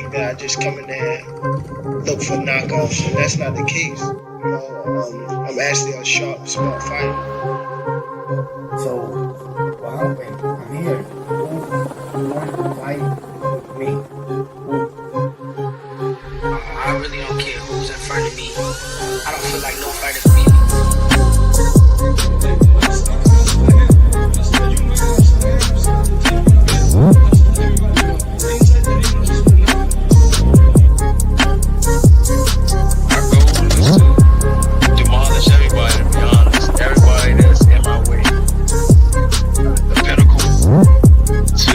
think that I just come in there and look for knockouts, and that's not the case. I'm actually a sharp, smart fighter. So, well, I'm here. Who wanted to fight me? I really don't care who's in front of me. I don't feel like no fighter can beat me. Our goal is to demolish everybody, to be honest. Everybody that's in my way. The pinnacle to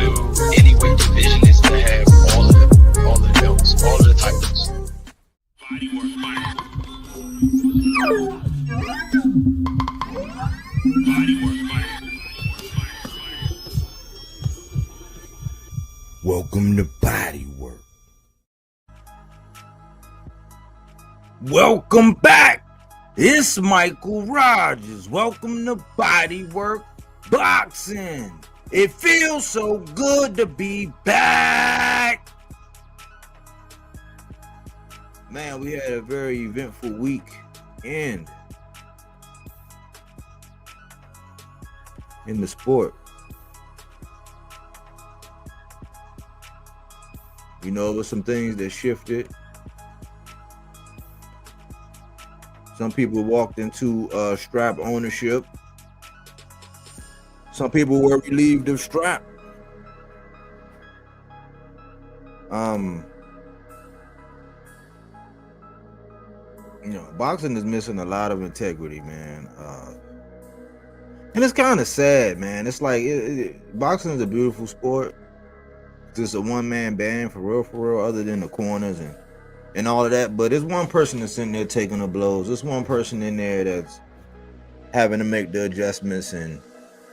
any weight division is to have all of the belts, all of the titles. Welcome to Bodywork. Welcome back. It's Michael Rogers. Welcome to Bodywork Boxing. It feels so good to be back. Man, we had a very eventful week and in the sport. You know, there were some things that shifted. Some people walked into strap ownership. Some people were relieved of strap. You know, boxing is missing a lot of integrity, man. And it's kind of sad, man. It's like boxing is a beautiful sport. Just a one-man band for real, other than the corners and all of that. But it's one person that's in there taking the blows. There's one person in there that's having to make the adjustments and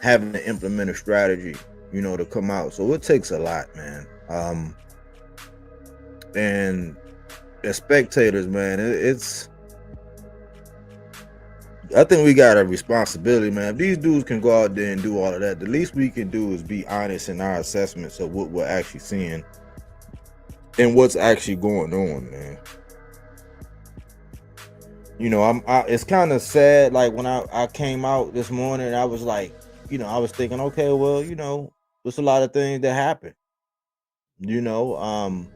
having to implement a strategy, you know, to come out. So it takes a lot, man. And as spectators, man, I think we got a responsibility, man. If these dudes can go out there and do all of that, the least we can do is be honest in our assessments of what we're actually seeing and what's actually going on, man. You know, it's kind of sad. Like when I came out this morning, I was like, you know, I was thinking, okay, well, you know, there's a lot of things that happen. You know,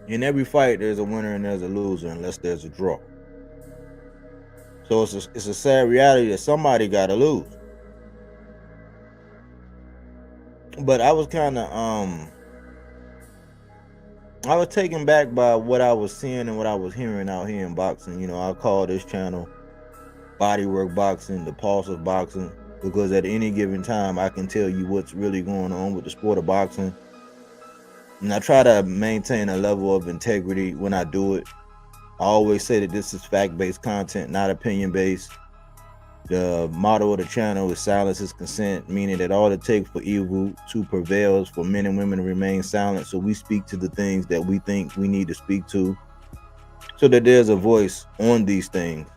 in every fight, there's a winner and there's a loser unless there's a draw. So it's a sad reality that somebody got to lose. But I was kind of I was taken back by what I was seeing and what I was hearing out here in boxing. You know, I call this channel Bodywork Boxing, the pulse of boxing, because at any given time I can tell you what's really going on with the sport of boxing. And I try to maintain a level of integrity when I do it. I always say that this is fact-based content, not opinion-based. The motto of the channel is silence is consent, meaning that all it takes for evil to prevail is for men and women to remain silent. So we speak to the things that we think we need to speak to so that there's a voice on these things.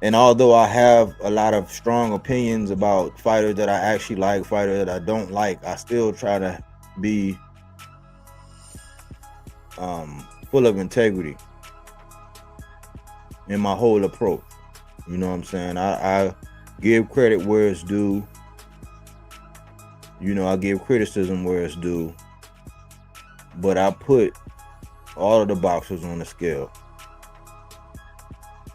And although I have a lot of strong opinions about fighters that I actually like, fighters that I don't like, I still try to be full of integrity in my whole approach. You know what I'm saying? I give credit where it's due. You know, I give criticism where it's due. But I put all of the boxers on the scale.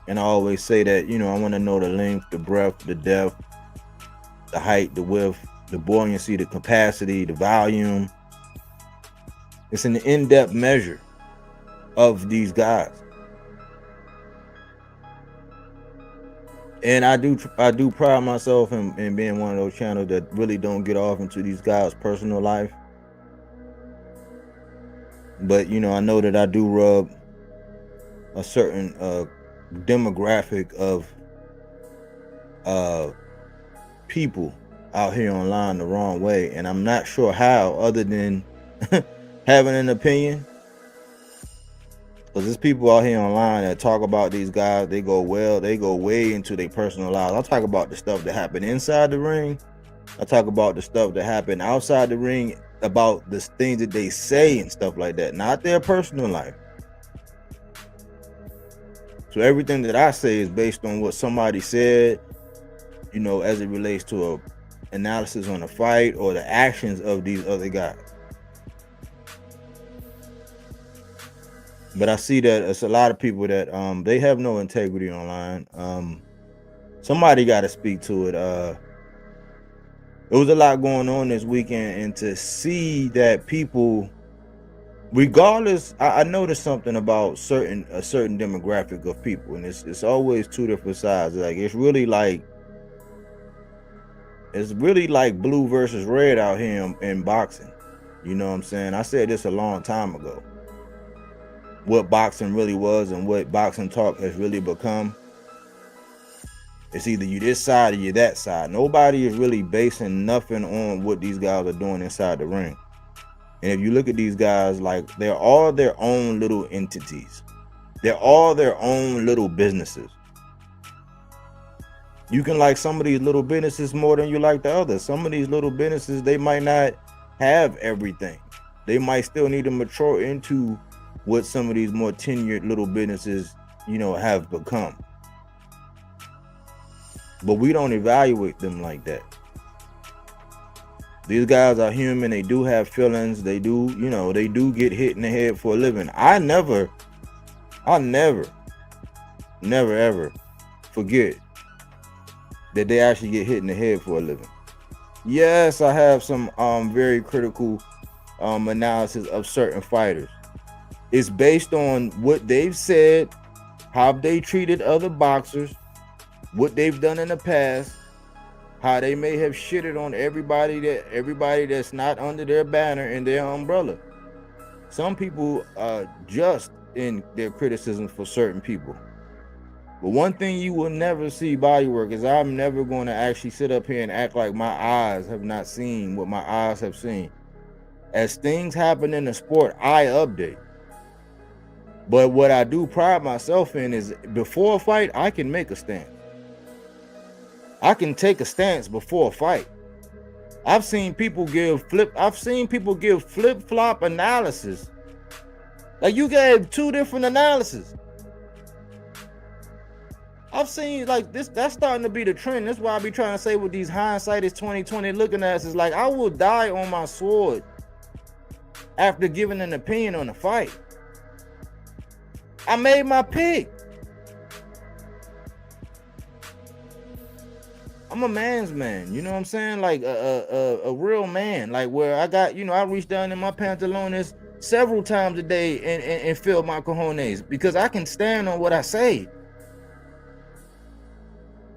And I always say that, you know, I want to know the length, the breadth, the depth, the height, the width, the buoyancy, the capacity, the volume. It's an in-depth measure of these guys. And I do pride myself in being one of those channels that really don't get off into these guys' personal life. But, you know, I know that I do rub a certain demographic of people out here online the wrong way. And I'm not sure how, other than having an opinion. Because there's people out here online that talk about these guys. They go way into their personal lives. I talk about the stuff that happened inside the ring. I talk about the stuff that happened outside the ring about the things that they say and stuff like that, not their personal life. So everything that I say is based on what somebody said, you know, as it relates to a analysis on a fight or the actions of these other guys. But I see that it's a lot of people that they have no integrity online. Somebody got to speak to it. There was a lot going on this weekend, and to see that people, regardless, I noticed something about a certain demographic of people, and it's always two different sides. Like it's really like blue versus red out here in boxing. You know what I'm saying? I said this a long time ago. What boxing really was and what boxing talk has really become. It's either you this side or you that side. Nobody is really basing nothing on what these guys are doing inside the ring. And if you look at these guys, like they're all their own little entities. They're all their own little businesses. You can like some of these little businesses more than you like the others. Some of these little businesses, they might not have everything. They might still need to mature into what some of these more tenured little businesses, you know, have become. But we don't evaluate them like that. These guys are human. They do have feelings. They do, you know, they do get hit in the head for a living. I'll never ever forget that they actually get hit in the head for a living. Yes, I have some very critical analysis of certain fighters. It's based on what they've said, how they treated other boxers, what they've done in the past, how they may have shitted on everybody that's not under their banner and their umbrella. Some people are just in their criticism for certain people. But one thing you will never see, Bodywork, is I'm never going to actually sit up here and act like my eyes have not seen what my eyes have seen. As things happen in the sport, I update. But what I do pride myself in is before a fight, I can make a stance. I can take a stance before a fight. I've seen people give flip-flop analysis. Like you gave two different analyses. I've seen like this, that's starting to be the trend. That's why I be trying to say with these hindsight is 2020 looking at us is like I will die on my sword after giving an opinion on the fight. I made my pick. I'm a man's man, you know what I'm saying? Like a real man, like where I got, you know, I reach down in my pantalones several times a day and feel my cojones because I can stand on what I say.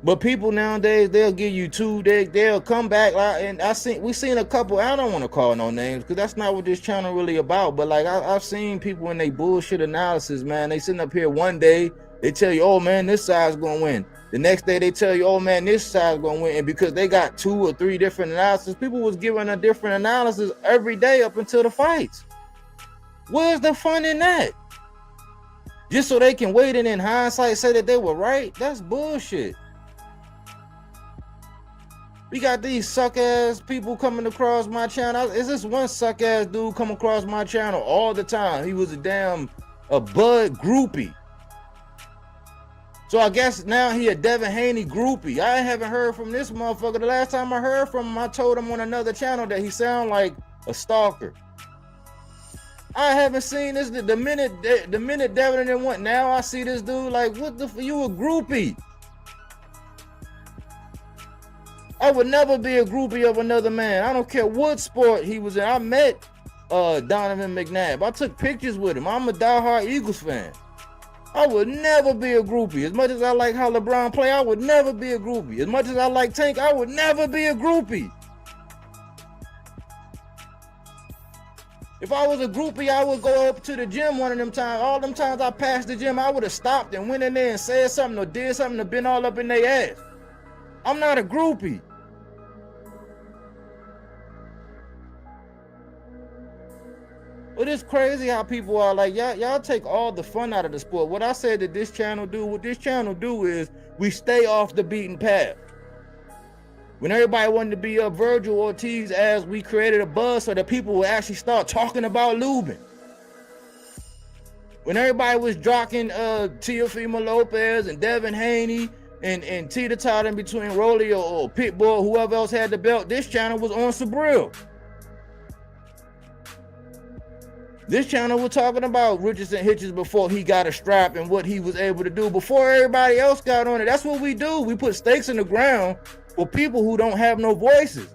But people nowadays, they'll give you two, they'll come back, and we seen a couple, I don't want to call no names because that's not what this channel really about, but like I've seen people in they bullshit analysis, man. They sitting up here one day, they tell you, oh man, this side's gonna win. The next day they tell you, oh man, this side's gonna win. And because they got 2 or 3 different analysis, people was giving a different analysis every day up until the fights. Where's the fun in that? Just so they can wait and in hindsight say that they were right? That's bullshit. We got these suck-ass people coming across my channel. Is this one suck-ass dude come across my channel all the time? He was a Bud groupie. So I guess now he a Devin Haney groupie. I haven't heard from this motherfucker. The last time I heard from him, I told him on another channel that he sound like a stalker. I haven't seen this. The minute Devin and went, now I see this dude like, what the you a groupie? I would never be a groupie of another man. I don't care what sport he was in. I met Donovan McNabb. I took pictures with him. I'm a diehard Eagles fan. I would never be a groupie. As much as I like how LeBron play, I would never be a groupie. As much as I like Tank, I would never be a groupie. If I was a groupie, I would go up to the gym one of them times. All them times I passed the gym, I would have stopped and went in there and said something or did something to been all up in their ass. I'm not a groupie. But it's crazy how people are like, y'all take all the fun out of the sport. What I said that this channel do, what this channel do is we stay off the beaten path. When everybody wanted to be up Virgil Ortiz ass, we created a buzz so that people would actually start talking about Lubin. When everybody was jocking Teofimo Lopez and Devin Haney and teeter-totting between Rolly or Pitbull, whoever else had the belt, this channel was on Sabril. This channel was talking about Richardson Hitchens before he got a strap and what he was able to do before everybody else got on it. That's what we do. We put stakes in the ground for people who don't have no voices.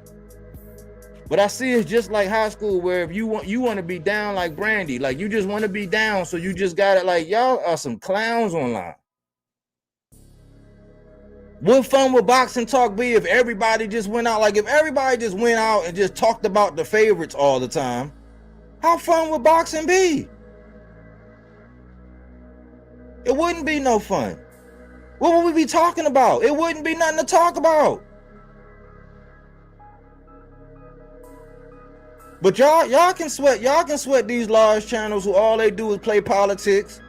But I see it's just like high school, where if you want to be down like Brandy, like you just want to be down, so you just got it. Like, y'all are some clowns online. What fun would boxing talk be if everybody just went out? Like if everybody just went out and just talked about the favorites all the time, how fun would boxing be? It wouldn't be no fun. What would we be talking about? It wouldn't be nothing to talk about. But y'all can sweat these large channels who all they do is play politics.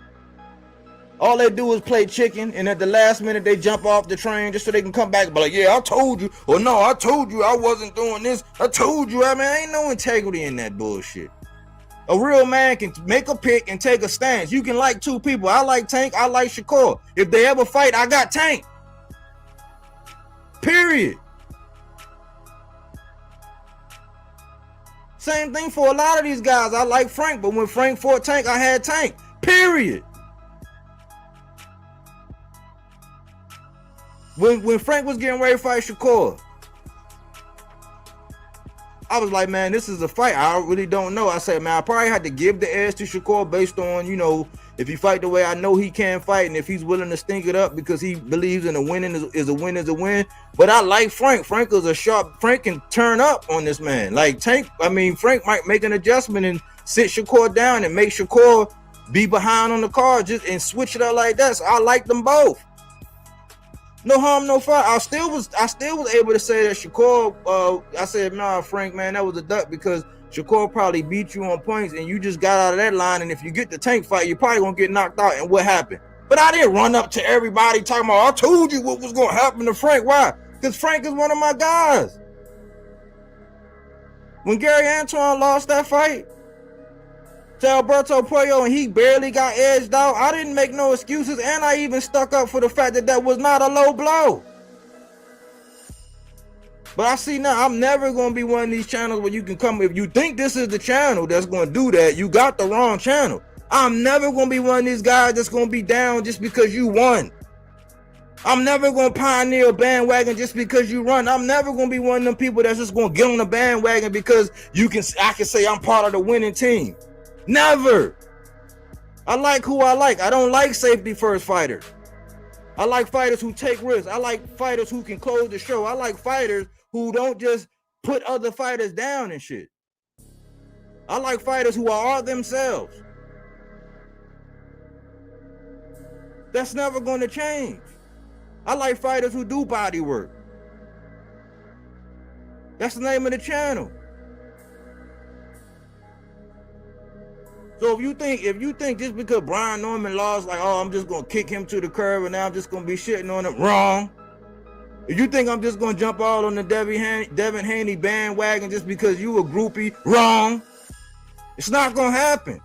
All they do is play chicken, and at the last minute they jump off the train just so they can come back and be like, yeah, I told you, or no, I told you I wasn't doing this. I told you. I mean, ain't no integrity in that bullshit. A real man can make a pick and take a stance. You can like two people. I like Tank, I like Shakur. If they ever fight, I got Tank. Period. Same thing for a lot of these guys. I like Frank, but when Frank fought Tank, I had Tank. Period. When Frank was getting ready to fight Shakur, I was like, man, this is a fight. I really don't know. I said, man, I probably had to give the edge to Shakur based on, you know, if he fight the way I know he can fight, and if he's willing to stink it up because he believes in a winning is a win is a win. But I like Frank. Frank is a sharp. Frank can turn up on this man. Like Tank, I mean, Frank might make an adjustment and sit Shakur down and make Shakur be behind on the card just and switch it up like that. So I like them both. No harm, no foul. I still was able to say that Shakur. I said, nah, Frank, man, that was a duck because Shakur probably beat you on points, and you just got out of that line. And if you get the Tank fight, you're probably gonna get knocked out. And what happened? But I didn't run up to everybody talking about, I told you what was gonna happen to Frank. Why? Because Frank is one of my guys. When Gary Antoine lost that fight to Alberto Puello and he barely got edged out, I didn't make no excuses, and I even stuck up for the fact that that was not a low blow. But I see now, I'm never going to be one of these channels where you can come, if you think this is the channel that's going to do that, you got the wrong channel. I'm never going to be one of these guys that's going to be down just because you won. I'm never going to pioneer a bandwagon just because you run. I'm never going to be one of them people that's just going to get on the bandwagon because I can say I'm part of the winning team. Never. I like who I like. I don't like safety first fighters. I like fighters who take risks. I like fighters who can close the show. I like fighters who don't just put other fighters down and shit. I like fighters who are themselves. That's never going to change. I like fighters who do body work. That's the name of the channel. So if you think just because Brian Norman lost, like, oh, I'm just gonna kick him to the curb and now I'm just gonna be shitting on him, wrong. If you think I'm just gonna jump all on the Devin Haney bandwagon just because you a groupie, wrong. It's not gonna happen.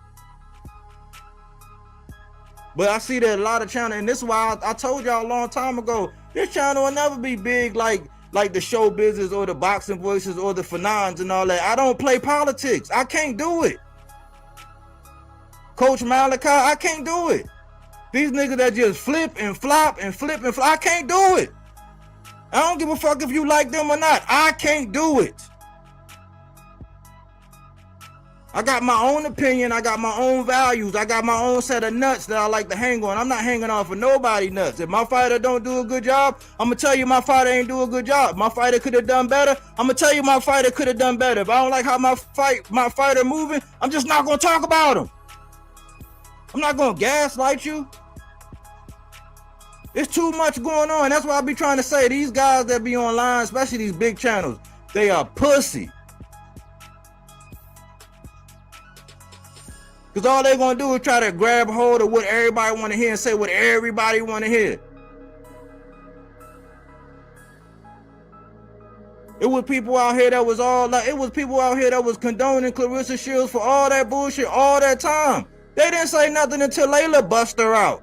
But I see that a lot of channels, and this is why I told y'all a long time ago, this channel will never be big like the show business or the boxing voices or the Fanons and all that. I don't play politics. I can't do it. Coach Malachi, I can't do it. These niggas that just flip and flop and flip and flop, I can't do it. I don't give a fuck if you like them or not. I can't do it. I got my own opinion. I got my own values. I got my own set of nuts that I like to hang on. I'm not hanging on for nobody nuts. If my fighter don't do a good job, I'm going to tell you my fighter ain't do a good job. My fighter could have done better. I'm going to tell you my fighter could have done better. If I don't like how my fighter moving, I'm just not going to talk about him. I'm not going to gaslight you. It's too much going on. That's why I be trying to say these guys that be online, especially these big channels, they are pussy. Because all they're going to do is try to grab hold of what everybody want to hear and say what everybody want to hear. It was people out here that was all like, it was people out here that was condoning Clarissa Shields for all that bullshit all that time. They didn't say nothing until Layla bust her out.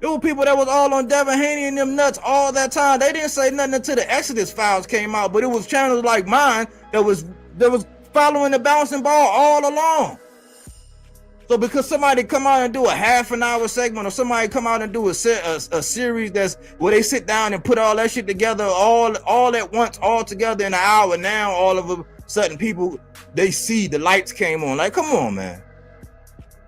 It was people that was all on Devin Haney and them nuts all that time. They didn't say nothing until the Exodus files came out, but it was channels like mine that was following the bouncing ball all along. So because somebody come out and do a half an hour segment, or somebody come out and do a series that's where they sit down and put all that shit together all at once, all together in an hour, now all of a sudden people, they see the lights came on. Like, come on, man.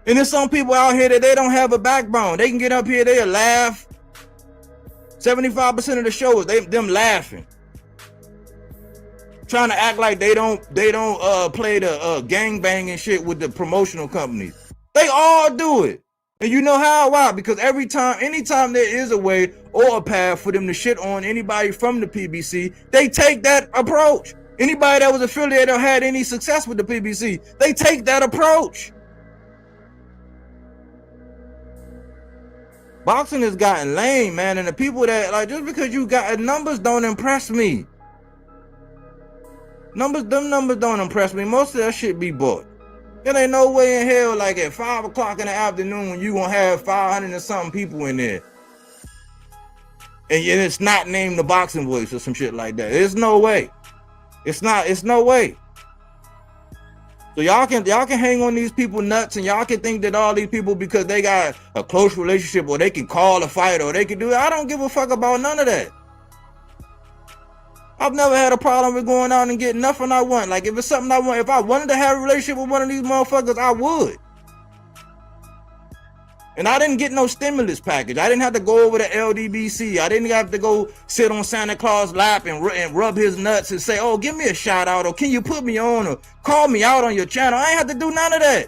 And there's some people out here that they don't have a backbone. They can get up here, they'll laugh. 75% of the show is them laughing. Trying to act like they don't play the gangbanging shit with the promotional companies. They all do it. And you know how? Why? Because anytime there is a way or a path for them to shit on anybody from the PBC, they take that approach. Anybody that was affiliated or had any success with the PBC, they take that approach. Boxing has gotten lame, man, and the people that, like, just because you got numbers don't impress me. Them numbers don't impress me. Most of that shit be bought. There ain't no way in hell, like at 5 o'clock in the afternoon, when you gonna have 500 and something people in there, and it's not named the Boxing Voice or some shit like that. There's no way. It's no way. So y'all can hang on these people nuts, and y'all can think that all these people, because they got a close relationship, or they can call a fight, or they can do it. I don't give a fuck about none of that. I've never had a problem with going out and getting nothing I want. Like, if it's something I want, if I wanted to have a relationship with one of these motherfuckers, I would. And I didn't get no stimulus package. I didn't have to go over to LDBC. I didn't have to go sit on Santa Claus' lap and rub his nuts and say, oh, give me a shout out, or can you put me on, or call me out on your channel. I ain't have to do none of that.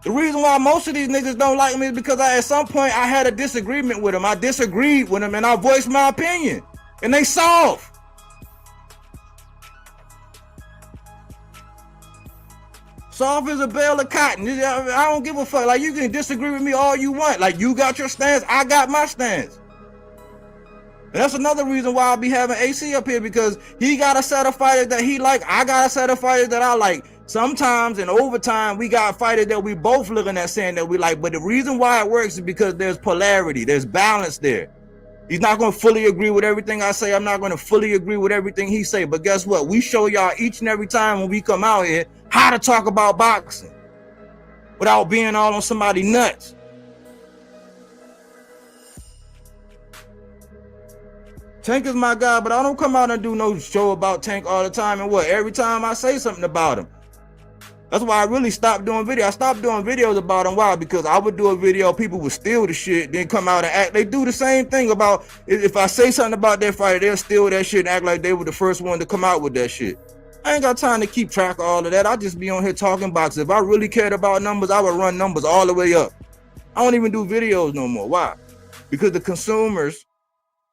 The reason why most of these niggas don't like me is because at some point I had a disagreement with them. I disagreed with them and I voiced my opinion. And they soft. Soft as a bale of cotton. I don't give a fuck. Like, you can disagree with me all you want. Like, you got your stance, I got my stance. And that's another reason why I'll be having AC up here, because he got a set of fighters that he like. I got a set of fighters that I like. Sometimes in overtime, we got fighters that we both looking at saying that we like. But the reason why it works is because there's polarity. There's balance there. He's not going to fully agree with everything I say. I'm not going to fully agree with everything he say. But guess what? We show y'all each and every time when we come out here how to talk about boxing without being all on somebody nuts. Tank is my guy, but I don't come out and do no show about Tank all the time. And what? Every time I say something about him. That's why I really stopped doing videos. I stopped doing videos about him. Why? Because I would do a video, people would steal the shit, then come out and act. They do the same thing about, if I say something about that fighter, they'll steal that shit and act like they were the first one to come out with that shit. I ain't got time to keep track of all of that. I just be on here talking boxing. If I really cared about numbers, I would run numbers all the way up. I don't even do videos no more. Why? Because the consumers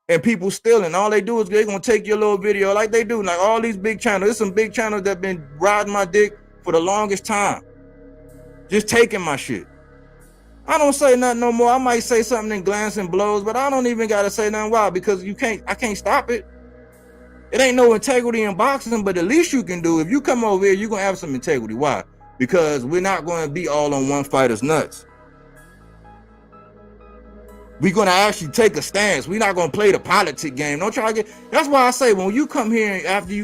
and people stealing, all they do is they're gonna take your little video like they do. Like all these big channels, there's some big channels that been riding my dick for the longest time, just taking my shit. I don't say nothing no more. I might say something in glancing blows, but I don't even gotta say nothing. Why? Because I can't stop it. It ain't no integrity in boxing, but the least you can do, if you come over here, you're gonna have some integrity. Why? Because we're not gonna be all on one fighter's nuts. We're gonna actually take a stance. We're not gonna play the politic game. Don't try to get. That's why I say when you come here,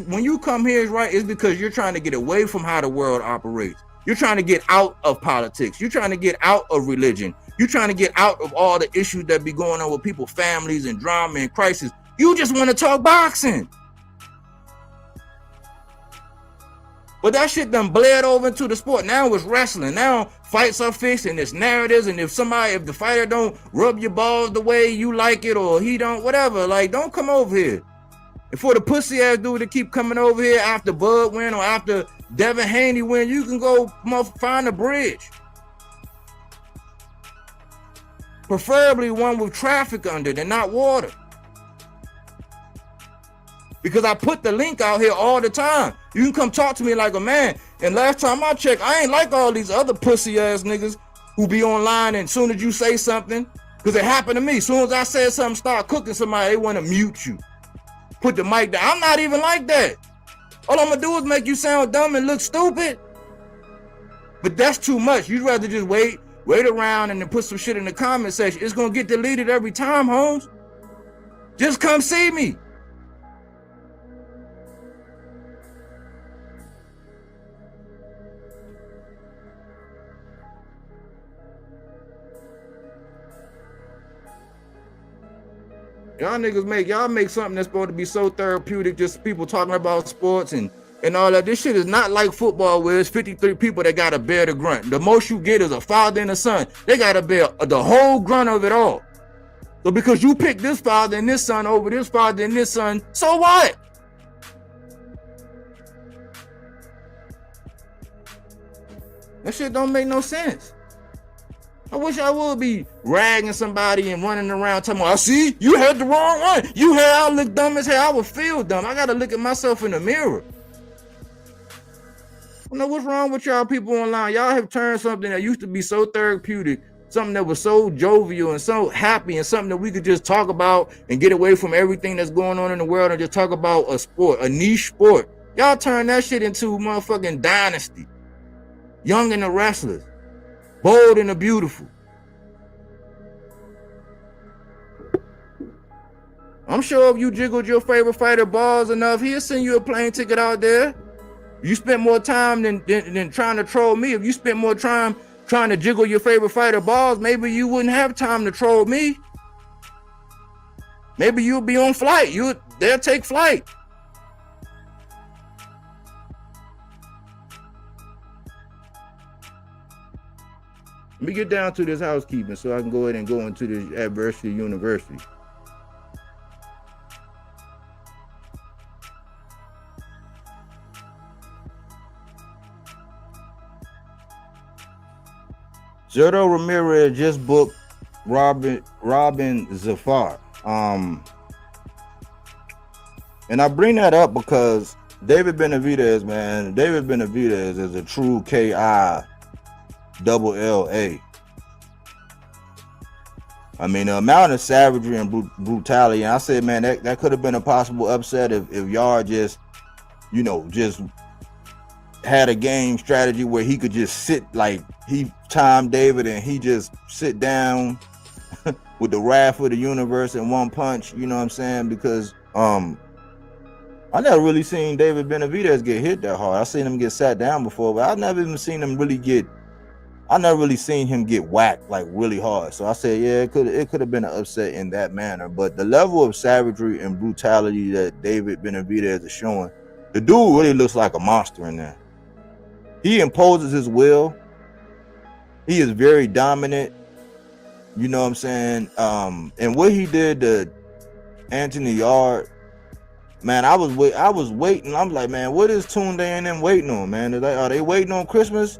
when you come here, is right, it's because you're trying to get away from how the world operates. You're trying to get out of politics. You're trying to get out of religion. You're trying to get out of all the issues that be going on with people's families and drama and crisis. You just want to talk boxing. But that shit done bled over into the sport. Now it's wrestling. Now fights are fixed and it's narratives. And if the fighter don't rub your balls the way you like it, or he don't, whatever, like, don't come over here. And for the pussy ass dude to keep coming over here after Bud win or after Devin Haney win, you can go find a bridge. Preferably one with traffic under it and not water. Because I put the link out here all the time. You can come talk to me like a man. And last time I checked, I ain't like all these other pussy ass niggas who be online, and as soon as you say something, Because it happened to me. As soon as I said something, start cooking somebody, they want to mute you. Put the mic down. I'm not even like that. All I'm going to do is make you sound dumb and look stupid. But that's too much. You'd rather just wait around and then put some shit in the comment section. It's going to get deleted every time, Holmes. Just come see me. Y'all niggas make something that's supposed to be so therapeutic, just people talking about sports and all that. This shit is not like football where it's 53 people that gotta bear the grunt. The most you get is a father and a son. They gotta bear the whole grunt of it all. So because you pick this father and this son over this father and this son, so what? That shit don't make no sense. I wish I would be ragging somebody and running around talking about, I see, you had the wrong one. You had, I look dumb as hell. I would feel dumb. I got to look at myself in the mirror. I know what's wrong with y'all people online. Y'all have turned something that used to be so therapeutic, something that was so jovial and so happy and something that we could just talk about and get away from everything that's going on in the world and just talk about a sport, a niche sport. Y'all turn that shit into motherfucking dynasty. Young and the Restless. Bold and the Beautiful. I'm sure if you jiggled your favorite fighter balls enough, he'll send you a plane ticket out there. You spent more time than trying to troll me. If you spent more time trying to jiggle your favorite fighter balls, maybe you wouldn't have time to troll me. Maybe you'll be on flight. They'll take flight. Let me get down to this housekeeping so I can go ahead and go into this Adversity University. Zerto Ramirez just booked Robin Zafar. And I bring that up because David Benavidez, man, David Benavidez is a true KI double LA. I mean, the amount of savagery and brutality, and I said, man, that could have been a possible upset if Yard just, just had a game strategy where he could just sit, like he timed David and he just sit down with the wrath of the universe in one punch, you know what I'm saying? Because I never really seen David Benavidez get hit that hard. I seen him get sat down before, but I never even seen him seen him get whacked like really hard. So I said, yeah, it could have been an upset in that manner. But the level of savagery and brutality that David Benavidez is showing, the dude really looks like a monster in there. He imposes his will. He is very dominant. You know what I'm saying? And what he did to Anthony Yard, man, I was waiting. I'm like, man, what is Tunde and them waiting on, man? Are they waiting on Christmas?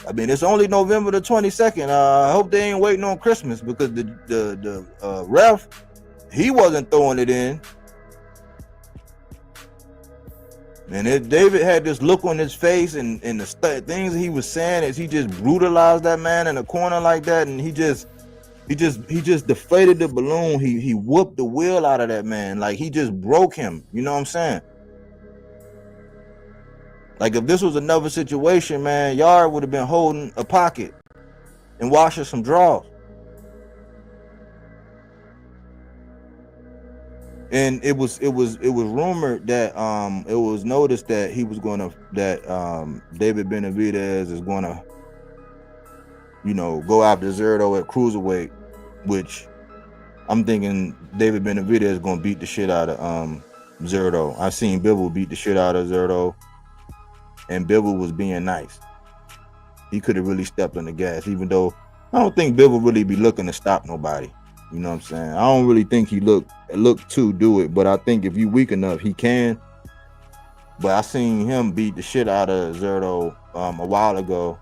I mean, it's only November the 22nd. I hope they ain't waiting on Christmas because the ref, he wasn't throwing it in. And David had this look on his face and the things he was saying as he just brutalized that man in a corner like that, and he just deflated the balloon. He whooped the wheel out of that man. Like he just broke him. You know what I'm saying? Like if this was another situation, man, Yard would have been holding a pocket and washing some drawers. And it was rumored that it was noticed that David Benavidez is gonna, go after Zerto at cruiserweight, which I'm thinking David Benavidez is gonna beat the shit out of Zerto. I've seen Bivol beat the shit out of Zerto, and Bivol was being nice. He could have really stepped on the gas, even though I don't think Bivol really be looking to stop nobody. You know what I'm saying? I don't really think he look to do it, but I think if you weak enough, he can. But I seen him beat the shit out of Zerto a while ago,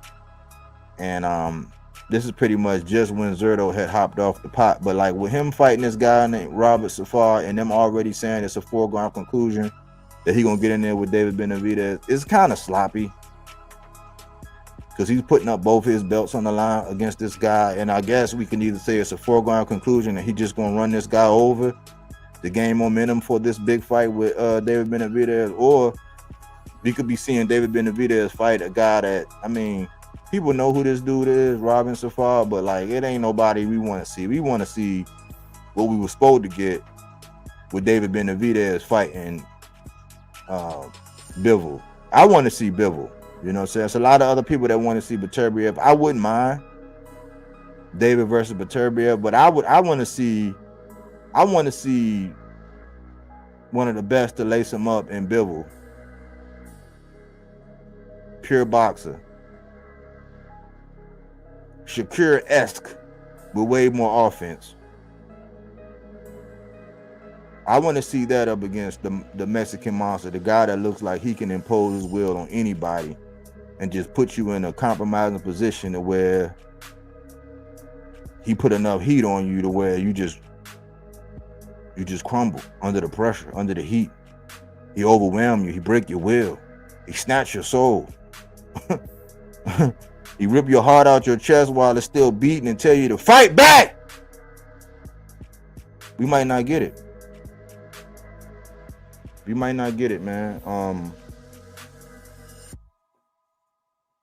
and this is pretty much just when Zerto had hopped off the pot. But like with him fighting this guy named Robert Safar and them already saying it's a foregone conclusion that he gonna get in there with David Benavidez, it's kind of sloppy. because he's putting up both his belts on the line against this guy. And I guess we can either say it's a foregone conclusion that he just gonna run this guy over to gain momentum for this big fight with David Benavidez, or we could be seeing David Benavidez fight a guy that, I mean, people know who this dude is, Robin Safar, but like it ain't nobody we want to see. We want to see what we were supposed to get with David Benavidez fighting Bivol. I want to see Bivol. You know what I'm saying? There's a lot of other people that want to see Beterbiev. I wouldn't mind David versus Beterbiev, but I want to see one of the best to lace him up in Bivol. Pure boxer. Shakur-esque with way more offense. I want to see that up against the Mexican monster, the guy that looks like he can impose his will on anybody and just put you in a compromising position to where he put enough heat on you to where you just crumble under the pressure, under the heat. He overwhelm you. He break your will. He snatch your soul. He rip your heart out your chest while it's still beating and tell you to fight back. We might not get it. We might not get it, man.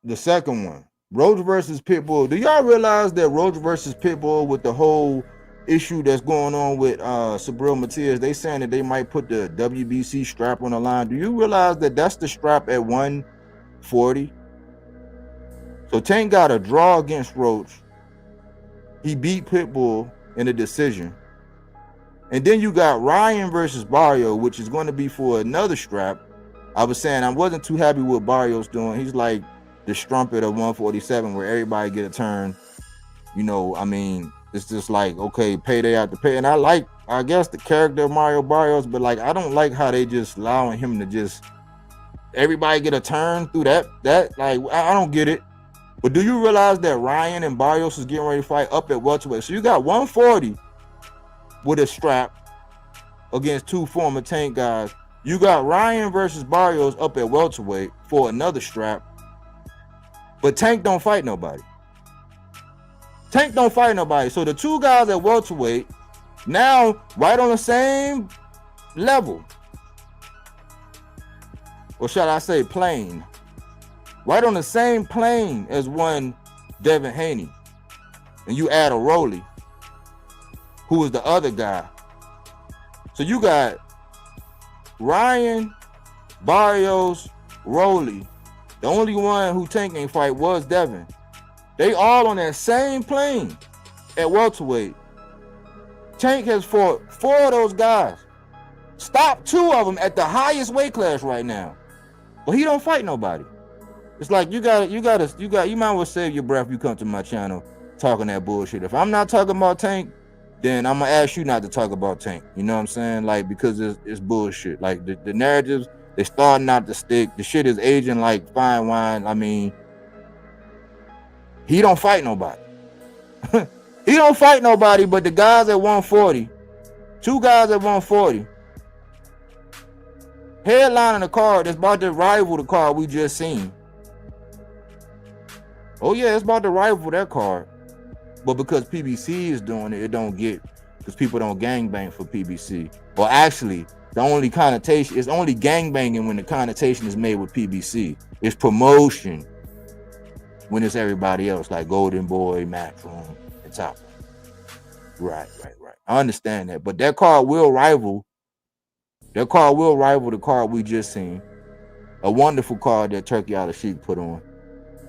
The second one, Roach versus Pitbull. Do y'all realize that Roach versus Pitbull, with the whole issue that's going on with Subriel Matias, they saying that they might put the WBC strap on the line? Do you realize that that's the strap at 140? So Tank got a draw against Roach. He beat Pitbull in a decision. And then you got Ryan versus Barrio, which is going to be for another strap. I was saying I wasn't too happy with Barrios doing. He's like the strumpet of 147, where everybody get a turn. You know, I mean, it's just like, okay, payday after pay. And I guess the character of Mario Barrios, but like, I don't like how they just allowing him to just everybody get a turn through that like, I don't get it. But do you realize that Ryan and Barrios is getting ready to fight up at welterweight? So you got 140 with a strap against two former Tank guys. You got Ryan versus Barrios up at welterweight for another strap. But Tank don't fight nobody. Tank don't fight nobody. So the two guys at welterweight now right on the same level. Or shall I say plane? Right on the same plane as one Devin Haney. And you add a Rolly, who is the other guy. So you got Ryan, Barrios, Rolly. The only one who Tank ain't fight was Devin. They all on that same plane at welterweight. Tank has fought 4 of those guys. Stopped 2 of them at the highest weight class right now. But he don't fight nobody. It's like you might as well save your breath. You come to my channel talking that bullshit. If I'm not talking about Tank, then I'm gonna ask you not to talk about Tank. You know what I'm saying? Like, because it's bullshit. Like the narratives, they're starting not to stick. The shit is aging like fine wine. I mean, he don't fight nobody. He don't fight nobody, but the guys at 140, 2 guys at 140, headlining the card that's about to rival the card we just seen. Oh yeah, it's about to rival that card. But because PBC is doing it, it don't get, because people don't gangbang for PBC. Or actually, the only connotation, it's only gangbanging when the connotation is made with PBC. It's promotion when it's everybody else, like Golden Boy, Matchroom, and Top. Right. I understand that. But that card will rival. That card will rival the card we just seen. A wonderful card that Turkey Al-Sheikh put on.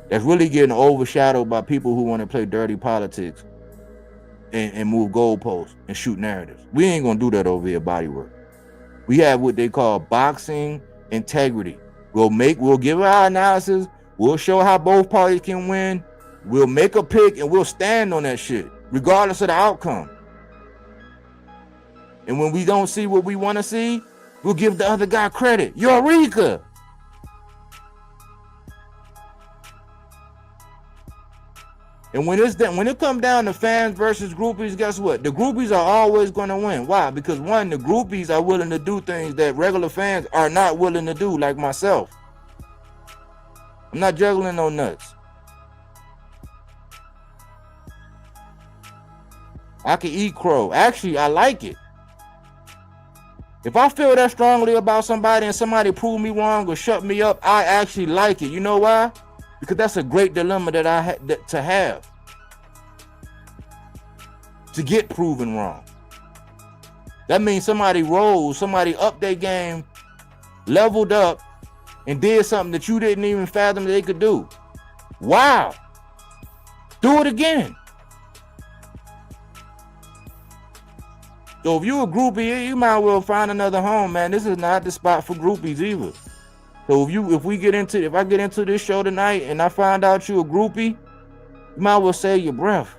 That's really getting overshadowed by people who want to play dirty politics and move goalposts and shoot narratives. We ain't gonna do that over here at Bodywork. We have what they call boxing integrity. We'll give our analysis. We'll show how both parties can win. We'll make a pick and we'll stand on that shit, regardless of the outcome. And when we don't see what we want to see, we'll give the other guy credit. Eureka! And when it comes down to fans versus groupies, guess what? The groupies are always going to win. Why? Because one, the groupies are willing to do things that regular fans are not willing to do, like myself. I'm not juggling no nuts. I can eat crow. Actually, I like it. If I feel that strongly about somebody and somebody prove me wrong or shut me up, I actually like it. You know why? Because that's a great dilemma that I had to have. To get proven wrong. That means somebody rose, somebody upped their game, leveled up, and did something that you didn't even fathom they could do. Wow. Do it again. So if you a groupie, you might well find another home, man. This is not the spot for groupies either. So if I get into this show tonight and I find out you a groupie, you might well save your breath.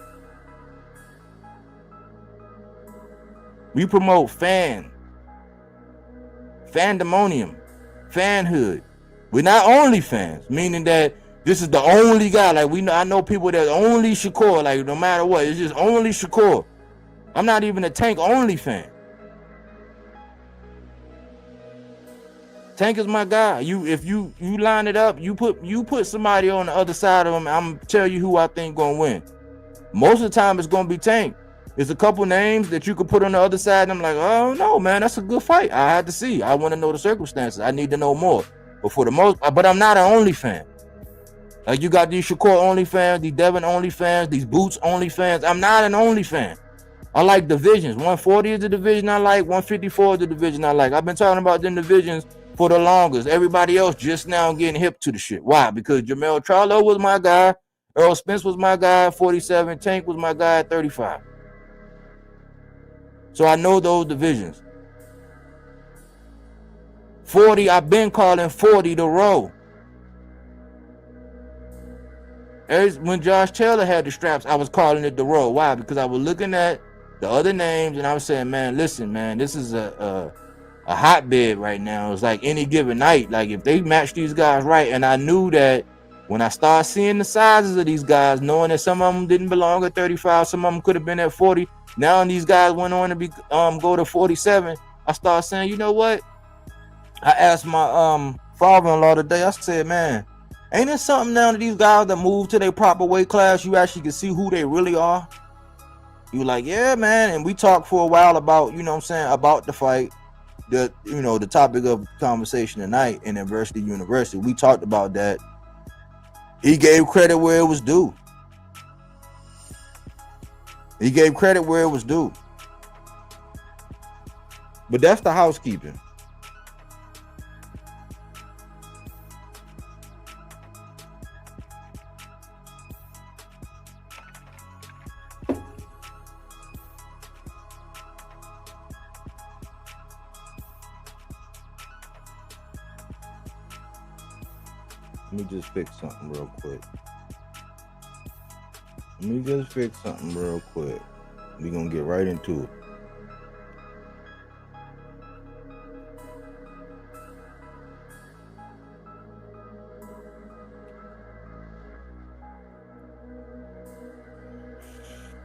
We promote fandemonium, fanhood. We're not only fans, meaning that this is the only guy. Like I know people that only Shakur, like no matter what, it's just only Shakur. I'm not even a Tank only fan. Tank is my guy. If you line it up, you put somebody on the other side of him, I'm gonna tell you who I think gonna win. Most of the time it's gonna be Tank. There's a couple names that you could put on the other side, and I'm like, oh no, man, that's a good fight. I had to see. I want to know the circumstances. I need to know more. But I'm not an only fan. Like you got these Shakur only fans, these Devin only fans, these Boots only fans. I'm not an only fan. I like divisions. 140 is the division I like. 154 is the division I like. I've been talking about them divisions for the longest. Everybody else just now getting hip to the shit. Why? Because Jamel Charlo was my guy. Earl Spence was my guy at 47. Tank was my guy at 35. So I know those divisions. 40, I've been calling 40 the row. When Josh Taylor had the straps, I was calling it the row. Why? Because I was looking at the other names and I was saying, man, listen, man, this is a hotbed right now. It's like any given night. Like if they match these guys right, and I knew that when I started seeing the sizes of these guys, knowing that some of them didn't belong at 35, some of them could have been at 40. Now these guys went on to go to 47. I started saying, you know what? I asked my father-in-law today. I said, man, ain't it something now that these guys that move to their proper weight class, you actually can see who they really are? You were like, yeah, man. And we talked for a while about, you know what I'm saying, about the fight. The topic of conversation tonight in Adversity University. We talked about that. He gave credit where it was due. He gave credit where it was due. But that's the housekeeping. Let me just fix something real quick. We're going to get right into it.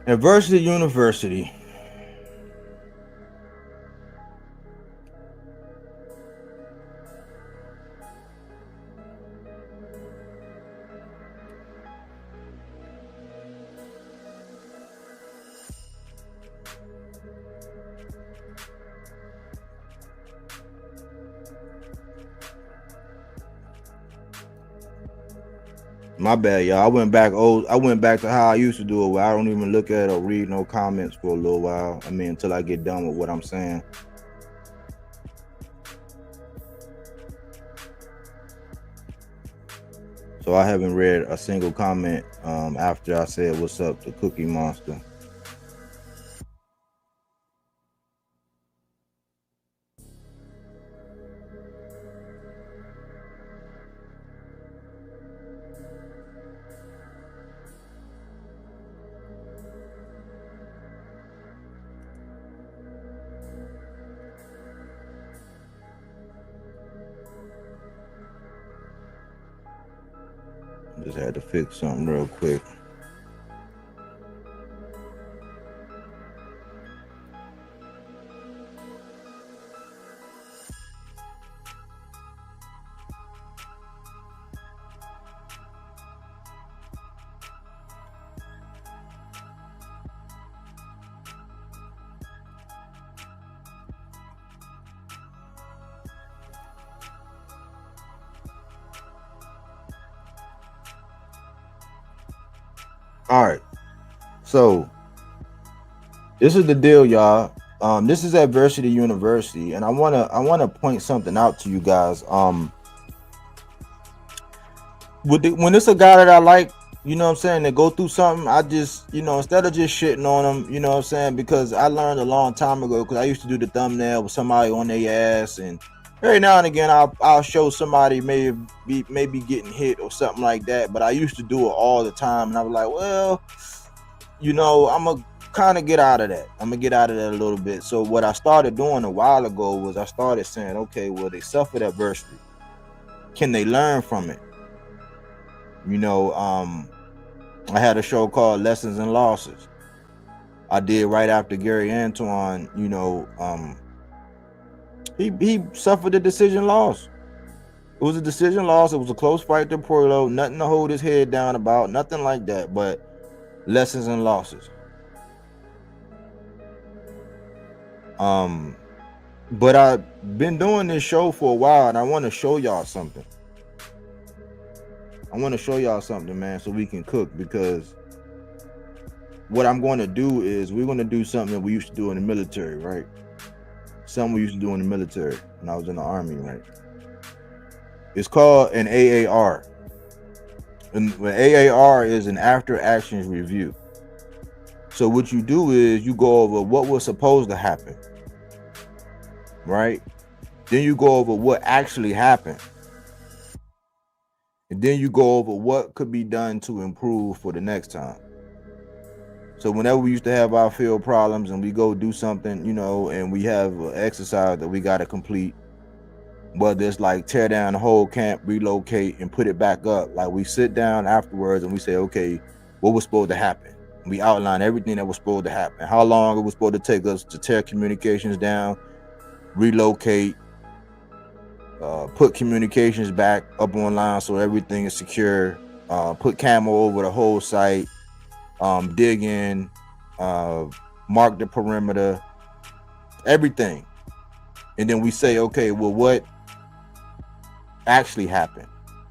Adversity University. My bad, y'all. I went back to how I used to do it, where I don't even look at or read no comments for a little while. I mean, until I get done with what I'm saying. So I haven't read a single comment after I said what's up to Cookie Monster. Just had to fix something real quick. All right. So this is the deal, y'all. This is Adversity University, and I wanna point something out to you guys. When it's a guy that I like, you know what I'm saying, they go through something, I just, instead of just shitting on them, you know what I'm saying, because I learned a long time ago, because I used to do the thumbnail with somebody on their ass, and every now and again I'll show somebody maybe getting hit or something like that, but I used to do it all the time, and I was like, well, I'm gonna kind of get out of that. I'm gonna get out of that a little bit. So what I started doing a while ago was I started saying, okay, well, they suffered adversity. Can they learn from it? I had a show called Lessons and Losses. I did right after Gary Antoine, he suffered a decision loss. It was a decision loss. It was a close fight to Porlo. Nothing to hold his head down about. Nothing like that. But lessons and losses. But I've been doing this show for a while, and I want to show y'all something. Man, so we can cook, because what I'm going to do is we're going to do something that we used to do in the military, right? Something we used to do in the military when I was in the Army, right? It's called an AAR. And AAR is an after actions review. So what you do is you go over what was supposed to happen, right? Then you go over what actually happened. And then you go over what could be done to improve for the next time. So whenever we used to have our field problems and we go do something, and we have an exercise that we got to complete, whether it's like tear down the whole camp, relocate, and put it back up, like we sit down afterwards and we say, okay, what was supposed to happen? We outline everything that was supposed to happen, how long it was supposed to take us to tear communications down, relocate, put communications back up online so everything is secure, put camo over the whole site, dig in, mark the perimeter, everything. And then we say, okay, well, what actually happened?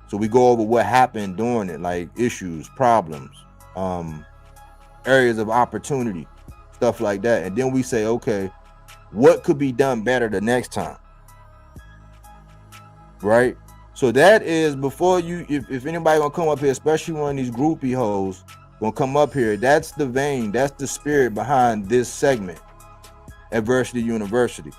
So we go over what happened during it, like issues, problems, areas of opportunity, stuff like that. And then we say, okay, what could be done better the next time? Right? So that is before you, if anybody gonna come up here, especially one of these groupie hoes gonna come up here, that's the vein, that's the spirit behind this segment, Adversity University.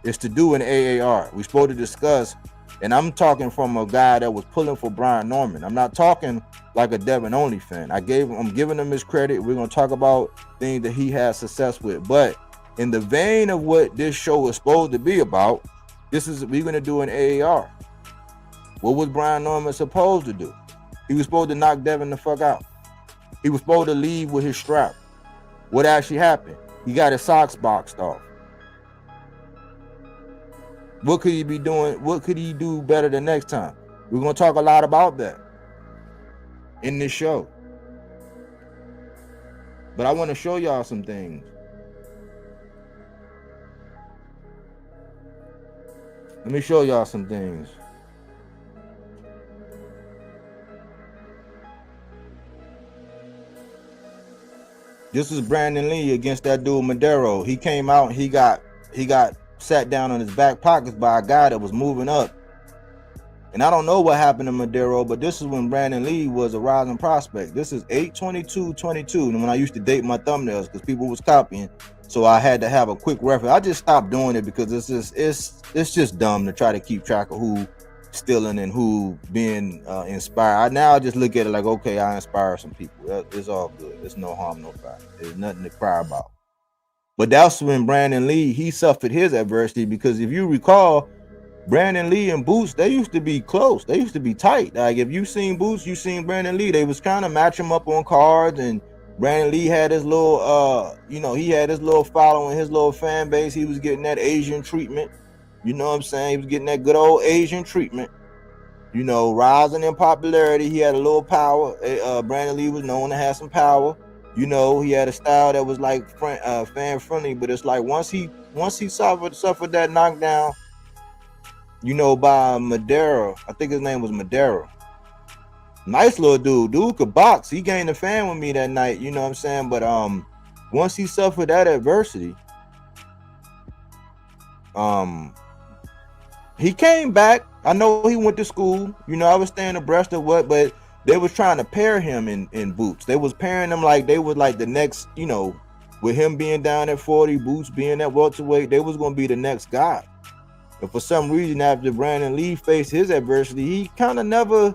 It's to do an AAR. We're supposed to discuss, and I'm talking from a guy that was pulling for Brian Norman. I'm not talking like a Devin only fan. I'm giving him his credit. We're gonna talk about things that he has success with. But in the vein of what this show is supposed to be about, we're gonna do an AAR. What was Brian Norman supposed to do? He was supposed to knock Devin the fuck out. He was supposed to leave with his strap. What actually happened? He got his socks boxed off. What could he be doing? What could he do better the next time? We're going to talk a lot about that in this show. But I want to show y'all some things. Let me show y'all some things. This is Brandon Lee against that dude Madero. He came out and he got sat down on his back pockets by a guy that was moving up. And I don't know what happened to Madero, but this is when Brandon Lee was a rising prospect. This is 8/22/22, and when I used to date my thumbnails because people was copying, so I had to have a quick reference. I just stopped doing it because it's just dumb to try to keep track of who stealing and who being inspired. Now I just look at it like, okay, I inspire some people. It's all good. There's no harm, no foul. There's nothing to cry about. But that's when Brandon Lee, he suffered his adversity, because if you recall, Brandon Lee and Boots, they used to be close. They used to be tight. Like if you seen Boots, you seen Brandon Lee. They was kind of match him up on cards, and Brandon Lee had his little, he had his little following, his little fan base. He was getting that Asian treatment. You know what I'm saying? He was getting that good old Asian treatment. Rising in popularity. He had a little power. Brandon Lee was known to have some power. He had a style that was like fan friendly, but it's like once he suffered that knockdown, by Madero. I think his name was Madero. Nice little dude. Dude could box. He gained a fan with me that night, you know what I'm saying? But once he suffered that adversity, he came back. I know he went to school. You know, I was staying abreast of what, but they was trying to pair him in Boots. They was pairing him like they was like the next, you know, with him being down at 40, Boots being at welterweight, they was gonna be the next guy. And for some reason, after Brandon Lee faced his adversity, he kind of never,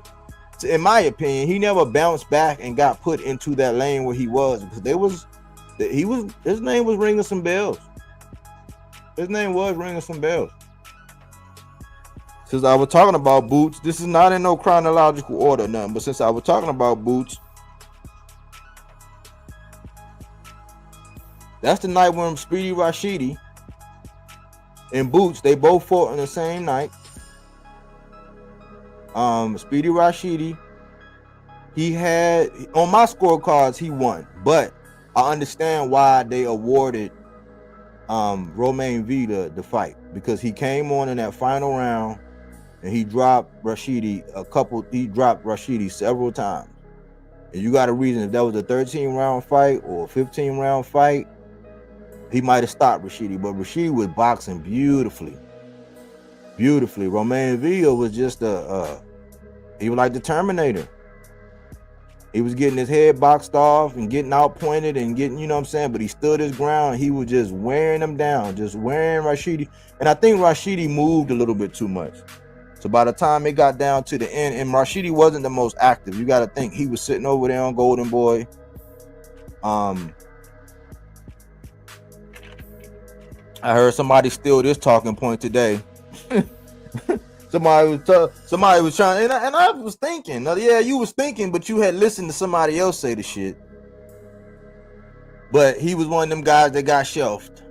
in my opinion, he never bounced back and got put into that lane where he was, because his name was ringing some bells. His name was ringing some bells. Since I was talking about Boots, this is not in no chronological order, nothing, but since I was talking about Boots, that's the night when Speedy Rashidi and Boots, they both fought on the same night. Speedy Rashidi, he had, on my scorecards, he won, but I understand why they awarded Romain V the fight, because he came on in that final round and he dropped Rashidi several times. And you got a reason, if that was a 13-round fight or a 15-round fight, he might have stopped Rashidi, but Rashidi was boxing beautifully. Romain Villa was just he was like the Terminator. He was getting his head boxed off and getting outpointed and getting, you know what I'm saying, but he stood his ground. He was just wearing him down, just wearing Rashidi. And I think Rashidi moved a little bit too much. So by the time it got down to the end, and Rashidi wasn't the most active. You got to think he was sitting over there on Golden Boy. I heard somebody steal this talking point today. Somebody was trying, and I was thinking, yeah, you was thinking, but you had listened to somebody else say the shit. But he was one of them guys that got shelved.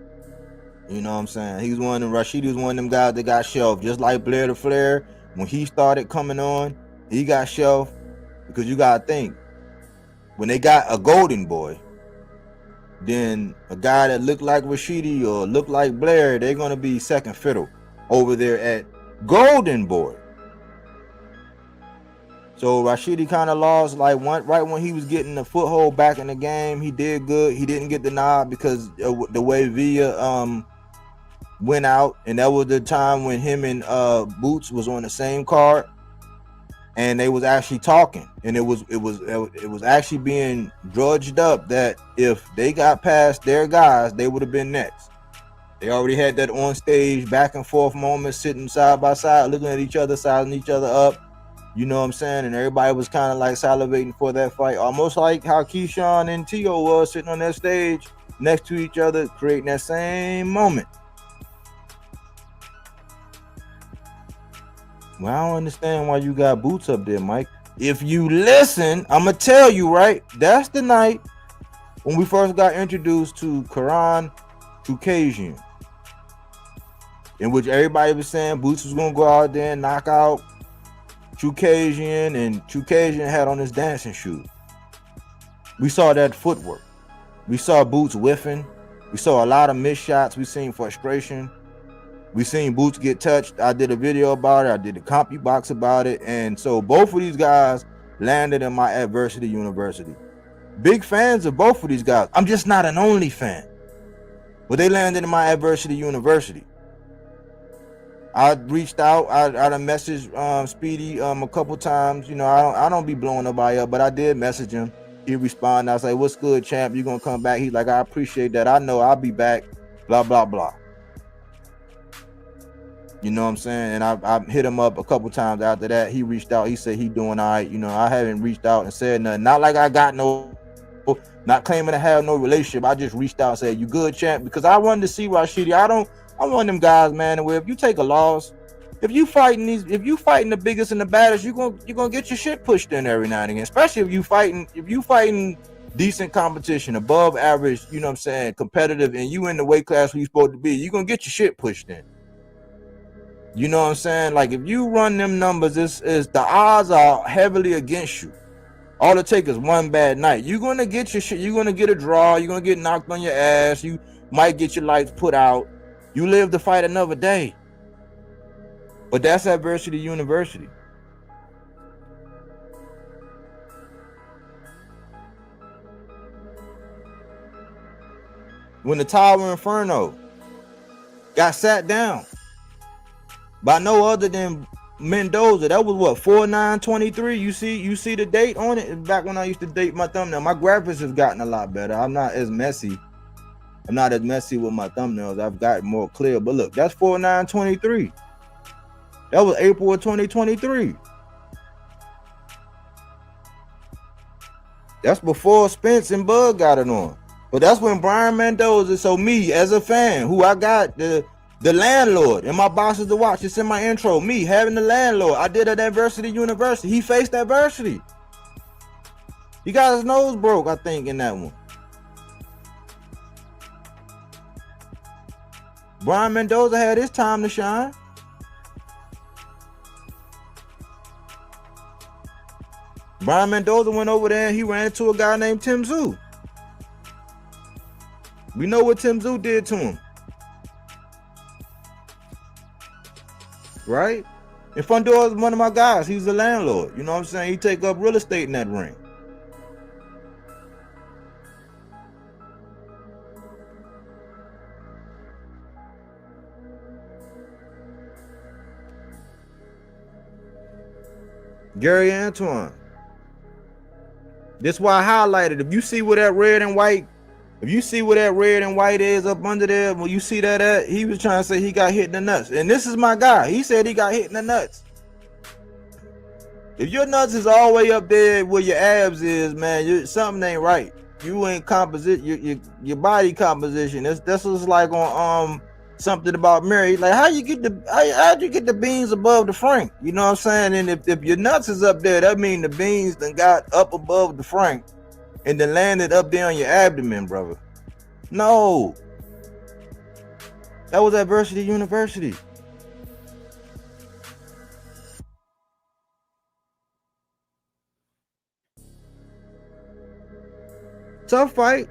You know what I'm saying? Rashidi was one of them guys that got shelved. Just like Blair the Flair, when he started coming on, he got shelved. Because you gotta think, when they got a Golden Boy, then a guy that looked like Rashidi or looked like Blair, they're gonna be second fiddle over there at Golden Boy. So Rashidi kind of lost right when he was getting the foothold back in the game. He did good. He didn't get the nod because of the way Villa went out, and that was the time when him and Boots was on the same card, and they was actually talking, and it was actually being drudged up that if they got past their guys, they would have been next. They already had that on stage back and forth moment, sitting side by side, looking at each other, sizing each other up. You know what I'm saying? And everybody was kind of like salivating for that fight, almost like how Keyshawn and Tio was sitting on that stage next to each other, creating that same moment. Well, I don't understand why you got Boots up there, Mike. If you listen, I'm going to tell you, right? That's the night when we first got introduced to Karan Chookagian, in which everybody was saying Boots was going to go out there and knock out Chookagian, and Chookagian had on his dancing shoes. We saw that footwork. We saw Boots whiffing. We saw a lot of missed shots. We seen frustration. We seen Boots get touched. I did a video about it. I did a CompuBox about it. And so both of these guys landed in my adversity university. Big fans of both of these guys. I'm just not an only fan. But they landed in my adversity university. I reached out. I done messaged Speedy a couple times. You know, I don't be blowing nobody up, but I did message him. He responded. I was like, "What's good, champ? You gonna come back?" He's like, "I appreciate that. I know I'll be back." Blah blah blah. You know what I'm saying? And I hit him up a couple times after that. He reached out. He said he doing all right. You know, I haven't reached out and said nothing. Not like I got not claiming to have no relationship. I just reached out and said, "You good, champ?" Because I wanted to see Rashidi. I'm one of them guys, man, where if you take a loss, if you fighting the biggest and the baddest, you're gonna get your shit pushed in every now and again. Especially if you fighting decent competition, above average, you know what I'm saying, competitive, and you in the weight class where you supposed to be, you're gonna get your shit pushed in. You know what I'm saying? Like, if you run them numbers, the odds are heavily against you. All it takes is one bad night. You're gonna get your shit, you're gonna get a draw, you're gonna get knocked on your ass, you might get your lights put out. You live to fight another day. But that's adversity university. when the Tower Inferno got sat down by no other than Mendoza. That was what, 4/9/23. You see the date on it. Back when I used to date my thumbnail. My graphics have gotten a lot better. I'm not as messy with my thumbnails. I've gotten more clear. But look, that's 4/9/23. That was April of 2023. That's before Spence and Bug got it on. But that's when Brian Mendoza, so me as a fan, who I got the landlord in my boxes to watch, it's in my intro, me having the landlord. I did an adversity university. He faced adversity. He got his nose broke, I think, in that one. Brian Mendoza had his time to shine. Brian Mendoza went over there and he ran into a guy named Tim Zoo. We know what Tim Zoo did to him. Right? And Fundor is one of my guys. He's the landlord. You know what I'm saying? He take up real estate in that ring. Gary Antoine. That's why I highlighted. If you see where that red and white is up under there, when you see that at, he was trying to say he got hit in the nuts. And this is my guy. He said he got hit in the nuts. If your nuts is all the way up there where your abs is, man, something ain't right. You ain't composite your body composition. That's just like on something about Mary. Like how'd you get the beans above the frank? You know what I'm saying? And if your nuts is up there, that means the beans then got up above the frank and then landed up there on your abdomen, brother. No. That was Adversity University. Tough fight.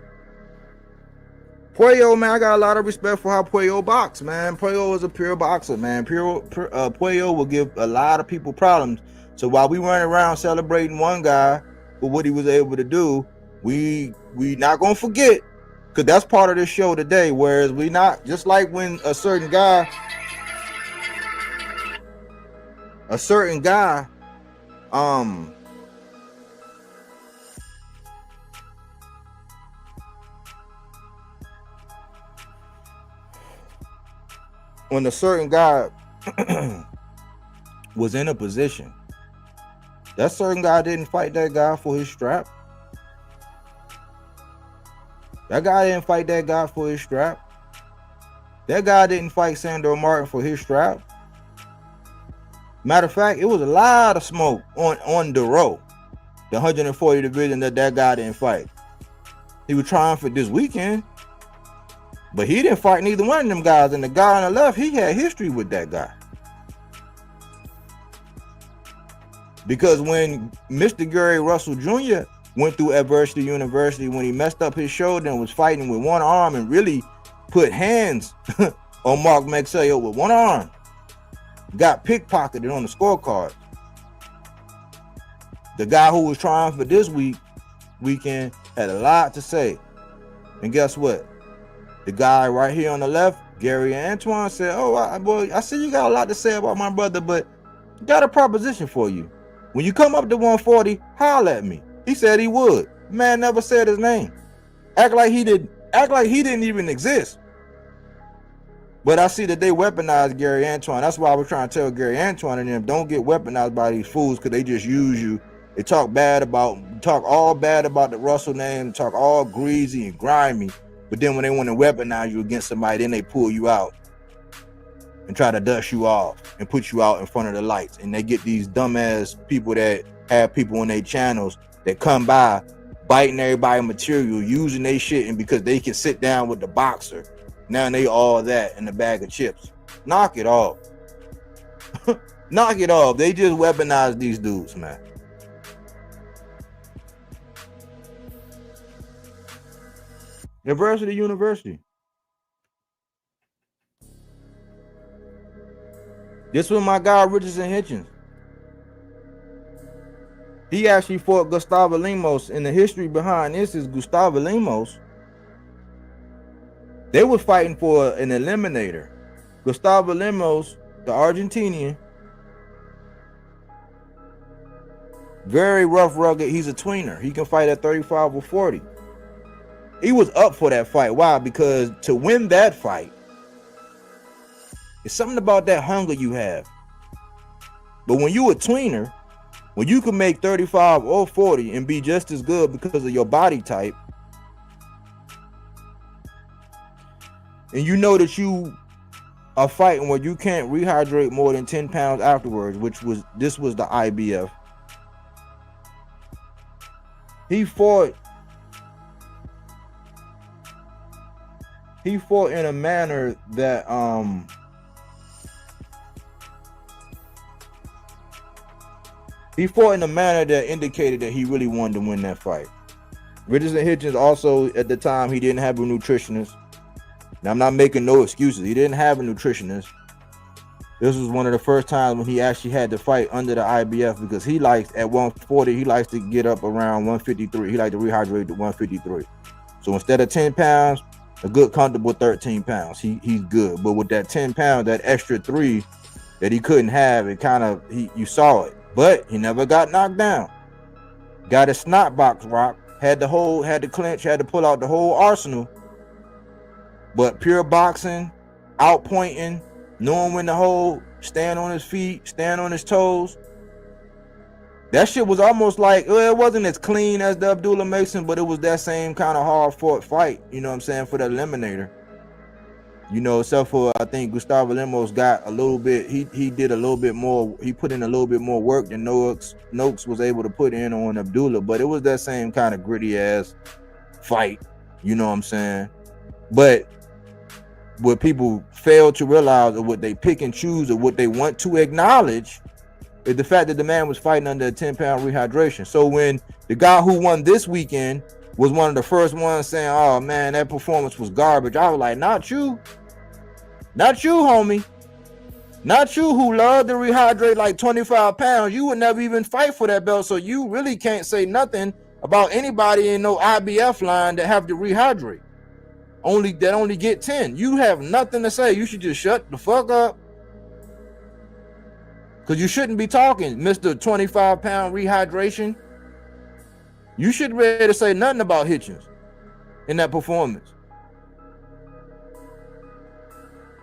Puello, man, I got a lot of respect for how Puello boxed, man. Puello is a pure boxer, man. Puello will give a lot of people problems. So while we weren't around celebrating one guy for what he was able to do, we not gonna forget, because that's part of this show today. Whereas we not, just like when a certain guy when a certain guy was in a position, that certain guy didn't fight that guy for his strap. That guy didn't fight that guy for his strap. That guy didn't fight Sandor Martin for his strap. Matter of fact, it was a lot of smoke on the row, the 140 division, that guy didn't fight. He was trying for this weekend, but he didn't fight neither one of them guys. And the guy on the left, he had history with that guy. Because when Mr. Gary Russell Jr. went through Adversity University, when he messed up his shoulder and was fighting with one arm and really put hands on Mark Maxwell with one arm, got pickpocketed on the scorecard. The guy who was trying for this weekend had a lot to say. And guess what? The guy right here on the left, Gary Antoine, said, oh, boy, I see you got a lot to say about my brother, but got a proposition for you. When you come up to 140, holler at me. He said he would. Man never said his name. Act like he didn't even exist. But I see that they weaponized Gary Antoine. That's why I was trying to tell Gary Antoine and them, don't get weaponized by these fools, because they just use you. They talk all bad about the Russell name, talk all greasy and grimy. But then when they want to weaponize you against somebody, then they pull you out and try to dust you off and put you out in front of the lights. And they get these dumbass people that have people on their channels that come by biting everybody material, using their shit, and because they can sit down with the boxer, now they all that in a bag of chips. Knock it off. Knock it off. They just weaponize these dudes, man. Adversity University. This was my guy Richardson Hitchens. He actually fought Gustavo Lemos, and the history behind this is Gustavo Lemos They were fighting for an eliminator. Gustavo Lemos, the Argentinian, very rough, rugged. He's a tweener. He can fight at 35 or 40. He was up for that fight. Why? Because to win that fight, it's something about that hunger you have. But when you a tweener, when you can make 35 or 40 and be just as good because of your body type, and you know that you are fighting where you can't rehydrate more than 10 pounds afterwards, this was the IBF. He fought in a manner that indicated that he really wanted to win that fight. Richardson Hitchens also, at the time, he didn't have a nutritionist. Now, I'm not making no excuses. He didn't have a nutritionist. This was one of the first times when he actually had to fight under the IBF, because he likes, at 140, he likes to get up around 153. He likes to rehydrate to 153. So instead of 10 pounds, a good comfortable 13 pounds. He's good. But with that 10 pounds, that extra 3 that he couldn't have, it kind of, you saw it. But he never got knocked down. Got his snot box rocked. Had to clinch, had to pull out the whole arsenal. But pure boxing, outpointing, knowing when to hold, stand on his feet, stand on his toes. That shit was almost like, well, it wasn't as clean as the Abdullah Mason, but it was that same kind of hard fought fight, you know what I'm saying, for the eliminator. You know, except for, I think Gustavo Lemos got a little bit, he did a little bit more, he put in a little bit more work than Noakes was able to put in on Abdullah, but it was that same kind of gritty ass fight, you know what I'm saying? But what people fail to realize, or what they pick and choose, or what they want to acknowledge, is the fact that the man was fighting under a 10-pound rehydration. So when the guy who won this weekend was one of the first ones saying, oh man, that performance was garbage, I was like, not you, homie, not you, who love to rehydrate like 25 pounds. You would never even fight for that belt, so you really can't say nothing about anybody in no IBF line that have to rehydrate. Only get 10. You have nothing to say. You should just shut the fuck up. Because you shouldn't be talking, Mr. 25-pound rehydration. You shouldn't be able to say nothing about Hitchens in that performance.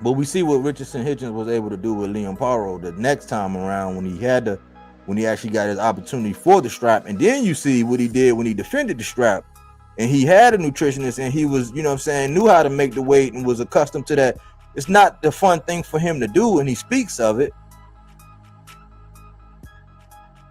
But we see what Richardson Hitchens was able to do with Liam Paro the next time around when he actually got his opportunity for the strap. And then you see what he did when he defended the strap. And he had a nutritionist, and he was, you know what I'm saying, knew how to make the weight and was accustomed to that. It's not the fun thing for him to do, and he speaks of it.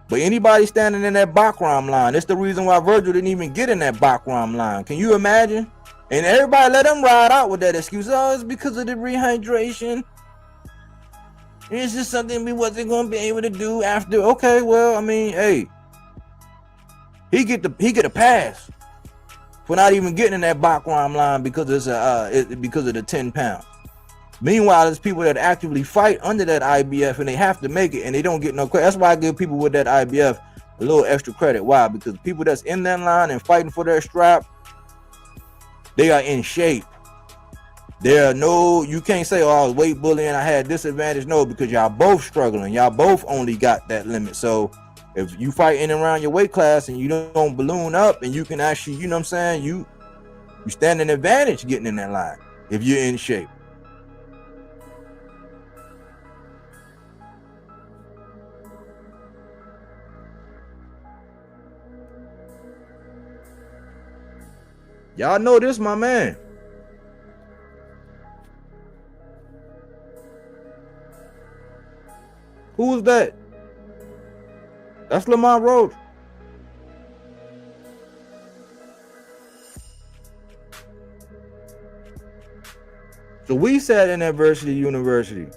But anybody standing in that Bakram line, that's the reason why Virgil didn't even get in that Bakram line. Can you imagine? And everybody let him ride out with that excuse. Oh, it's because of the rehydration. It's just something we wasn't going to be able to do after. Okay, well, I mean, hey, he get a pass for not even getting in that Bakram line because because of the 10 pounds. Meanwhile, there's people that actively fight under that IBF and they have to make it and they don't get no credit. That's why I give people with that IBF a little extra credit. Why? Because people that's in that line and fighting for their strap, they are in shape. You can't say, oh, I was weight bullying, I had disadvantage. No, because y'all both struggling. Y'all both only got that limit. So if you fight in and around your weight class and you don't balloon up and you can actually, you know what I'm saying, you stand an advantage getting in that line if you're in shape. Y'all know this, my man. Who was that? That's Lamont Roach. So we sat in Adversity University.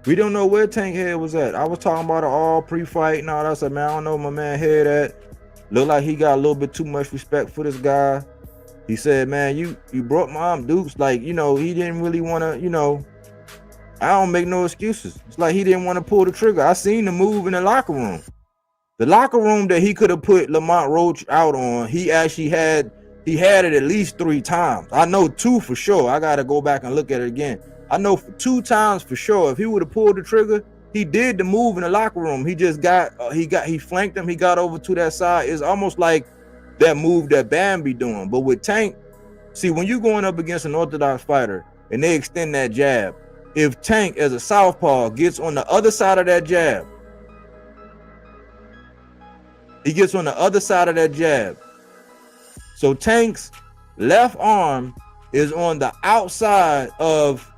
We don't know where Tank Head was at. I was talking about it all pre-fight and all that. I said, man, I don't know where my man Head at. Looked like he got a little bit too much respect for this guy. He said, man, you broke my arm, Dukes. Like, you know, he didn't really want to, you know, I don't make no excuses. It's like he didn't want to pull the trigger. I seen the move in the locker room. The locker room that he could have put Lamont Roach out on, he actually had it at least 3 times. I know 2 for sure. I gotta go back and look at it again. I know for 2 times for sure. If he would have pulled the trigger, he did the move in the locker room. He just he flanked him. He got over to that side. It's almost like that move that Bam be doing. But with Tank, see, when you going up against an orthodox fighter and they extend that jab, if Tank as a southpaw gets on the other side of that jab, he gets on the other side of that jab. So Tank's left arm is on the outside of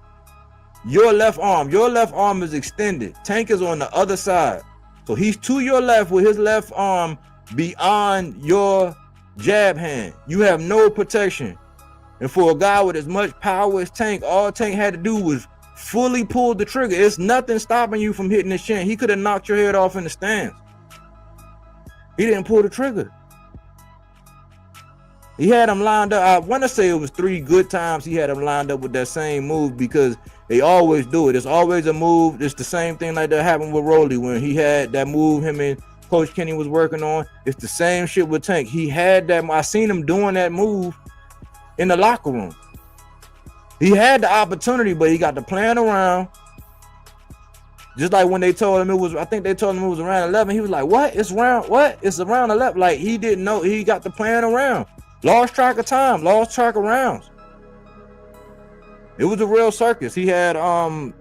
your left arm. Your left arm is extended. Tank is on the other side. So he's to your left with his left arm beyond your jab hand. You have no protection. And for a guy with as much power as Tank, all Tank had to do was fully pull the trigger. It's nothing stopping you from hitting his chin. He could have knocked your head off in the stands. He didn't pull the trigger. He had him lined up. I want to say it was 3 good times he had him lined up with that same move, because they always do it. It's always a move. It's the same thing like that happened with Rolly when he had that move him and Coach Kenny was working on. It's the same shit with Tank. He had that. I seen him doing that move in the locker room. He had the opportunity, but he got to playing around. Just like when they told him it was, I think they told him it was around 11. He was like, what? It's around, what? It's around 11. Like, he didn't know. He got to playing around. Lost track of time. Lost track of rounds. It was a real circus. He had the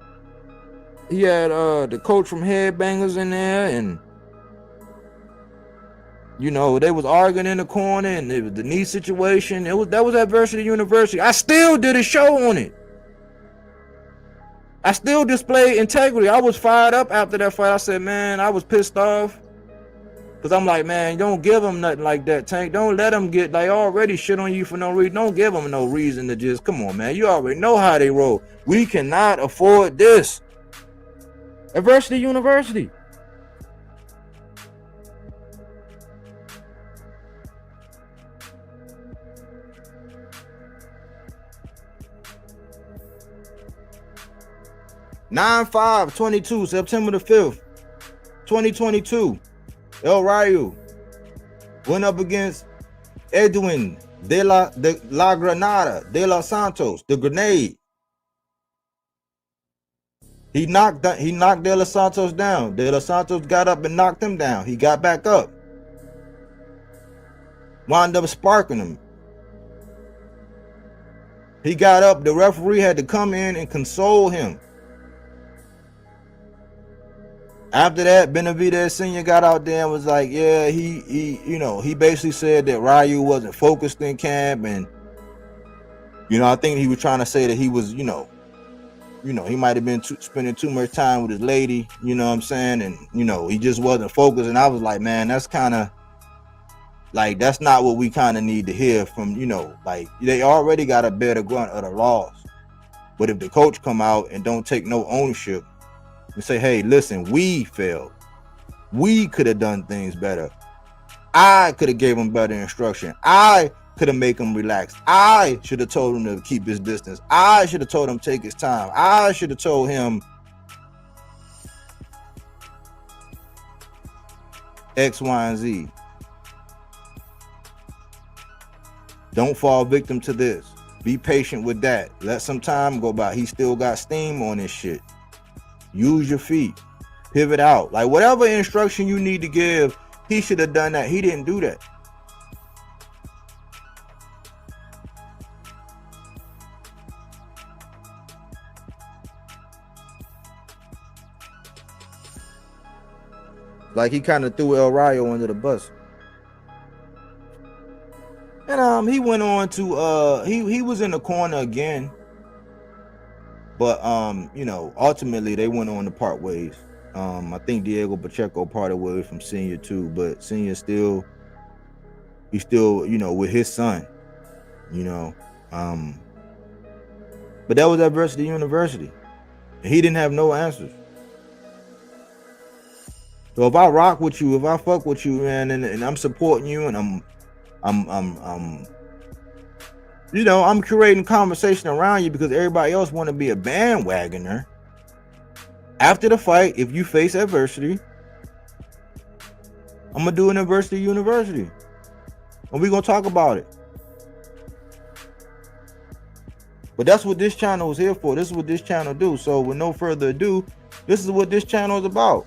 coach from Headbangers in there, and you know, they was arguing in the corner, and it was the knee situation. That was Adversity University. I still did a show on it. I still displayed integrity. I was fired up after that fight. I said, man, I was pissed off. Because I'm like, man, don't give him nothing like that, Tank. Don't let him get, like, already shit on you for no reason. Don't give him no reason to just, come on, man. You already know how they roll. We cannot afford this. Adversity University. (9/5/22), September the 5th, 2022. El Rayo went up against Edwin de la Granada de los Santos, the Grenade. He knocked De Los Santos down. De Los Santos got up and knocked him down. He got back up. Wound up sparking him. He got up. The referee had to come in and console him. After that, Benavidez Sr. got out there and was like, yeah, he basically said that Ryu wasn't focused in camp, and I think he was trying to say that he was, he might have been spending too much time with his lady, you know what I'm saying, and he just wasn't focused. And I was like, man, that's kind of like, that's not what we kind of need to hear from, like, they already got a better grunt of the loss. But if the coach come out and don't take no ownership and say, hey, listen, we failed. We could have done things better. I could have gave him better instruction. I could have made him relax. I should have told him to keep his distance. I should have told him to take his time. I should have told him X, Y, and Z. Don't fall victim to this. Be patient with that. Let some time go by. He still got steam on this shit. Use your feet. Pivot out. Like, whatever instruction you need to give, he should have done that. He didn't do that. Like, he kind of threw El Rayo under the bus. And he went on to he was in the corner again. But ultimately they went on to part ways. I think Diego Pacheco parted ways from Senior too, but Senior he's still with his son, but that was Adversity University. He didn't have no answers. So if I rock with you, if I fuck with you, man, and I'm supporting you, and I'm curating conversation around you because everybody else want to be a bandwagoner. After the fight, if you face adversity, I'm gonna do university, and we're gonna talk about it. But that's what this channel is here for. This is what this channel do. So with no further ado, this is what this channel is about.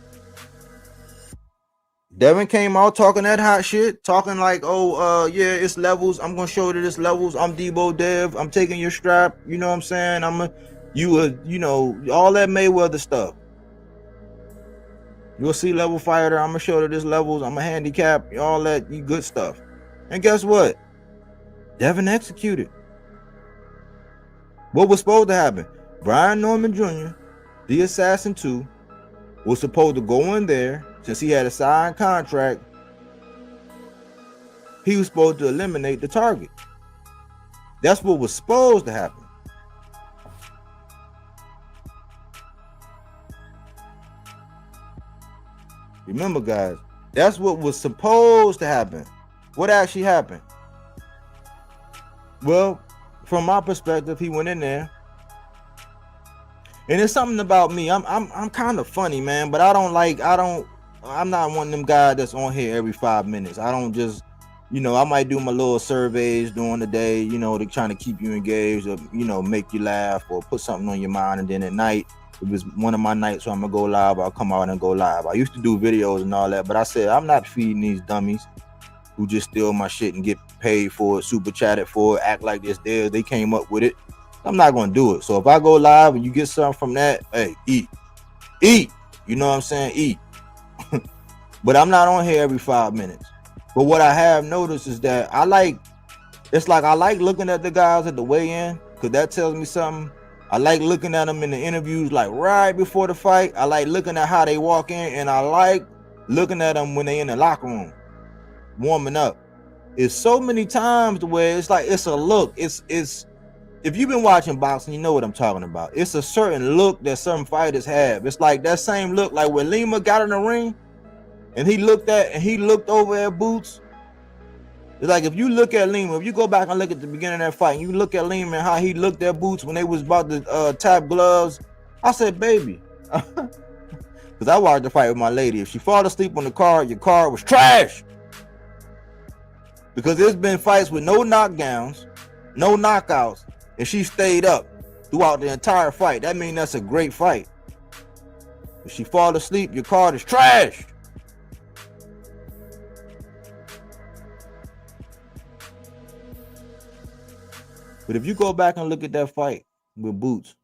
Devin came out talking that hot shit, talking like, oh, yeah, it's levels. I'm gonna show you this levels. I'm Debo Dev. I'm taking your strap. You know what I'm saying? You know, all that Mayweather stuff. You'll see level fighter. I'm gonna show you this levels. I'm a handicap. All that good stuff. And guess what? Devin executed. What was supposed to happen? Brian Norman Jr., the Assassin 2, was supposed to go in there. Since he had a signed contract, he was supposed to eliminate the target. That's what was supposed to happen. Remember, guys, that's what was supposed to happen. What actually happened? Well, from my perspective, he went in there. And it's something about me. I'm kind of funny, man, but I'm not one of them guys that's on here every 5 minutes. I don't just, you know, I might do my little surveys during the day, you know, to trying to keep you engaged or, you know, make you laugh or put something on your mind. And then at night, it was one of my nights where I'm gonna go live, I'll come out and go live. I used to do videos and all that, but I said, I'm not feeding these dummies who just steal my shit and get paid for it, super chatted for it, act like this theirs. They came up with it. I'm not gonna do it. So if I go live and you get something from that, hey, eat. You know what I'm saying? Eat. But I'm not on here every 5 minutes. But what I have noticed is that I like looking at the guys at the weigh-in, because that tells me something. I like looking at them in the interviews like right before the fight. I like looking at how they walk in, and I like looking at them when they in the locker room warming up. It's so many times the way it's like it's a look. It's if you've been watching boxing, you know what I'm talking about. It's a certain look that some fighters have. It's like that same look, like when Lima got in the ring and he looked over at Boots. It's like if you look at Lima, if you go back and look at the beginning of that fight, and you look at Lima and how he looked at Boots when they was about to tap gloves, I said, baby, because I watched the fight with my lady. If she fall asleep on the card, your card was trash. Because there's been fights with no knockdowns, no knockouts, and she stayed up throughout the entire fight. That means that's a great fight. If she fall asleep, your card is trash. But if you go back and look at that fight with Boots,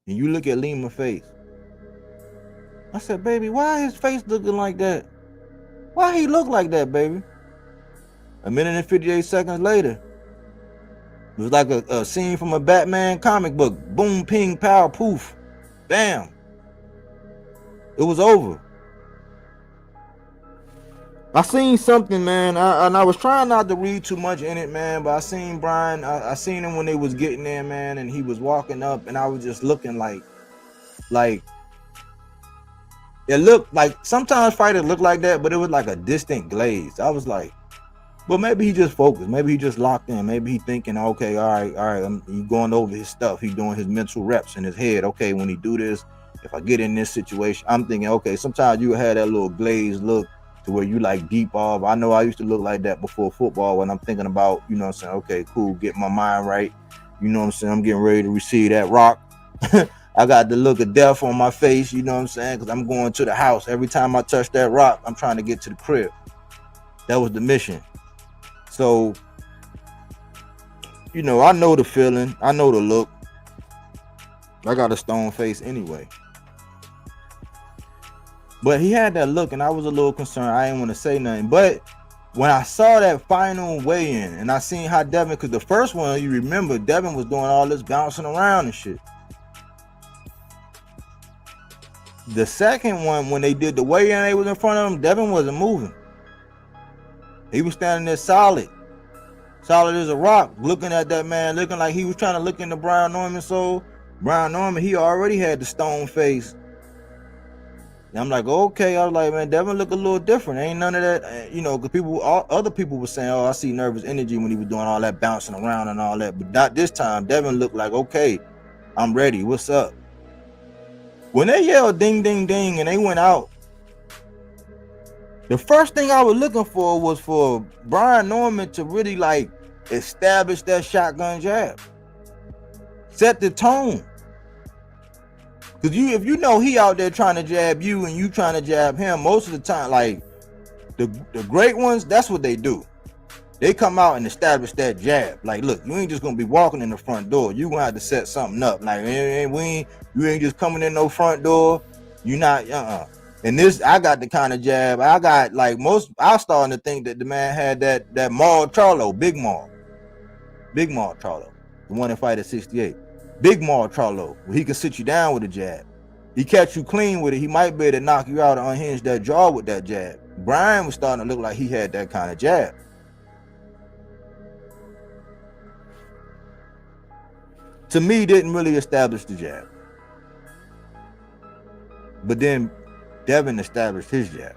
and you look at Lima's face, I said, baby, why his face looking like that? Why he look like that, baby? A minute and 58 seconds later, it was like a scene from a Batman comic book. Boom, ping, pow, poof, bam. It was over. I seen something, man, and I was trying not to read too much in it, man, but I seen Brian, I seen him when they was getting there, man, and he was walking up, and I was just looking like it looked like, sometimes fighters look like that, but it was like a distant glaze. I was like, but maybe he just focused, maybe he just locked in, maybe he thinking, okay, all right, he going over his stuff, he doing his mental reps in his head. Okay, when he do this, if I get in this situation, I'm thinking, okay, sometimes you had that little glazed look to where you like deep off. I know I used to look like that before football when I'm thinking about, you know what I'm saying, okay, cool, get my mind right, you know what I'm saying, I'm getting ready to receive that rock. I got the look of death on my face, you know what I'm saying, because I'm going to the house. Every time I touch that rock, I'm trying to get to the crib. That was the mission. So, you know, I know the feeling, I know the look. I got a stone face anyway. But he had that look, and I was a little concerned. I didn't want to say nothing. But when I saw that final weigh-in, and I seen how Devin, because the first one, you remember, Devin was doing all this bouncing around and shit. The second one, when they did the weigh-in, they was in front of him, Devin wasn't moving. He was standing there solid as a rock, looking at that man, looking like he was trying to look into Brian Norman's soul. Brian Norman, he already had the stone face. And I'm like, okay. I was like, man, Devin look a little different. Ain't none of that, you know, because other people were saying, oh, I see nervous energy when he was doing all that bouncing around and all that. But not this time. Devin looked like, okay, I'm ready. What's up? When they yelled ding, ding, ding, and they went out, The first thing I was looking for was for Brian Norman to really like establish that shotgun jab, set the tone. Because if you know he out there trying to jab you and you trying to jab him, most of the time, like the great ones, that's what they do. They come out and establish that jab. Like, look, you ain't just gonna be walking in the front door. You gonna have to set something up. Like, you ain't just coming in no front door. You not And this, I got the kind of jab. I got like I was starting to think that the man had that Maul Charlo, Big Maul Charlo, the one that fight at 68. Big Maul Charlo, where he can sit you down with a jab. He catch you clean with it. He might be able to knock you out and unhinge that jaw with that jab. Brian was starting to look like he had that kind of jab. To me, didn't really establish the jab. But then Devin established his jab.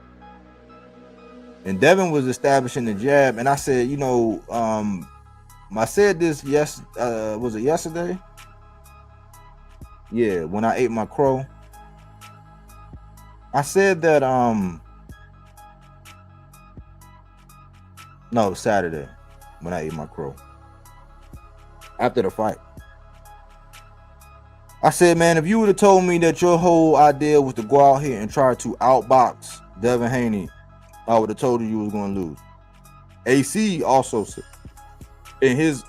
And Devin was establishing the jab. And I said, I said this, was it yesterday? Yeah, when I ate my crow. I said that, no, Saturday, when I ate my crow. After the fight. I said, man, if you would have told me that your whole idea was to go out here and try to outbox Devin Haney, I would have told you was going to lose. AC also said in his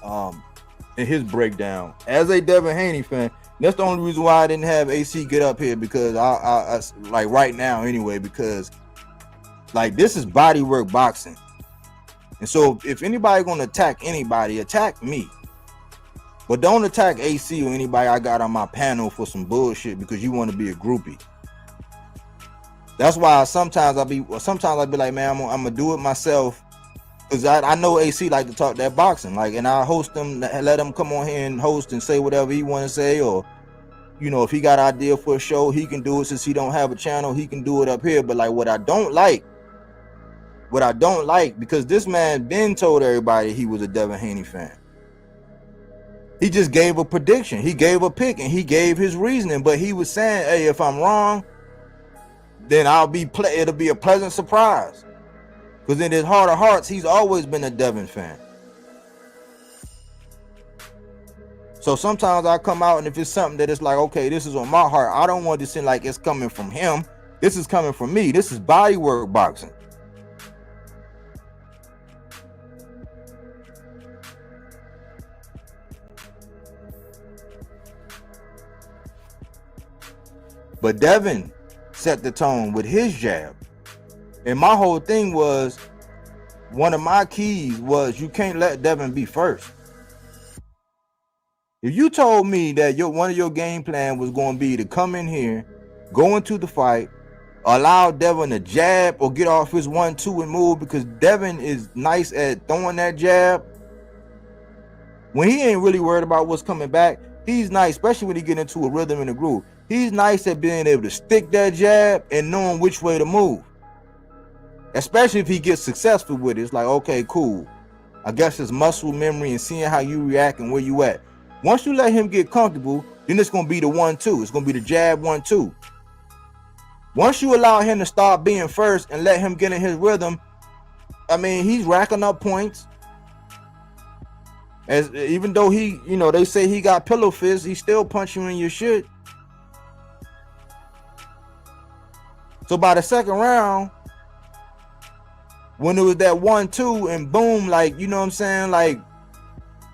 breakdown, as a Devin Haney fan, that's the only reason why I didn't have AC get up here, because I like right now anyway, because like this is bodywork boxing. And so if anybody gonna attack anybody, attack me. But don't attack AC or anybody I got on my panel for some bullshit because you want to be a groupie. That's why sometimes I be like, man, I'm gonna do it myself, because I know AC like to talk that boxing, like, and I host him, let him come on here and host and say whatever he want to say, or if he got an idea for a show, he can do it. Since he don't have a channel, he can do it up here. But like what I don't like, because this man been told everybody he was a Devin Haney fan. He just gave a prediction. He gave a pick and he gave his reasoning. But he was saying, hey, if I'm wrong, then it'll be a pleasant surprise. Because in his heart of hearts, he's always been a Devin fan. So sometimes I come out and if it's something that is like, okay, this is on my heart, I don't want to seem like it's coming from him. This is coming from me. This is bodywork boxing. But Devin set the tone with his jab. And my whole thing was, one of my keys was you can't let Devin be first. If you told me that one of your game plan was going to be to come in here, go into the fight, allow Devin to jab or get off his 1-2 and move, because Devin is nice at throwing that jab. When he ain't really worried about what's coming back, he's nice, especially when he get into a rhythm and a groove. He's nice at being able to stick that jab and knowing which way to move. Especially if he gets successful with it. It's like, okay, cool. I guess it's muscle memory and seeing how you react and where you at. Once you let him get comfortable, then it's going to be the 1-2. It's going to be the jab 1-2. Once you allow him to start being first and let him get in his rhythm, I mean, he's racking up points. Even though he, they say he got pillow fists, he still punch you in your shit. So by the second round, when it was that 1-2 and boom, like, you know what I'm saying, like,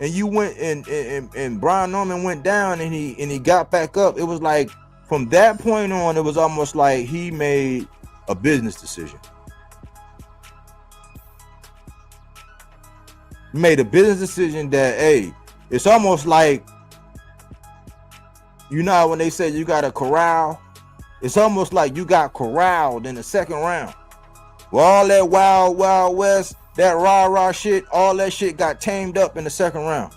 and you went and Brian Norman went down and he got back up, it was like from that point on, it was almost like he made a business decision. He made a business decision that, hey, it's almost like, when they say you got a corral, it's almost like you got corralled in the second round. Well, all that wild, wild west, that rah-rah shit, all that shit got tamed up in the second round.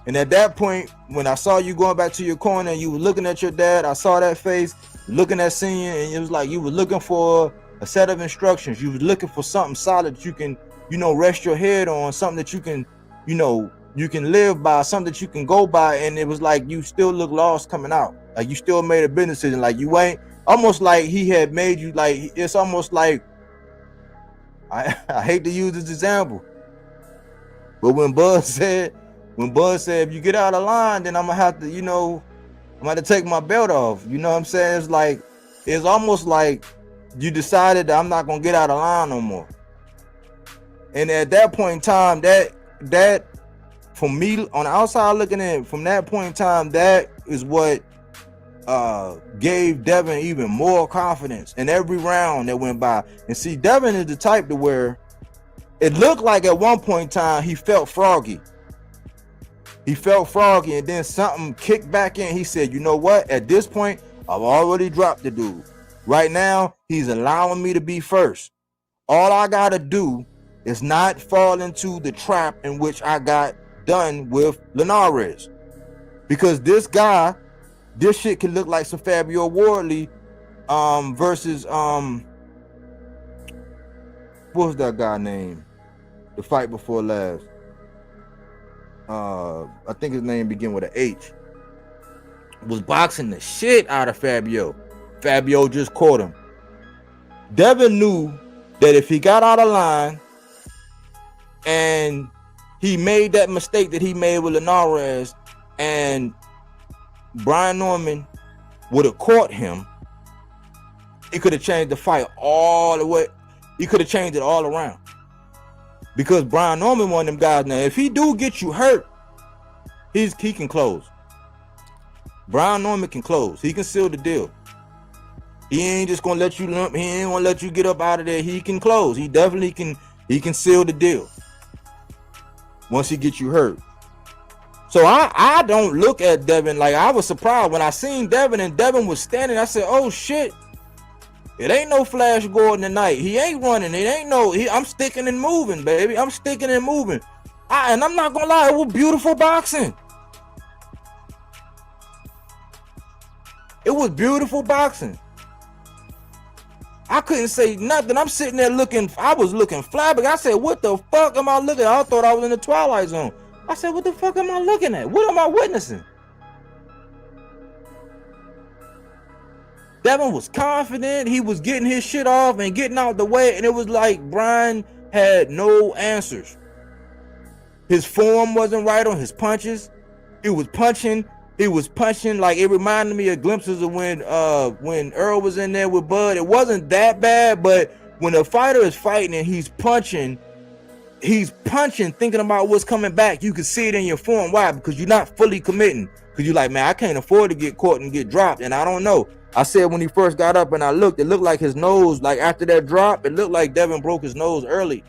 And at that point, when I saw you going back to your corner and you were looking at your dad, I saw that face, looking at Senior, and it was like you were looking for a set of instructions. You was looking for something solid that you can, rest your head on, something that you can, you can live by, something that you can go by. And it was like you still look lost coming out. Like you still made a business decision. Like you ain't, almost like he had made you, like it's almost like I hate to use this example, but when Bud said if you get out of line, then I'm gonna have to, I'm gonna take my belt off. You know what I'm saying? It's like, it's almost like you decided that I'm not gonna get out of line no more. And at that point in time, that for me on the outside looking in, from that point in time, that is what gave Devin even more confidence in every round that went by. And see, Devin is the type to where it looked like at one point in time he felt froggy. And then something kicked back in. He said, you know what? At this point, I've already dropped the dude. Right now, he's allowing me to be first. All I gotta do is not fall into the trap in which I got done with Linares. Because this guy, this shit can look like some Fabio Wardley versus what was that guy name? The fight before last. I think his name began with an H. Was boxing the shit out of Fabio. Fabio just caught him. Devin knew that if he got out of line and he made that mistake that he made with Linares, and Brian Norman would have caught him, he could have changed the fight all the way. He could have changed it all around. Because Brian Norman, one of them guys, now if he do get you hurt, he can close. Brian Norman can close. He can seal the deal. He ain't just gonna let you limp. He ain't gonna let you get up out of there. He can close. He definitely can. He can seal the deal once he gets you hurt. So I don't look at Devin like, I was surprised when I seen Devin and Devin was standing. I said, oh shit, it ain't no Flash Gordon tonight. He ain't running. It ain't no. I'm sticking and moving, baby. I'm sticking and moving. And I'm not gonna lie, it was beautiful boxing. It was beautiful boxing. I couldn't say nothing. I'm sitting there looking. I was looking flabbergasted. I said, what the fuck am I looking at? I thought I was in the Twilight Zone. I said, what the fuck am I looking at? What am I witnessing? Devin was confident. He was getting his shit off and getting out the way. And it was like Brian had no answers. His form wasn't right on his punches. He was punching like, it reminded me of glimpses of when Earl was in there with Bud. It wasn't that bad, but when a fighter is fighting and he's punching thinking about what's coming back, you can see it in your form. Why? Because you're not fully committing. Because you're like, man, I can't afford to get caught and get dropped. And I don't know. I said when he first got up and I looked, it looked like his nose, like after that drop, it looked like Devin broke his nose early.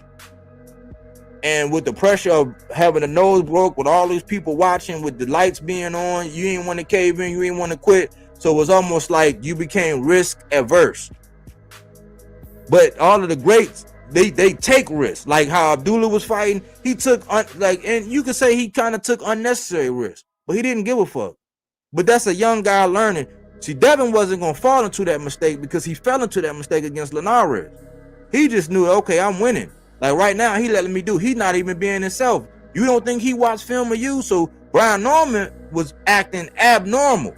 And with the pressure of having a nose broke, with all these people watching, with the lights being on, you ain't want to cave in, you ain't want to quit. So it was almost like you became risk averse. But all of the greats, they take risks. Like how Abdullah was fighting, he took and you could say he kind of took unnecessary risks, but he didn't give a fuck. But that's a young guy learning. See, Devin wasn't gonna fall into that mistake because he fell into that mistake against Linares. He just knew, okay, I'm winning. Like right now, he letting me do. He's not even being himself. You don't think he watched film of you? So Brian Norman was acting abnormal.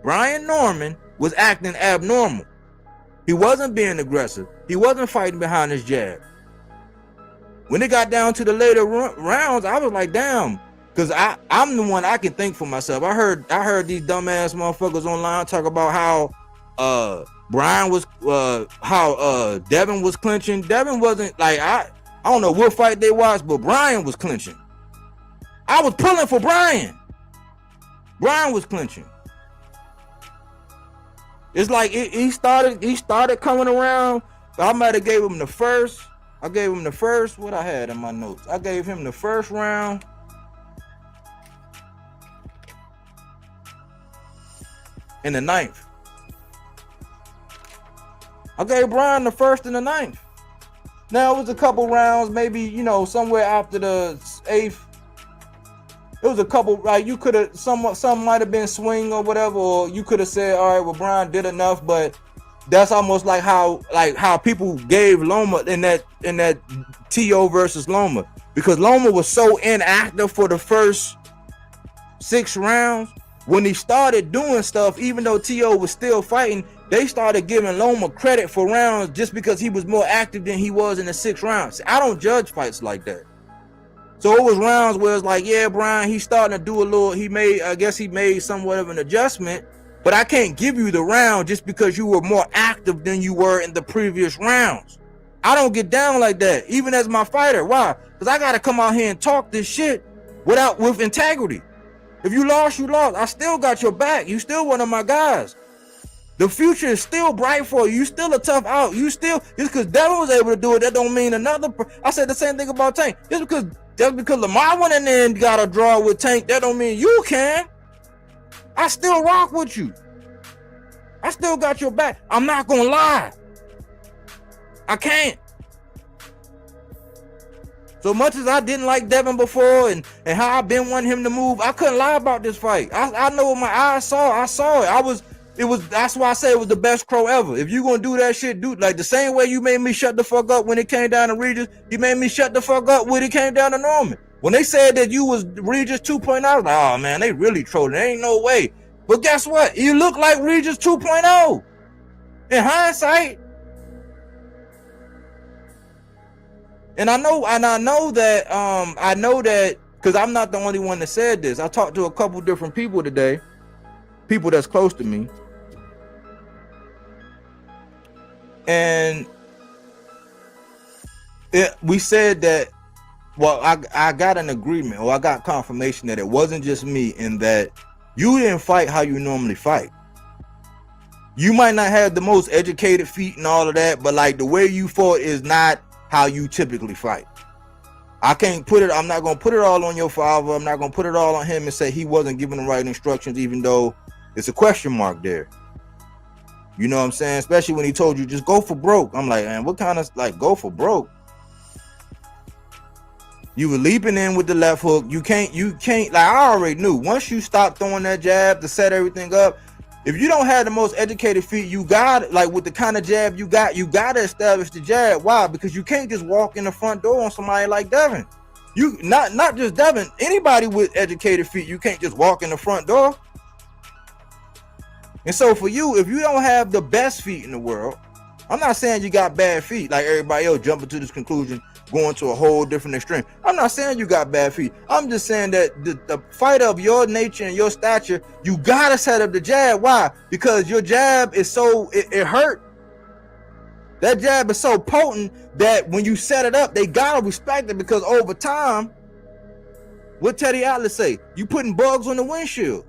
Brian Norman was acting abnormal. He wasn't being aggressive. He wasn't fighting behind his jab. When it got down to the later rounds, I was like, damn, because I'm the one I can think for myself. I heard these dumbass motherfuckers online talk about how Brian was how Devin was clinching. Devin wasn't like, I don't know what fight they watched, but Brian was clinching. I was pulling for Brian. Brian was clinching. It's like he started coming around. I might have gave him the first. I gave him the first. What I had in my notes. I gave him the first round. And the ninth. I gave Brian the first and the ninth. Now it was a couple rounds, maybe, somewhere after the 8th. It was a couple, like you could have, some might have been swing or whatever, or you could have said, all right, well, Brian did enough, but that's almost like how people gave Loma in that TO versus Loma, because Loma was so inactive for the first 6 rounds. When he started doing stuff, even though TO was still fighting, they started giving Loma credit for rounds just because he was more active than he was in the 6th round. I don't judge fights like that. So it was rounds where it's like, yeah, Brian, he's starting to do a little, I guess he made somewhat of an adjustment, but I can't give you the round just because you were more active than you were in the previous rounds. I don't get down like that, even as my fighter. Why? Because I got to come out here and talk this shit with integrity. If you lost, you lost. I still got your back. You still one of my guys. The future is still bright for you. You still a tough out. You still, just because Devin was able to do it, that don't mean another. I said the same thing about Tank. Just because Lamar went in there and got a draw with Tank, that don't mean you can. I still rock with you. I still got your back. I'm not gonna lie. I can't. So much as I didn't like Devin before and how I've been wanting him to move, I couldn't lie about this fight. I know what my eyes saw. I saw it. That's why I say it was the best Crow ever. If you gonna do that shit, do like the same way you made me shut the fuck up when it came down to Regis, you made me shut the fuck up when it came down to Norman. When they said that you was Regis 2.0, I was like, oh man, they really trolling. There ain't no way. But guess what? You look like Regis 2.0. In hindsight. And I know that because I'm not the only one that said this. I talked to a couple different people today, people that's close to me. And we said that, well, I got an agreement, or I got confirmation that it wasn't just me, in that you didn't fight how you normally fight. You might not have the most educated feet and all of that, but like the way you fought is not how you typically fight. I'm not going to put it all on your father. I'm not going to put it all on him and say he wasn't giving the right instructions, even though it's a question mark there. You know what I'm saying? Especially when he told you just go for broke. I'm like, man, what kind of like go for broke? You were leaping in with the left hook. You can't like, I already knew once you stop throwing that jab to set everything up, if you don't have the most educated feet, you got, like with the kind of jab you got to establish the jab. Why? Because you can't just walk in the front door on somebody like Devin. You not just Devin, anybody with educated feet, you can't just walk in the front door. And so for you, if you don't have the best feet in the world, I'm not saying you got bad feet like everybody else jumping to this conclusion, going to a whole different extreme. I'm not saying you got bad feet. I'm just saying that the fighter of your nature and your stature, you gotta set up the jab. Why? Because your jab is so, it hurt. That jab is so potent that when you set it up, they gotta respect it, because over time, what Teddy Atlas say? You putting bugs on the windshield.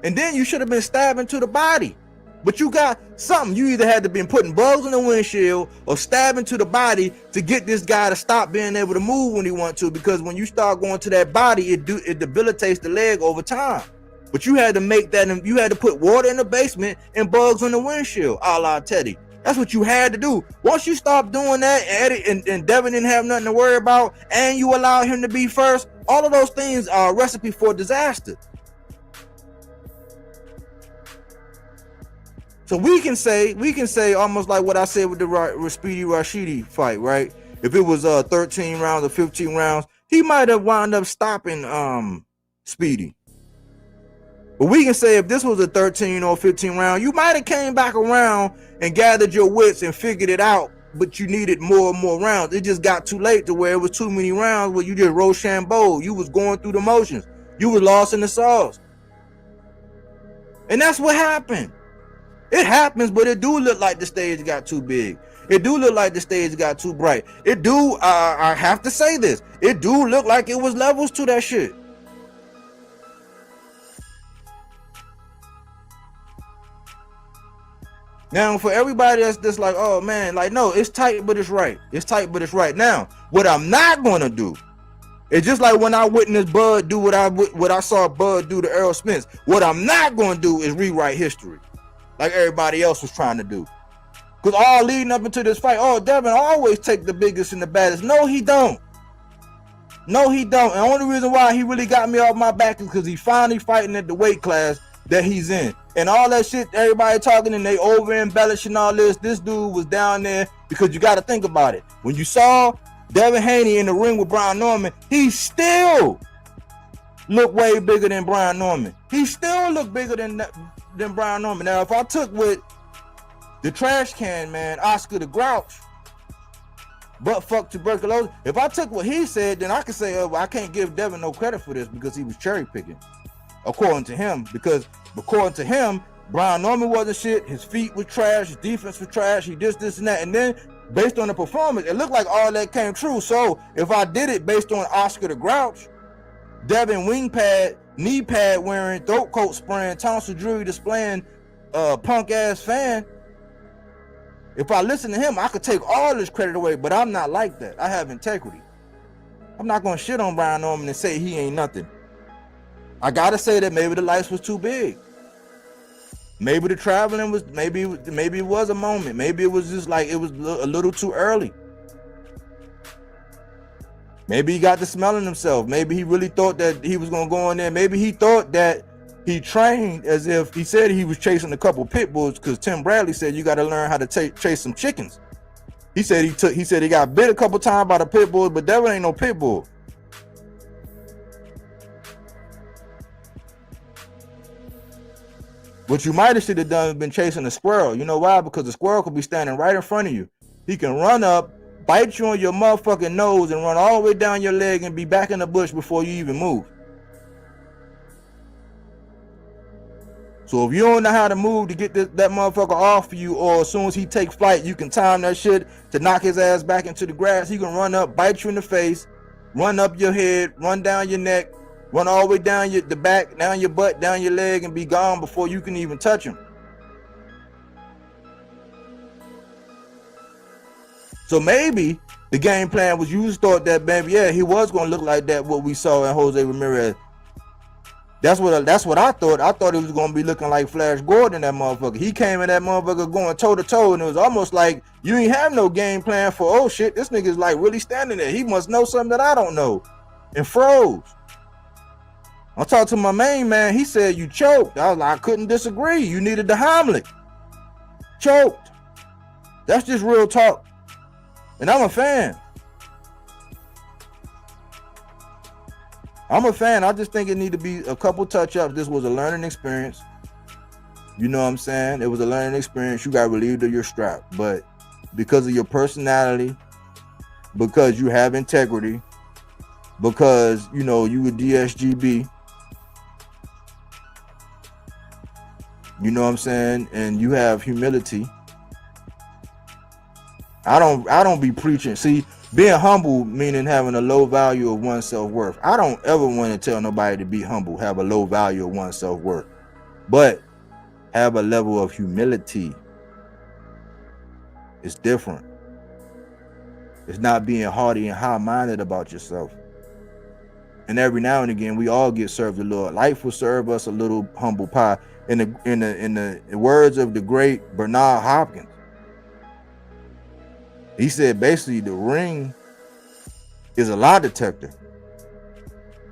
And then you should have been stabbing to the body. But you got something. You either had to been putting bugs on the windshield or stabbing to the body to get this guy to stop being able to move when he wants to. Because when you start going to that body, it debilitates the leg over time. But you had to make that, and you had to put water in the basement and bugs on the windshield, a la Teddy. That's what you had to do. Once you stop doing that, and Devin didn't have nothing to worry about, and you allow him to be first, all of those things are a recipe for disaster. So we can say almost like what I said with the Speedy Rashidi fight, right? If it was 13 rounds or 15 rounds, he might have wound up stopping Speedy. But we can say if this was a 13 or 15 round, you might have came back around and gathered your wits and figured it out, but you needed more and more rounds. It just got too late to where it was too many rounds where you just Rochambeau. You was going through the motions. You was lost in the sauce. And that's what happened. It happens, but it do look like the stage got too big. It do look like the stage got too bright. It do, I have to say this, it do look like it was levels to that shit. Now, for everybody that's like, oh man, like, no, it's tight, but it's right. It's tight, but it's right. Now, what I'm not gonna do, it's just like when I witnessed Bud do what I saw Bud do to Errol Spence. What I'm not gonna do is rewrite history like everybody else was trying to do. Because all leading up into this fight, oh, Devin always take the biggest and the baddest. No, he don't. No, he don't. And the only reason why he really got me off my back is because he finally fighting at the weight class that he's in. And all that shit, everybody talking and they over embellishing all this. This dude was down there because you got to think about it. When you saw Devin Haney in the ring with Brian Norman, he still looked way bigger than Brian Norman. He still looked bigger than than Brian Norman. Now, if I took what the trash can man, Oscar the Grouch, but fuck tuberculosis, if I took what he said, then I could say, well, I can't give Devin no credit for this because he was cherry picking, according to him. Because according to him, Brian Norman wasn't shit. His feet was trash. His defense was trash. He this, and that. And then, based on the performance, it looked like all that came true. So, if I did it based on Oscar the Grouch, Devin wing pad, knee pad wearing, throat coat spraying, tonsil jewelry displaying, punk ass fan, if I listen to him, I could take all this credit away, but I'm not like that. I have integrity. I'm not gonna shit on Brian Norman and say he ain't nothing. I gotta say that maybe the lights was too big. Maybe the traveling was, maybe it was a moment. Maybe it was just like it was a little too early. Maybe he got to smelling himself. Maybe he really thought that he was gonna go in there. Maybe he thought that he trained as if he said he was chasing a couple pit bulls, because Tim Bradley said you got to learn how to chase some chickens. He said he got bit a couple times by the pit bull, but Devin ain't no pit bull. What you might have should have done is been chasing a squirrel. You know why? Because the squirrel could be standing right in front of you. He can run up, bite you on your motherfucking nose, and run all the way down your leg and be back in the bush before you even move. So if you don't know how to move to get that motherfucker off of you, or as soon as he take flight, you can time that shit to knock his ass back into the grass. He can run up, bite you in the face, run up your head, run down your neck, run all the way down the back, down your butt, down your leg, and be gone before you can even touch him. So maybe the game plan was, you just thought that, baby, yeah, he was going to look like that, what we saw in Jose Ramirez. That's what I thought. I thought it was going to be looking like Flash Gordon, that motherfucker. He came in that motherfucker going toe to toe, and it was almost like you ain't have no game plan for, oh shit, this nigga's like really standing there. He must know something that I don't know. And froze. I talked to my main man. He said you choked. I was like, I couldn't disagree. You needed the Heimlich. Choked. That's just real talk. And I'm a fan. I'm a fan. I just think it need to be a couple touch-ups. This was a learning experience. You know what I'm saying? It was a learning experience. You got relieved of your strap. But because of your personality, because you have integrity, because, you know, you were DSGB, you know what I'm saying? And you have humility. I don't be preaching. See, being humble meaning having a low value of one's self-worth. I don't ever want to tell nobody to be humble, have a low value of one's self-worth. But have a level of humility. It's different. It's not being haughty and high-minded about yourself. And every now and again, we all get served a little. Life will serve us a little humble pie. In the words of the great Bernard Hopkins, he said basically the ring is a lie detector.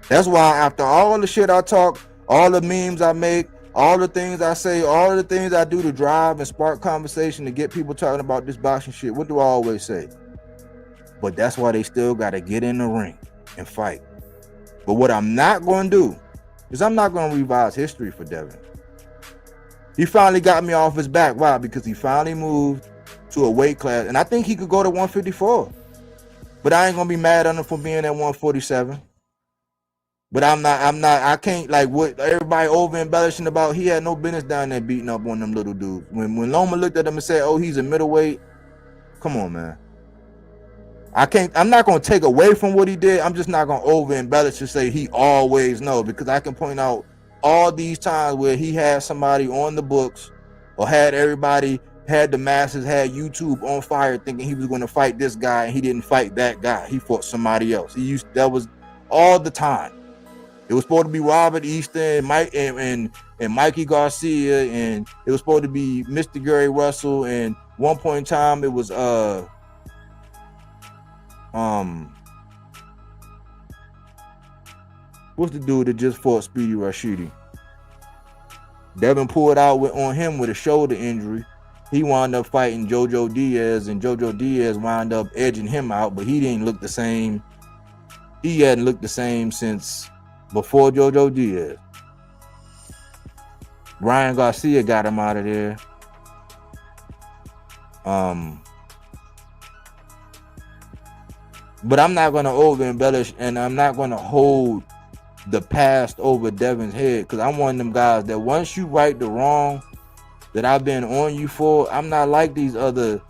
That's why after all the shit I talk, all the memes I make, all the things I say, all the things I do to drive and spark conversation to get people talking about this boxing shit, what do I always say? But that's why they still got to get in the ring and fight. But what I'm not going to do is I'm not going to revise history for Devin. He finally got me off his back. Why? Because he finally moved to a weight class, and I think he could go to 154. But I ain't gonna be mad at him for being at 147. But I can't, like what everybody over embellishing about. He had no business down there beating up on them little dudes. When Loma looked at him and said, oh, he's a middleweight, come on, man. I'm not gonna take away from what he did. I'm just not gonna over embellish to say he always know, because I can point out all these times where he had somebody on the books, or had the masses, had YouTube on fire thinking he was going to fight this guy, and he didn't fight that guy. He fought somebody else. That was all the time. It was supposed to be Robert Easton and Mikey Garcia, and it was supposed to be Mr. Gary Russell, and one point in time it was what's the dude that just fought Speedy Rashidi? Devin pulled out on him with a shoulder injury. He wound up fighting Jojo Diaz, and Jojo Diaz wound up edging him out, but he didn't look the same. He hadn't looked the same since before Jojo Diaz. Ryan Garcia got him out of there. But I'm not going to over embellish, and I'm not going to hold the past over Devin's head, because I'm one of them guys that once you right the wrong that I've been on you for, I'm not like these other,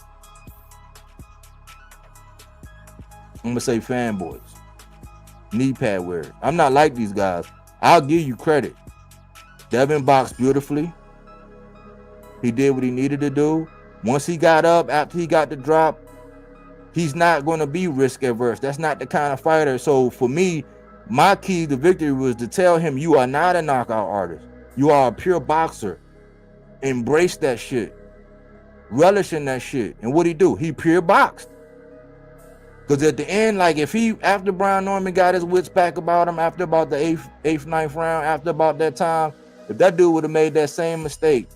I'm going to say fanboys, knee pad wearers. I'm not like these guys. I'll give you credit. Devin boxed beautifully. He did what he needed to do. Once he got up, after he got the drop, he's not going to be risk averse. That's not the kind of fighter. So for me, my key to victory was to tell him, you are not a knockout artist. You are a pure boxer. Embrace that shit. Relish in that shit. And what'd he do? He pure boxed. Because at the end, like if he, after Brian Norman got his wits back about him, after about the eighth, ninth round, after about that time, if that dude would have made that same mistake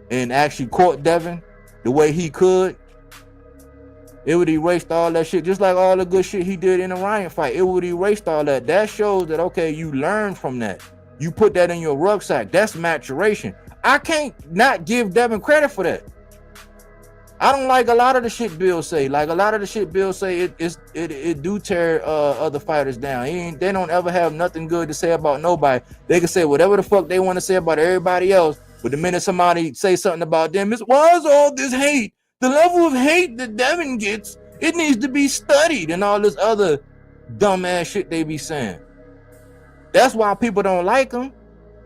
and actually caught Devin the way he could, it would erase all that shit, just like all the good shit he did in the Ryan fight. It would erase all that. That shows that, okay, you learn from that. You put that in your rucksack. That's maturation. I can't not give Devin credit for that. I don't like a lot of the shit Bill say. Like a lot of the shit Bill say, it do tear other fighters down. They don't ever have nothing good to say about nobody. They can say whatever the fuck they want to say about everybody else, but the minute somebody say something about them, it's why is all this hate? The level of hate that Devin gets, it needs to be studied, and all this other dumbass shit they be saying. That's why people don't like him.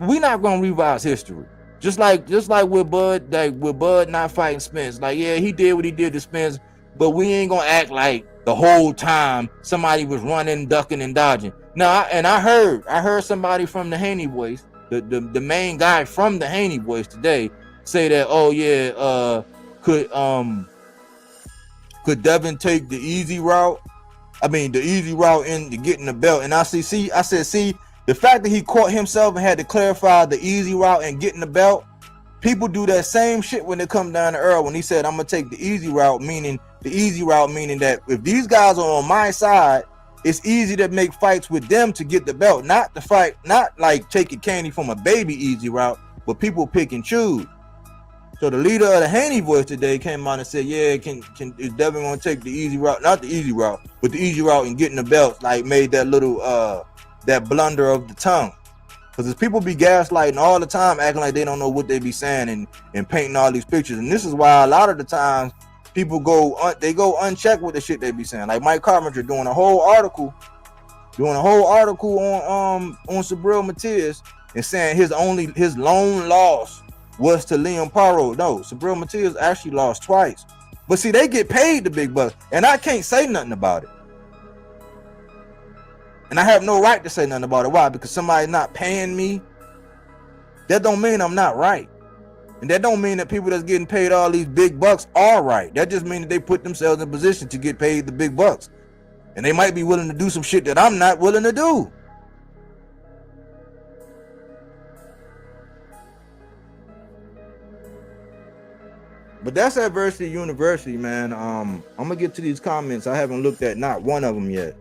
We're not gonna revise history. Just like with Bud, with Bud not fighting Spence. Like, yeah, he did what he did to Spence, but we ain't gonna act like the whole time somebody was running, ducking, and dodging. Now, I heard somebody from the Haney boys, the main guy from the Haney boys today, say that, oh yeah, could Devin take the easy route? I mean, the easy route into getting the belt. And I said, the fact that he caught himself and had to clarify the easy route and getting the belt, people do that same shit when they come down to Earl. When he said, I'm going to take the easy route, meaning that if these guys are on my side, it's easy to make fights with them to get the belt, not to fight, not like taking candy from a baby easy route, but people pick and choose. So the leader of the Haney voice today came out and said, yeah, is Devin going to take the easy route? Not the easy route, but the easy route and getting the belt, like made that little, that blunder of the tongue. Because people be gaslighting all the time, acting like they don't know what they be saying and painting all these pictures. And this is why a lot of the times people go unchecked with the shit they be saying. Like Mike Carpenter doing a whole article on Sabril Matias and saying his lone loss was to Liam Paro. No, Sabril Matias actually lost twice. But see, they get paid the big bucks, and I can't say nothing about it. And I have no right to say nothing about it. Why? Because somebody's not paying me. That don't mean I'm not right. And that don't mean that people that's getting paid all these big bucks are right. That just means that they put themselves in position to get paid the big bucks. And they might be willing to do some shit that I'm not willing to do. But that's Adversity University, man. I'm gonna get to these comments. I haven't looked at not one of them yet.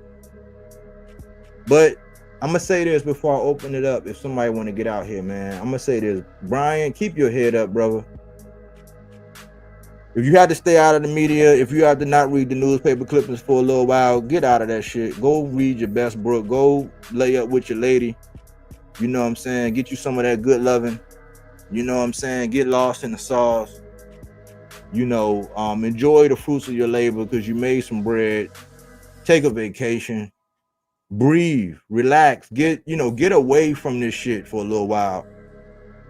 But I'm gonna say this before I open it up. If somebody want to get out here, man, I'm gonna say this. Brian, keep your head up, brother. If you have to stay out of the media, if you have to not read the newspaper clippings for a little while, get out of that shit. Go read your best book. Go lay up with your lady. You know what I'm saying? Get you some of that good loving. You know what I'm saying? Get lost in the sauce. You know, enjoy the fruits of your labor because you made some bread. Take a vacation. Breathe, relax, get away from this shit for a little while.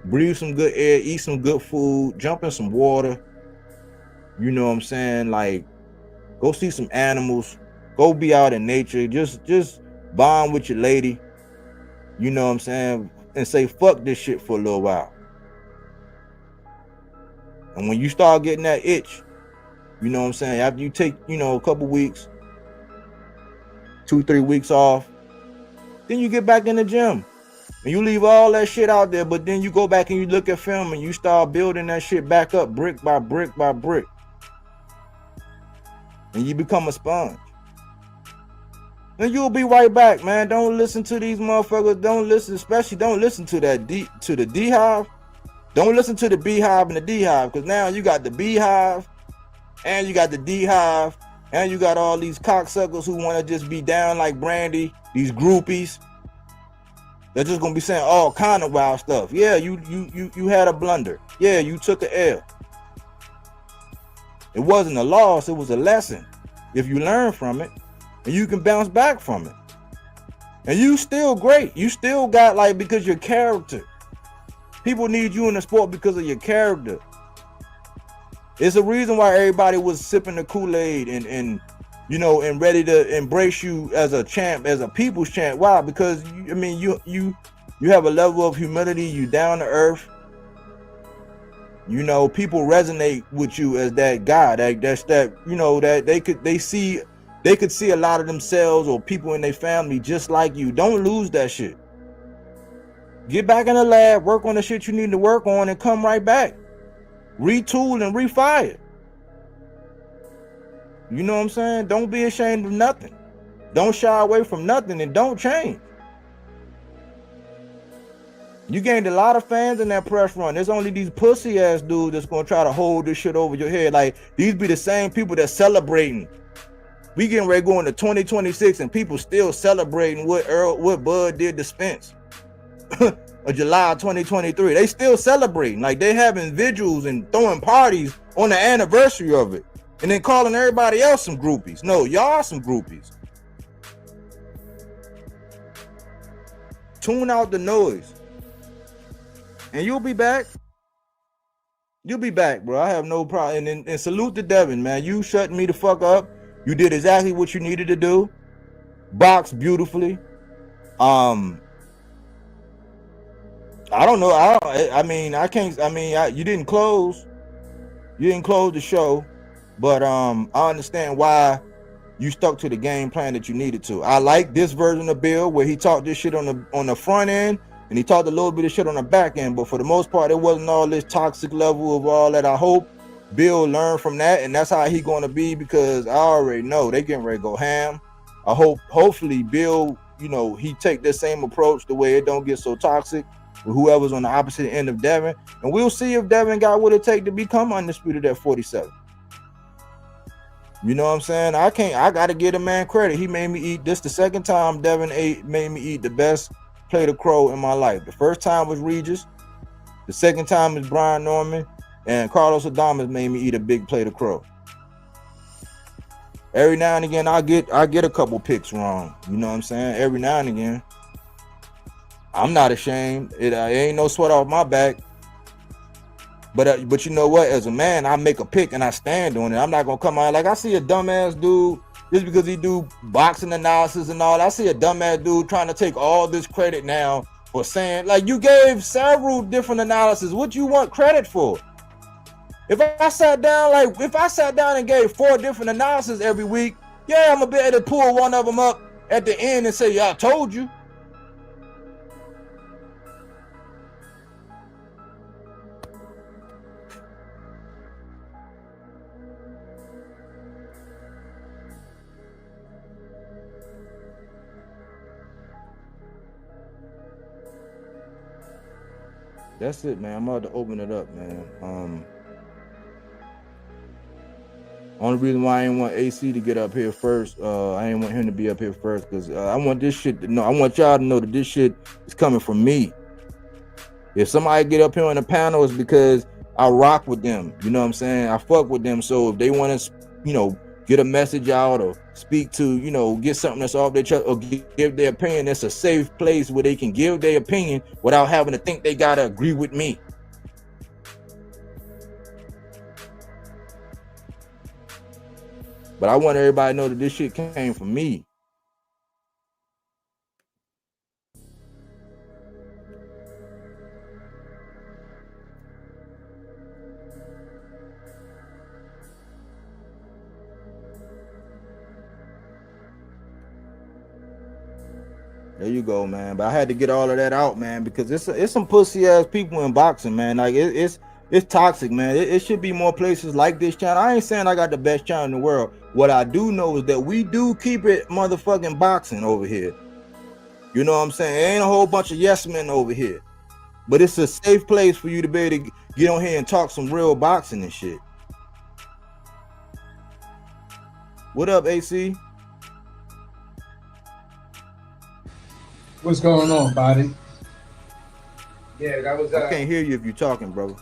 Breathe some good air, eat some good food, jump in some water. You know what I'm saying? Like, go see some animals, go be out in nature, just bond with your lady. You know what I'm saying? And say fuck this shit for a little while. And when you start getting that itch, you know what I'm saying? After you take, a couple weeks, 2-3 weeks off, then you get back in the gym and you leave all that shit out there, but then you go back and you look at film and you start building that shit back up brick by brick by brick, and you become a sponge. And you'll be right back, man. Don't listen to these motherfuckers. Don't listen, especially don't listen to that to the beehive. Don't listen to the beehive and the beehive, because now you got the beehive and you got the beehive and you got all these cocksuckers who want to just be down like Brandy, these groupies. They're just gonna be saying all kind of wild stuff. Yeah, you had a blunder. Yeah, you took an L. It wasn't a loss, it was a lesson. If you learn from it, and you can bounce back from it. And you still great. You still got, like, because your character. People need you in the sport because of your character. It's a reason why everybody was sipping the Kool-Aid and you know, and ready to embrace you as a champ, as a people's champ. Why? Because you have a level of humility, you down to earth. You know, people resonate with you as that guy. That you know, that they could see a lot of themselves or people in their family just like you. Don't lose that shit. Get back in the lab, work on the shit you need to work on, and come right back. Retool and refire. You know what I'm saying? Don't be ashamed of nothing. Don't shy away from nothing, and don't change. You gained a lot of fans in that press run. There's only these pussy ass dudes that's gonna try to hold this shit over your head. Like, these be the same people that's celebrating. We getting ready to go into 2026 and people still celebrating what Bud did to Spence. Of July 2023. They still celebrating. Like, they having vigils and throwing parties on the anniversary of it. And then calling everybody else some groupies. No, y'all some groupies. Tune out the noise. And you'll be back. You'll be back, bro. I have no problem. And salute to Devin, man. You shut me the fuck up. You did exactly what you needed to do. Boxed beautifully. I don't know. You didn't close. You didn't close the show. But I understand why you stuck to the game plan that you needed to. I like this version of Bill where he talked this shit on the front end and he talked a little bit of shit on the back end. But for the most part, it wasn't all this toxic level of all that. I hope Bill learned from that, and that's how he going to be, because I already know they getting ready to go ham. I hopefully Bill, you know, he take the same approach the way it don't get so toxic with whoever's on the opposite end of Devin, and we'll see if Devin got what it take to become undisputed at 47. You know what I'm saying? I gotta give the man credit. He made me eat this the second time Devin made me eat the best plate of crow in my life. The first time was Regis. The second time is Brian Norman, and Carlos Adames made me eat a big plate of crow. Every now and again, I get a couple picks wrong. You know what I'm saying? Every now and again. I'm not ashamed. It ain't no sweat off my back. But you know what? As a man, I make a pick and I stand on it. I'm not gonna come out like I see a dumbass dude just because he do boxing analysis and all. I see a dumbass dude trying to take all this credit now for saying, like, you gave several different analysis. What you want credit for? If I sat down and gave 4 different analysis every week, yeah, I'm gonna be able to pull one of them up at the end and say, yeah, I told you. That's it, man. I'm about to open it up, man. Only reason why I didn't want AC to get up here first, I didn't want him to be up here first, because I want this shit to know. I want y'all to know that this shit is coming from me. If somebody get up here on the panel, it's because I rock with them. You know what I'm saying? I fuck with them. So if they want to, you know, get a message out or speak to, you know, get something that's off their chest or give their opinion, it's a safe place where they can give their opinion without having to think they gotta agree with me. But I want everybody to know that this shit came from me. There you go, man. But I had to get all of that out, man, because it's some pussy ass people in boxing, man. Like it's It's toxic, man. It should be more places like this channel. I ain't saying I got the best channel in the world. What I do know is that we do keep it motherfucking boxing over here. You know what I'm saying? There ain't a whole bunch of yes men over here. But it's a safe place for you to be able to get on here and talk some real boxing and shit. What up, AC? What's going on, Body? Yeah, that was. I can't hear you if you're talking, brother.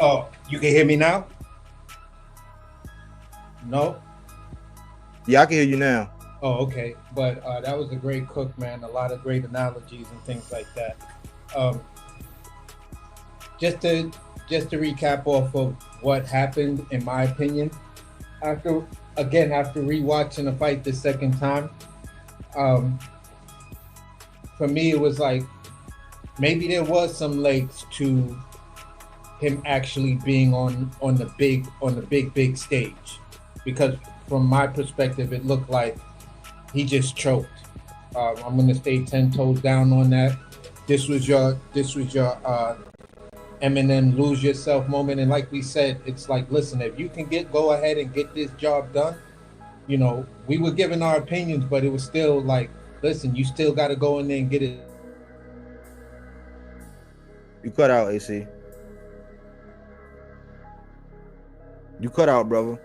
Oh, you can hear me now? No? Yeah, I can hear you now. Oh, okay. But that was a great cook, man. A lot of great analogies and things like that. Just to recap off of what happened, in my opinion, after rewatching the fight the second time, for me it was like maybe there was some legs to him actually being on the big stage, because from my perspective it looked like he just choked. I'm gonna stay 10 toes down on that. This was your Eminem lose yourself moment, and like we said, it's like, listen, if you can go ahead and get this job done, you know, we were giving our opinions, but it was still like, listen, you still got to go in there and get it. You cut out, AC. You cut out, brother.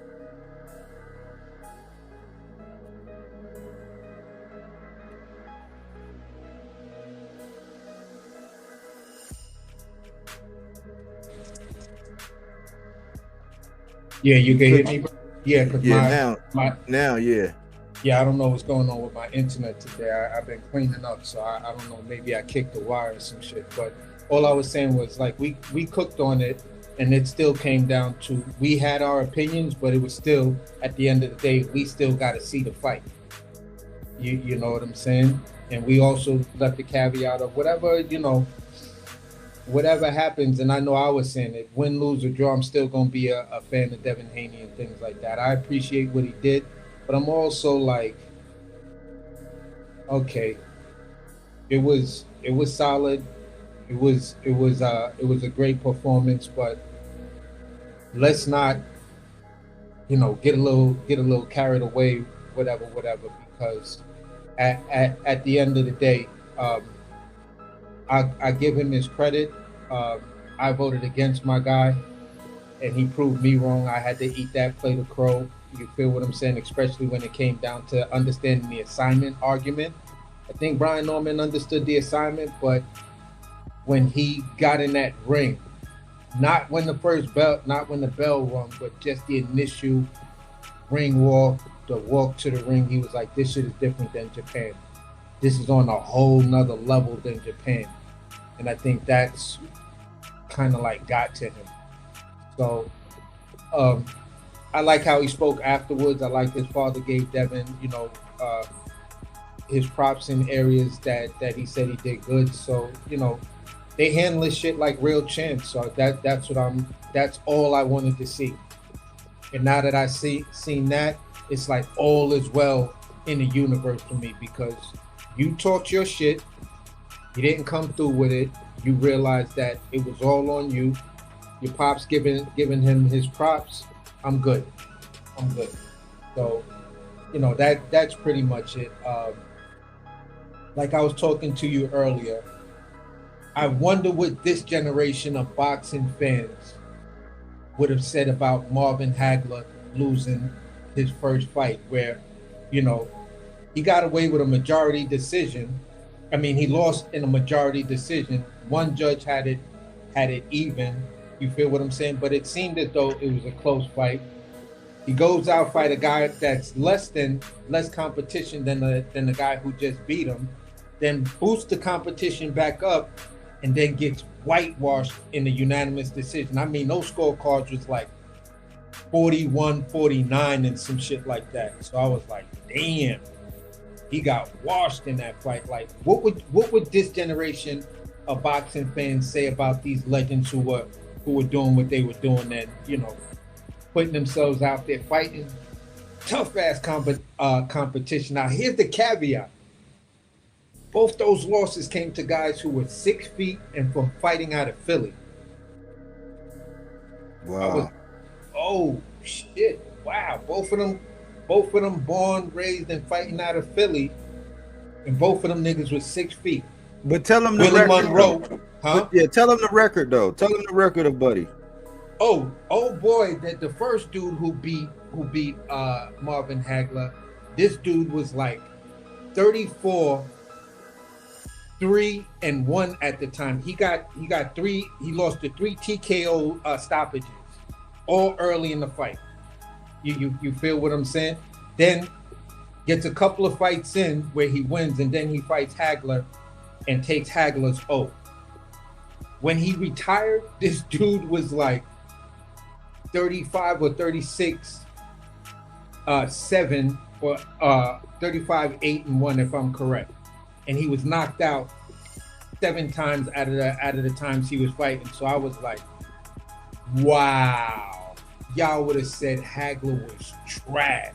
Yeah, you can hear me, bro? Yeah, because now, yeah. Yeah, I don't know what's going on with my internet today. I've been cleaning up, so I don't know. Maybe I kicked the wire or some shit. But all I was saying was, like, we cooked on it, and it still came down to, we had our opinions, but it was still, at the end of the day, we still got to see the fight. You know what I'm saying? And we also left the caveat of whatever, you know, whatever happens, and I know I was saying it, win, lose, or draw, I'm still going to be a fan of Devin Haney and things like that. I appreciate what he did, but I'm also like, okay, it was solid. It was a great performance, but let's not, you know, get a little carried away, whatever, because at the end of the day, I give him his credit. I voted against my guy, and he proved me wrong. I had to eat that plate of crow. You feel what I'm saying? Especially when it came down to understanding the assignment argument. I think Brian Norman understood the assignment, but when he got in that ring, not when the bell rung, but just the initial ring walk, the walk to the ring, he was like, this shit is different than Japan. This is on a whole nother level than Japan. And I think that's kind of like got to him. So I like how he spoke afterwards. I like his father gave Devin, you know, his props in areas that he said he did good. So, you know, they handle this shit like real champs. So that's all I wanted to see. And now that I seen that, it's like all is well in the universe for me, because you talked your shit, you didn't come through with it, you realized that it was all on you. Your pops giving him his props. I'm good. So, you know, that's pretty much it. Like I was talking to you earlier, I wonder what this generation of boxing fans would have said about Marvin Hagler losing his first fight, where, you know, he got away with a majority decision. I mean, he lost in a majority decision. One judge had it even. You feel what I'm saying? But it seemed as though it was a close fight. He goes out, fight a guy that's less competition than the guy who just beat him, then boosts the competition back up, and then gets whitewashed in a unanimous decision. I mean, those scorecards was like 41-49 and some shit like that. So I was like, damn, he got washed in that fight. Like, what would this generation of boxing fans say about these legends who were doing what they were doing, and, you know, putting themselves out there fighting tough ass competition? Now here's the caveat. Both those losses came to guys who were 6 feet and from fighting out of Philly. Wow. Oh shit! Wow, both of them born, raised, and fighting out of Philly, and both of them niggas was 6 feet. But tell him the Willie record. Monroe, Though. huh? But yeah, tell him the record though. Tell him the record of Buddy. Oh boy, that the first dude who beat Marvin Hagler, this dude was like 34, 3-1 at the time. He lost to 3 TKO stoppages, all early in the fight. You feel what I'm saying? Then gets a couple of fights in where he wins, and then he fights Hagler and takes Hagler's O. When he retired, this dude was like 35 or 36, 7 or 35, 8-1 if I'm correct, and he was knocked out 7 times out of the times he was fighting. So I was like, wow, y'all would have said Hagler was trash.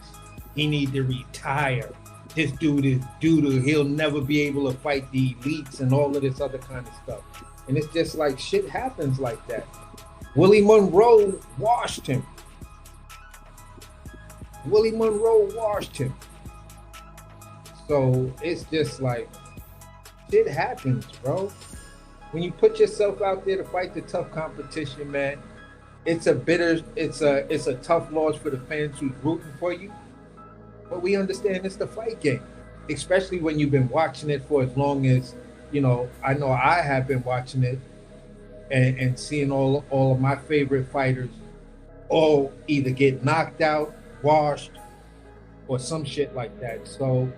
He need to retire. This dude is doo-doo. He'll never be able to fight the elites and all of this other kind of stuff. And it's just like shit happens like that. Willie Monroe washed him. So it's just like shit happens, bro. When you put yourself out there to fight the tough competition, man, it's a tough loss for the fans who's rooting for you. But we understand it's the fight game, especially when you've been watching it for as long as, I know I have been watching it and seeing all of my favorite fighters all either get knocked out, washed, or some shit like that. So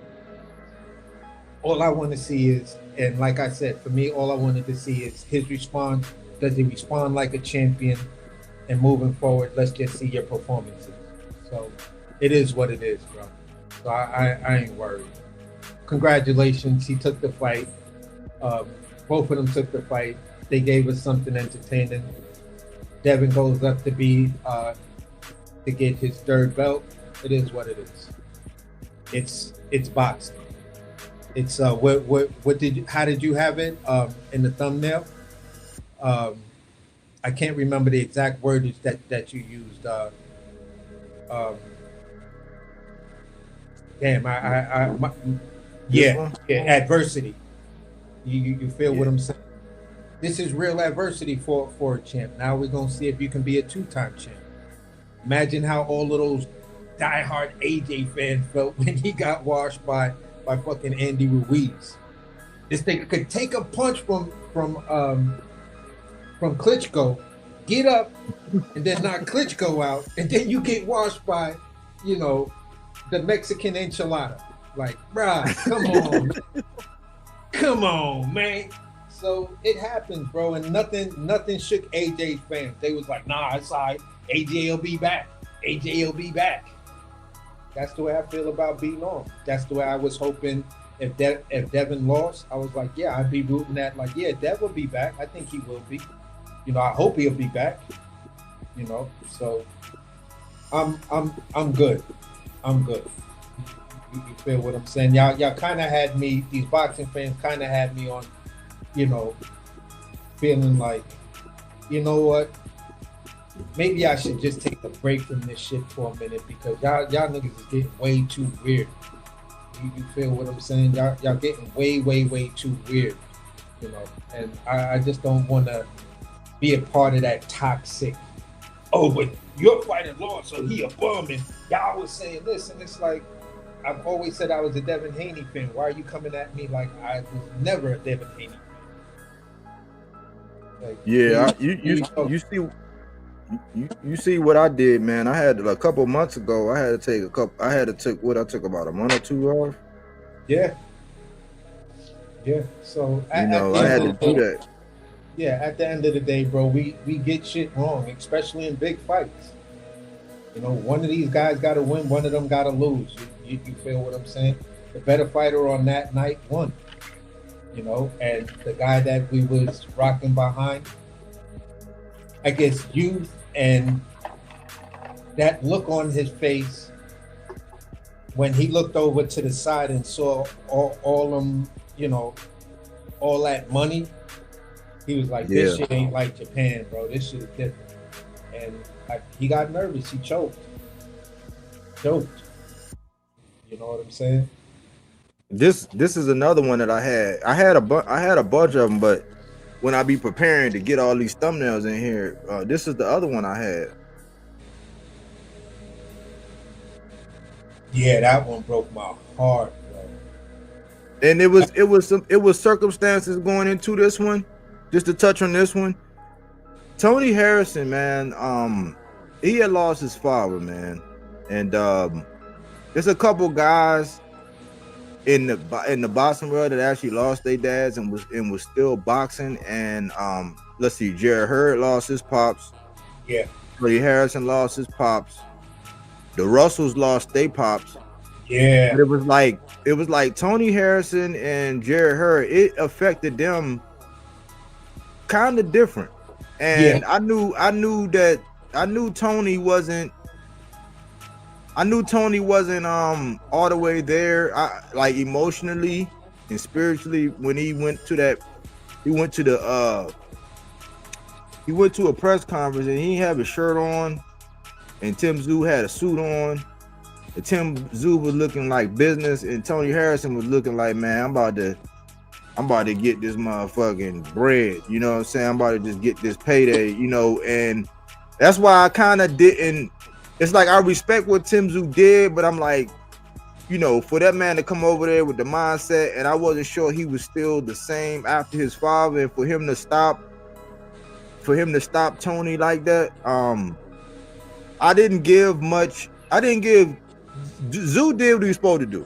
all I want to see is, and like I said, for me, all I wanted to see is his response. Does he respond like a champion? And moving forward, let's just see your performances. So it is what it is, bro. So I ain't worried. Congratulations, he took the fight. Both of them took the fight. They gave us something entertaining. Devin goes up to get his 3rd belt. It is what it is. It's boxing. It's how did you have it in the thumbnail? I can't remember the exact wordage that you used. Adversity. You feel what I'm saying? This is real adversity for a champ. Now we're gonna see if you can be a 2-time champ. Imagine how all of those diehard AJ fans felt when he got washed by fucking Andy Ruiz. This thing could take a punch from Klitschko, get up, and then knock Klitschko out, and then you get washed by, the Mexican enchilada. Like, bruh, come on, man. So it happens, bro, and nothing shook AJ's fans. They was like, nah, it's all right. AJ will be back. That's the way I feel about beating on. That's the way I was hoping. If Devin lost, I was like, yeah, I'd be rooting that. Like, yeah, Dev will be back. I think he will be. I hope he'll be back. So I'm good. You feel what I'm saying? Y'all kind of had me. These boxing fans kind of had me on. Feeling like, you know what? Maybe I should just take a break from this shit for a minute because y'all niggas is getting way too weird. You feel what I'm saying? Y'all getting way too weird. And I just don't want to be a part of that toxic. Oh, but your fighter lost, so he a bum, and y'all was saying this, and it's like I've always said I was a Devin Haney fan. Why are you coming at me like I was never a Devin Haney fan? Like, you see what I did, man. I had a couple months ago. I took about a month or 2 off. Yeah. So I had to do that. Yeah, at the end of the day, bro, we get shit wrong, especially in big fights. One of these guys got to win, one of them got to lose. You feel what I'm saying? The better fighter on that night won. And the guy that we was rocking behind, I guess youth and that look on his face when he looked over to the side and saw all them, all that money, he was like, this shit ain't like Japan, bro. This shit is different. and he got nervous. He choked. You know what I'm saying? This is another one that I had. I had a bunch of them, but when I be preparing to get all these thumbnails in here, this is the other one I had. Yeah, that one broke my heart, bro. And it was circumstances going into this one. Just to touch on this one, Tony Harrison, man, he had lost his father, man, and there's a couple guys in the boxing world that actually lost their dads and was still boxing. And let's see, Jerry Hurd lost his pops. Yeah. Tony Harrison lost his pops. The Russells lost their pops. Yeah. But it was like Tony Harrison and Jerry Hurd, it affected them kind of different. And I knew Tony wasn't all the way there, like emotionally and spiritually, when he went to a press conference and he didn't have his shirt on and Tim Tszyu had a suit on, and Tim Tszyu was looking like business and Tony Harrison was looking like, man, I'm about to get this motherfucking bread, you know what I'm saying? I'm about to just get this payday, you know. And that's why I kind of didn't. It's like I respect what Tim Tszyu did, but I'm like, you know, for that man to come over there with the mindset, and I wasn't sure he was still the same after his father, and for him to stop Tony like that, I didn't give Tszyu did what he was supposed to do.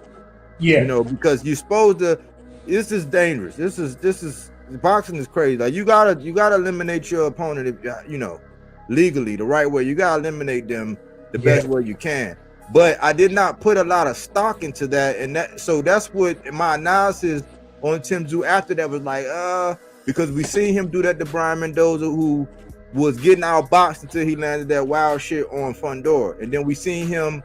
Yeah. You know, because you're supposed to. This is dangerous. This is boxing is crazy. Like you gotta eliminate your opponent, if you know, legally the right way. You gotta eliminate them the best way you can. But I did not put a lot of stock into that, and that's what my analysis on Tim Tszyu after that was like, because we seen him do that to Brian Mendoza, who was getting outboxed until he landed that wild shit on Fundora, and then we seen him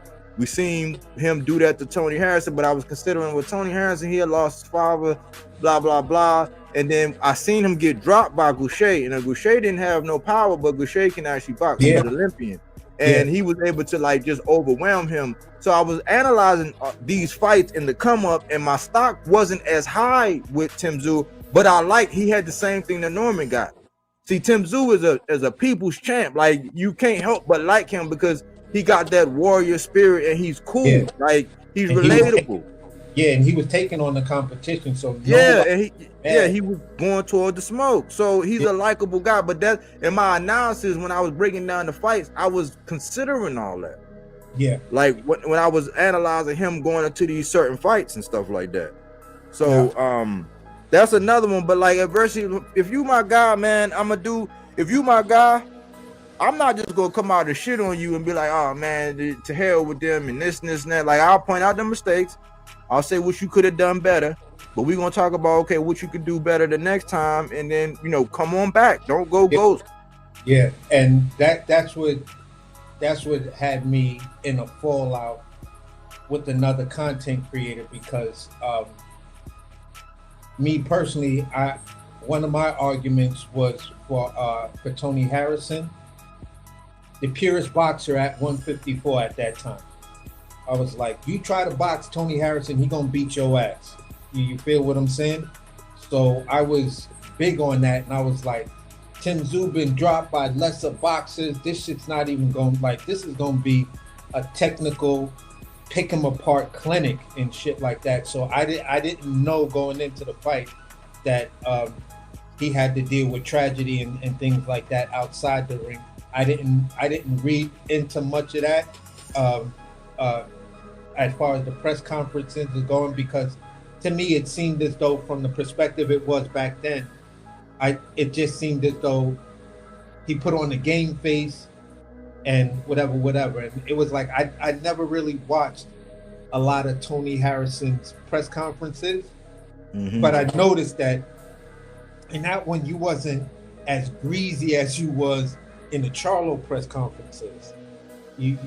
do that to Tony Harrison. But I was considering with Tony Harrison, he had lost his father, blah blah blah, and then I seen him get dropped by Goucher, and Goucher didn't have no power, but Goucher can actually box. He's an Olympian, and he was able to like just overwhelm him. So I was analyzing these fights in the come up, and my stock wasn't as high with Tim Tszyu, but he had the same thing that Norman got. See, Tim Tszyu is a people's champ. Like you can't help but like him because he got that warrior spirit and he's cool. Like he's relatable. And he was taking on the competition. So he was going toward the smoke. So he's a likable guy. But that in my analysis, when I was breaking down the fights, I was considering all that. Yeah. Like when I was analyzing him going into these certain fights and stuff like that. So that's another one. But like adversity, if you my guy, man, if you my guy, I'm not just gonna come out and shit on you and be like, oh man, to hell with them and this and that. Like I'll point out the mistakes. I'll say what you could have done better, but we're gonna talk about what you could do better the next time, and then come on back. Don't go ghost. Yeah, and that's what had me in a fallout with another content creator because me personally, one of my arguments was for Tony Harrison, the purest boxer at 154 at that time. I was like, you try to box Tony Harrison, he gonna beat your ass. You feel what I'm saying? So I was big on that, and I was like, Tim Tszyu been dropped by lesser boxers. This shit's not even going, this is gonna be a technical pick him apart clinic and shit like that. So I didn't know going into the fight that he had to deal with tragedy and things like that outside the ring. I didn't read into much of that as far as the press conferences are going, because to me it seemed as though from the perspective it was back then, it just seemed as though he put on the game face and whatever. And it was like I never really watched a lot of Tony Harrison's press conferences, but I noticed that in that one you wasn't as greasy as you was in the Charlo press conferences. You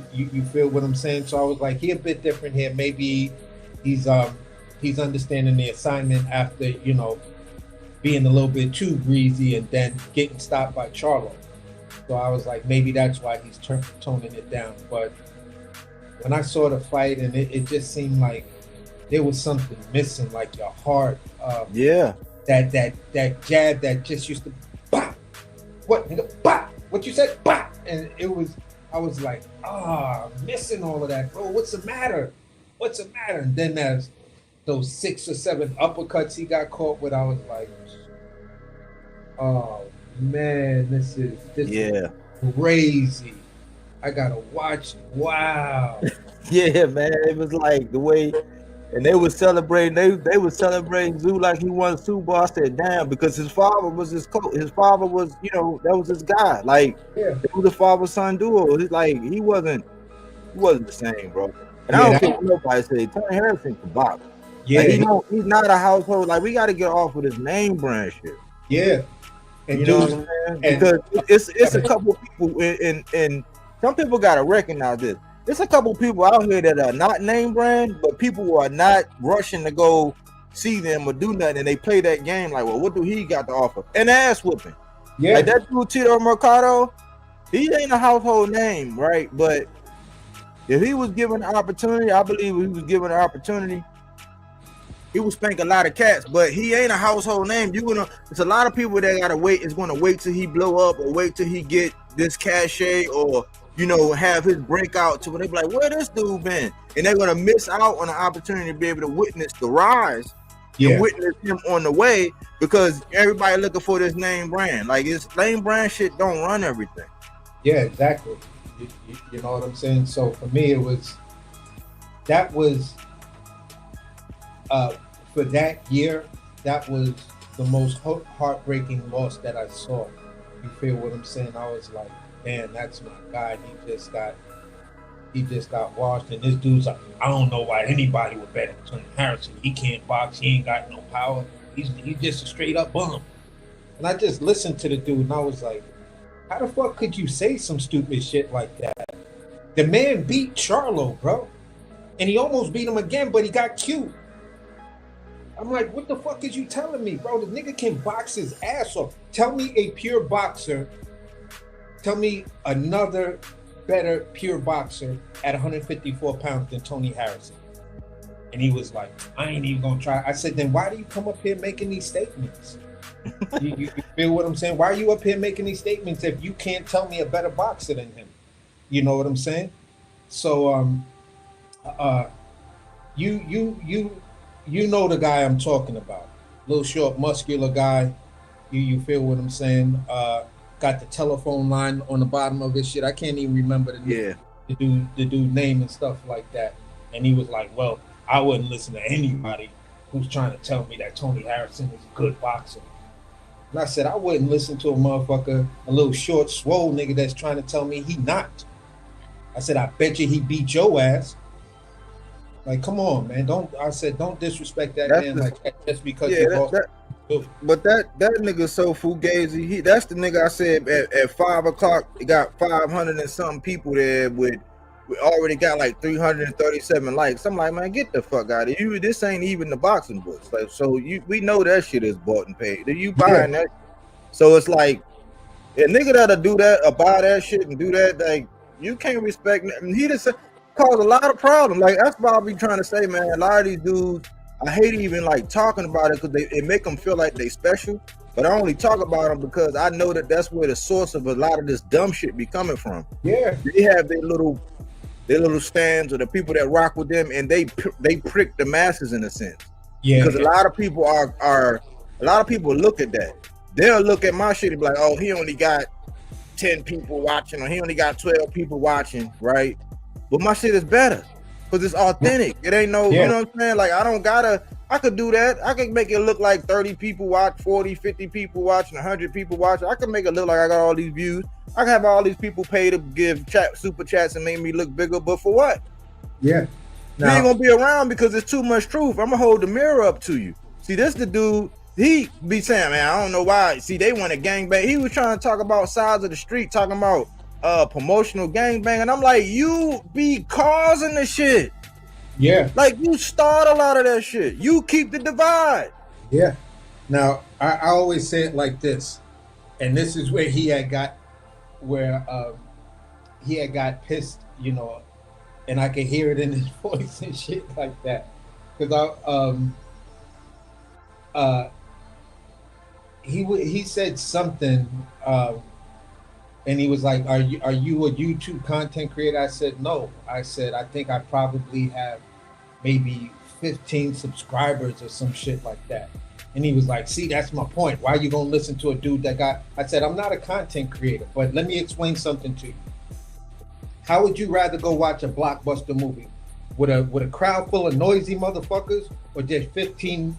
feel what I'm saying? So I was like, he a bit different here. Maybe he's understanding the assignment after being a little bit too greasy and then getting stopped by Charlo. So I was like, maybe that's why he's toning it down. But when I saw the fight, and it just seemed like there was something missing, like your heart. Yeah. That jab that just used to, bah! What, nigga, bah! What you said, bah! And I was like, missing all of that, bro. What's the matter? What's the matter? And then there's those 6 or 7 uppercuts he got caught with. I was like, oh man, this is crazy. I gotta watch it. Wow. Yeah, man. It was like the way, and they were celebrating. They were celebrating Zoo like he won Super Bowl. I said, damn, because his father was his coach. His father was, that was his guy. Like, it was a father-son duo. He's like, he wasn't the same, bro. And I don't care what nobody say. Tony Harrison can box. Yeah, like, he's not a household. Like, we got to get off of this name brand shit. Yeah, and you know what I'm saying? Because it's a couple people, and some people got to recognize this. There's a couple people out here that are not name brand, but people who are not rushing to go see them or do nothing, and they play that game like, well, what do he got to offer? An ass whooping. Yeah, like that dude Tito Mercado, he ain't a household name, right? But if he was given an opportunity, I believe if he was given an opportunity, he would spank a lot of cats. But he ain't a household name. It's a lot of people that gotta wait. Is gonna wait till he blow up, or wait till he get this cachet, or have his breakout to when they be like, where this dude been? And they're gonna miss out on the opportunity to be able to witness the rise and witness him on the way, because everybody looking for this name brand. Like, it's name brand shit don't run everything. Yeah, exactly. You know what I'm saying? So for me, that was for that year, that was the most heartbreaking loss that I saw. You feel what I'm saying? I was like, man, that's my guy. He just got washed. And this dude's like, I don't know why anybody would bet on Tony Harrison. He can't box. He ain't got no power. He's just a straight up bum. And I just listened to the dude, and I was like, how the fuck could you say some stupid shit like that? The man beat Charlo, bro. And he almost beat him again, but he got cute. I'm like, what the fuck is you telling me, bro? The nigga can box his ass off. Tell me a pure boxer. Tell me another better pure boxer at 154 pounds than Tony Harrison. And he was like, I ain't even gonna try. I said, then why do you come up here making these statements? you feel what I'm saying? Why are you up here making these statements if you can't tell me a better boxer than him? You know what I'm saying? So you know the guy I'm talking about. Little short, muscular guy. You feel what I'm saying? Got the telephone line on the bottom of his shit. I can't even remember the dude name and stuff like that. And he was like, well, I wouldn't listen to anybody who's trying to tell me that Tony Harrison is a good boxer. And I said, I wouldn't listen to a motherfucker, a little short, swole nigga that's trying to tell me he not. I said, I bet you he beat your ass. Like, come on, man. Don't disrespect that man like that just because But that nigga so fugazi. That's the nigga I said at 5 o'clock, he got 500 and something people there we already got like 337 likes. I'm like, man, get the fuck out of here. This ain't even the boxing books. Like, so we know that shit is bought and paid. You buying that? So it's like, a nigga that'll do that or buy that shit and do that, like, you can't respect. He just caused a lot of problems. Like, that's why I be trying to say, man, a lot of these dudes, I hate even like talking about it because it make them feel like they special. But I only talk about them because I know that that's where the source of a lot of this dumb shit be coming from. Yeah, they have their little stands or the people that rock with them, and they prick the masses in a sense. Yeah, because a lot of people look at that. They'll look at my shit and be like, oh, he only got 10 people watching, or he only got 12 people watching, right? But my shit is better because it's authentic. It ain't no, you know what I'm saying? Like, I could do that. I could make it look like 30 people watch, 40, 50 people watching, 100 people watching. I could make it look like I got all these views. I can have all these people pay to give super chats and make me look bigger, but for what? Yeah. You ain't gonna be around because it's too much truth. I'm gonna hold the mirror up to you. See, this the dude, he be saying, man, I don't know why. See, they want to gangbang. He was trying to talk about sides of the street, talking about promotional gangbang, and I'm like, you be causing the shit. Yeah. Like, you start a lot of that shit. You keep the divide. Yeah. Now, I always say it like this, and this is where he had got where he had got pissed, you know, and I could hear it in his voice and shit like that. Because he said something, and he was like, "Are you a YouTube content creator?" I said, "No." I said, "I think I probably have maybe 15 subscribers or some shit like that." And he was like, "See, that's my point. Why are you gonna listen to a dude that got?" I said, "I'm not a content creator, but let me explain something to you. How would you rather go watch a blockbuster movie with a crowd full of noisy motherfuckers, or just 15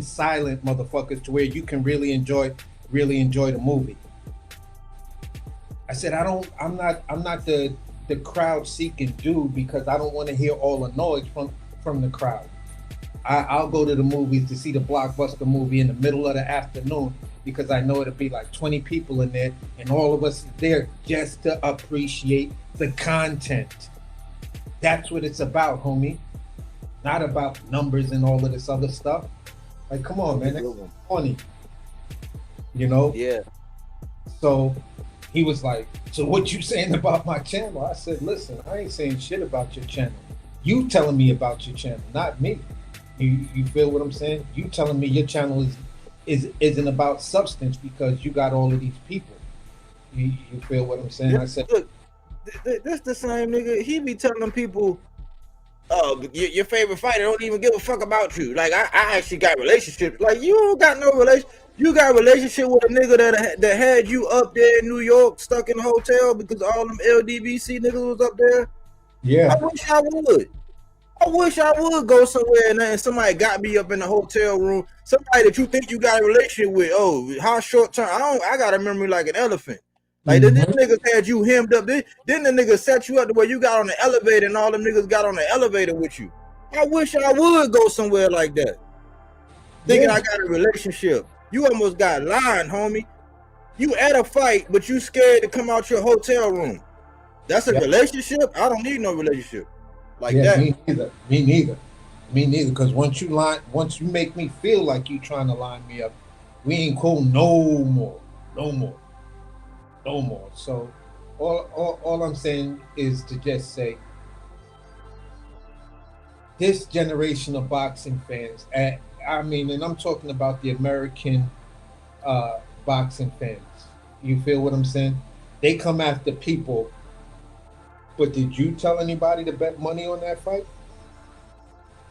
silent motherfuckers to where you can really enjoy the movie?" I said, I'm not the crowd seeking dude, because I don't want to hear all the noise from the crowd. I'll go to the movies to see the blockbuster movie in the middle of the afternoon, because I know it'll be like 20 people in there, and all of us there just to appreciate the content. That's what it's about, homie. Not about numbers and all of this other stuff. Like, come on, man, that's funny. You know? Yeah. So he was like, "So what you saying about my channel?" I said, "Listen, I ain't saying shit about your channel. You telling me about your channel, not me. You feel what I'm saying? You telling me your channel isn't about substance because you got all of these people. You feel what I'm saying?" Yeah, I said, look, that's the same nigga. He be telling people, "Oh, your favorite fighter don't even give a fuck about you." Like, I actually got relationships. Like, you don't got no relation. You got a relationship with a nigga that had you up there in New York, stuck in a hotel because all them LDBC niggas was up there. yeah. I wish I would go somewhere and somebody got me up in the hotel room. Somebody that you think you got a relationship with. Oh, how short term? I got a memory like an elephant. Like, them niggas had you hemmed up. Then the niggas set you up to where you got on the elevator and all them niggas got on the elevator with you. I wish I would go somewhere like that. Thinking I got a relationship. You almost got lying, homie. You at a fight, but you scared to come out your hotel room. That's a relationship? I don't need no relationship like that. Me neither. Because once you make me feel like you trying to line me up, we ain't cool no more. So all I'm saying is to just say, this generation of boxing fans, and I'm talking about the American boxing fans. You feel what I'm saying? They come after people. But did you tell anybody to bet money on that fight?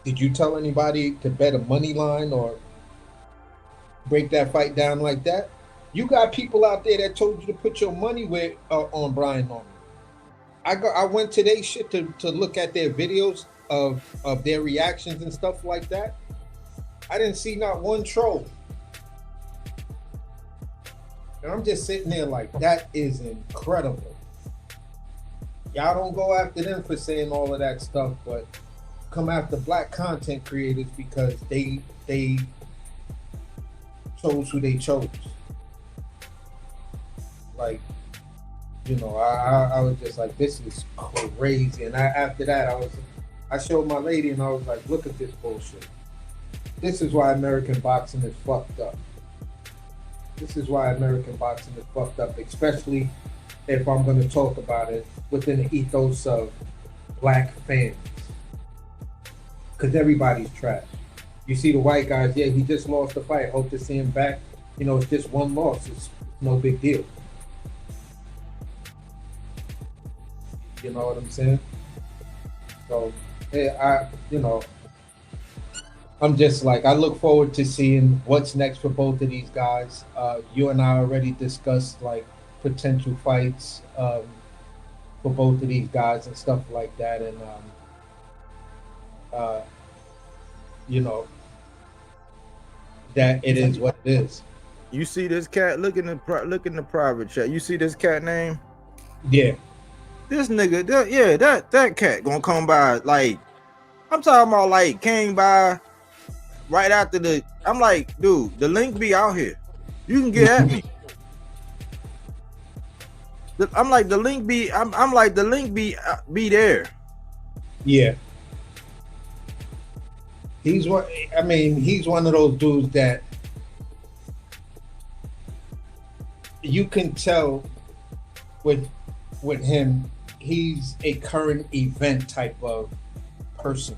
Did you tell anybody to bet a money line or break that fight down like that? You got people out there that told you to put your money on Brian Norman. I went to their shit to look at their videos of their reactions and stuff like that. I didn't see not one troll. And I'm just sitting there like, that is incredible. Y'all don't go after them for saying all of that stuff, but come after black content creators because they chose who they chose. Like, you know, I was just like, this is crazy. And after that, I showed my lady and I was like, look at this bullshit. This is why American boxing is fucked up. This is why American boxing is fucked up, especially if I'm going to talk about it within the ethos of black fans. Because everybody's trash. You see the white guys, yeah, he just lost the fight. Hope to see him back. You know, it's just one loss. It's no big deal. You know what I'm saying? So, hey, I'm just like, I look forward to seeing what's next for both of these guys. You and I already discussed like potential fights for both of these guys and stuff like that. And, you know, that it is what it is. You see this cat? Look in the private chat. You see this cat name? Yeah. This nigga, that cat gonna come by. Like, I'm talking about, like, came by right after the. I'm like, dude, the link be out here. You can get at me. I'm like, the link be. I'm like, the link be there. Yeah. He's one of those dudes that you can tell with him, he's a current event type of person.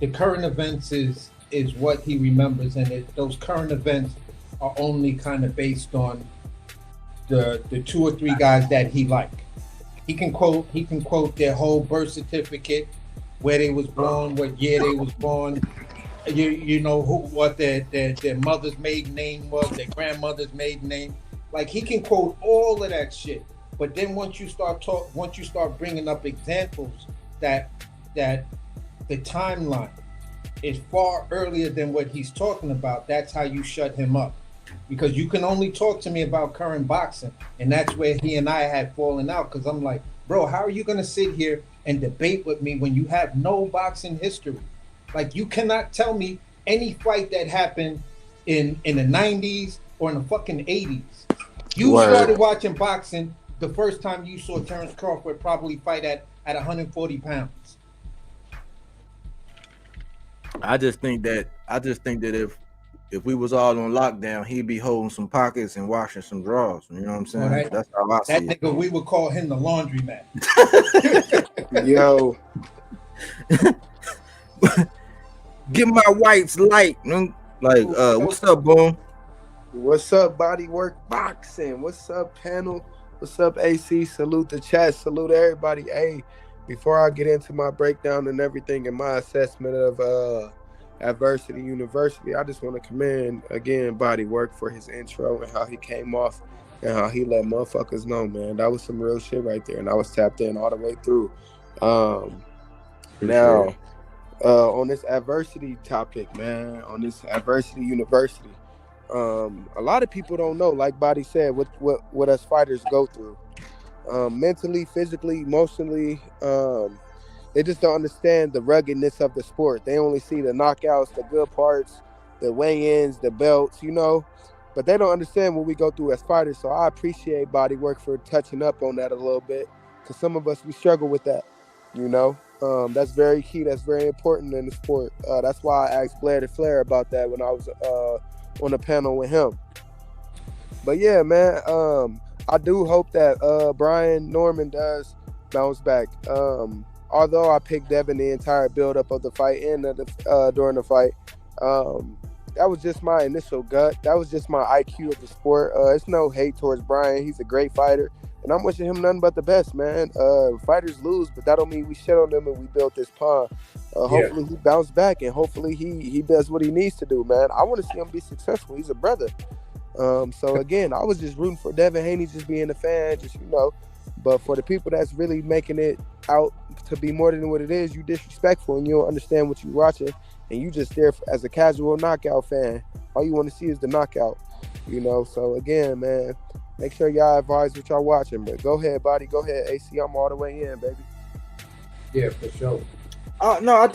The current events is what he remembers, and those current events are only kind of based on the 2 or 3 guys that he liked. He can quote their whole birth certificate, where they was born, what year they was born, you know what their mother's maiden name was, their grandmother's maiden name. Like, he can quote all of that shit. But then once you start bringing up examples that the timeline is far earlier than what he's talking about, that's how you shut him up. Because you can only talk to me about current boxing, and that's where he and I had fallen out. Because I'm like, bro, how are you gonna sit here and debate with me when you have no boxing history? Like, you cannot tell me any fight that happened in the 90s or in the fucking 80s. You started watching boxing the first time you saw Terrence Crawford probably fight at 140 pounds. I just think that if we was all on lockdown, he'd be holding some pockets and washing some drawers. You know what I'm saying? Well, that's how I see that it. nigga, we would call him the laundromat. Yo, get my whites light. Like, what's up, Boom? what's up, Bodywork Boxing? What's up, panel? What's up, AC? Salute the chat. Salute everybody. Hey, before I get into my breakdown and everything and my assessment of Adversity University, I just want to commend again Bodywork for his intro and how he came off and how he let motherfuckers know, man. That was some real shit right there, and I was tapped in all the way through. Now, on this adversity topic, man, on this Adversity University, a lot of people don't know, like Body said, what us fighters go through, mentally, physically, emotionally. They just don't understand the ruggedness of the sport. They only see the knockouts, the good parts, the weigh-ins, the belts, you know, but they don't understand what we go through as fighters. So I appreciate Bodywork for touching up on that a little bit, because some of us, we struggle with that, you know. That's very key. That's very important in the sport. That's why I asked Blair to Flair about that when I was on the panel with him. But yeah, man, I do hope that Brian Norman does bounce back. Although I picked Devin the entire build-up of the fight and during the fight, that was just my initial gut. That was just my IQ of the sport. It's no hate towards Brian. He's a great fighter, and I'm wishing him nothing but the best, man. Fighters lose, but that don't mean we shit on them and we built this pond. Hopefully he bounced back, and hopefully he does what he needs to do, man. I want to see him be successful. He's a brother. So again, I was just rooting for Devin Haney, just being a fan, just, you know. But for the people that's really making it out to be more than what it is, you disrespectful and you don't understand what you're watching, and you just there as a casual knockout fan. All you want to see is the knockout, you know. So again, man, make sure y'all advise what y'all watching. But go ahead, Body. Go ahead, AC. I'm all the way in, baby. Yeah, for sure. No,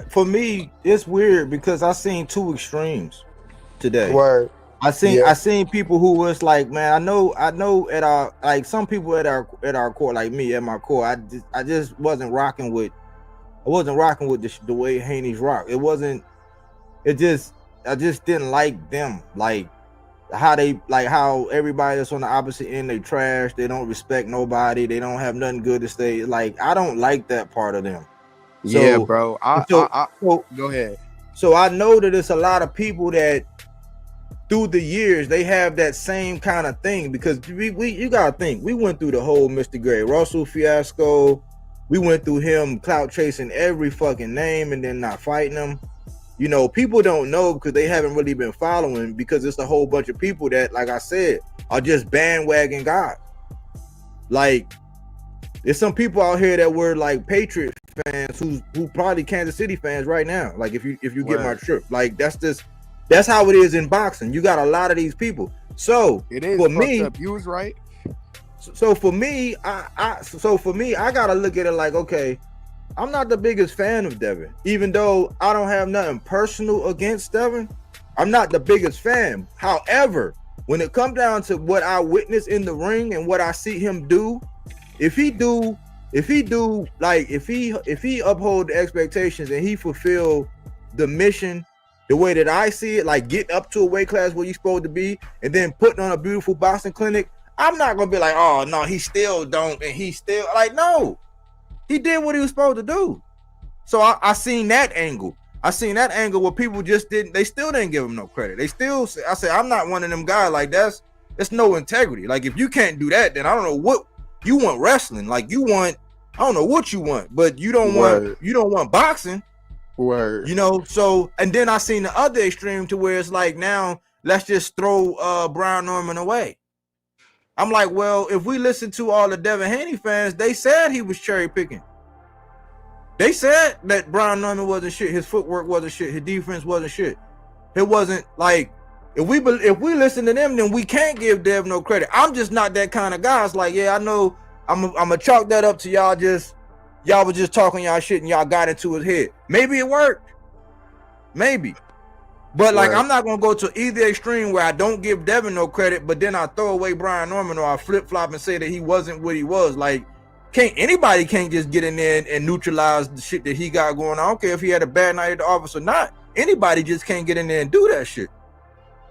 for me, it's weird because I seen two extremes today. Word. I seen people who was like, man, I know at our, like, some people at our core, like me at my core, I just wasn't rocking with the way Haney's rock. I just didn't like them, like how everybody that's on the opposite end, they trash, they don't respect nobody, they don't have nothing good to say. Like, I don't like that part of them. So, Yeah, bro. So go ahead. So I know that it's a lot of people that through the years they have that same kind of thing, because you gotta think, we went through the whole Mr. Gray Russell fiasco. We went through him clout chasing every fucking name and then not fighting them. You know, people don't know because they haven't really been following, because it's a whole bunch of people that, like I said, are just bandwagon guys. Like, there's some people out here that were like Patriot fans who probably Kansas City fans right now. Like, if you get my trip, like, that's how it is in boxing. You got a lot of these people. So It is for fucked me, up. You was right. so for me, I gotta look at it like, okay, I'm not the biggest fan of Devin, even though I don't have nothing personal against Devin. I'm not the biggest fan. However, when it comes down to what I witness in the ring and what I see him do, if he uphold the expectations and he fulfill the mission the way that I see it, like getting up to a weight class where you're supposed to be and then putting on a beautiful boxing clinic, I'm not gonna be like, oh no, he still don't, and he still like, no, he did what he was supposed to do. So I seen that angle. I seen that angle where people just didn't, they still didn't give him no credit. They still, I said, I'm not one of them guys like that's no integrity. Like if you can't do that, then I don't know what you want wrestling. Like you want, I don't know what you want, but you don't want boxing. Word. You know, so and then I seen the other extreme to where it's like now let's just throw Brian Norman away. I'm like, well, if we listen to all the Devin Haney fans, they said he was cherry picking. They said that Brian Norman wasn't shit, his footwork wasn't shit, his defense wasn't shit. It wasn't like if we listen to them, then we can't give Dev no credit. I'm just not that kind of guy. It's like, yeah, I know I'm gonna chalk that up to y'all was just talking y'all shit and y'all got into his head. Maybe it worked. Maybe. But like I'm not gonna go to either extreme where I don't give Devin no credit, but then I throw away Brian Norman or I flip flop and say that he wasn't what he was. Like anybody can't just get in there and neutralize the shit that he got going on. I don't care if he had a bad night at the office or not. Anybody just can't get in there and do that shit.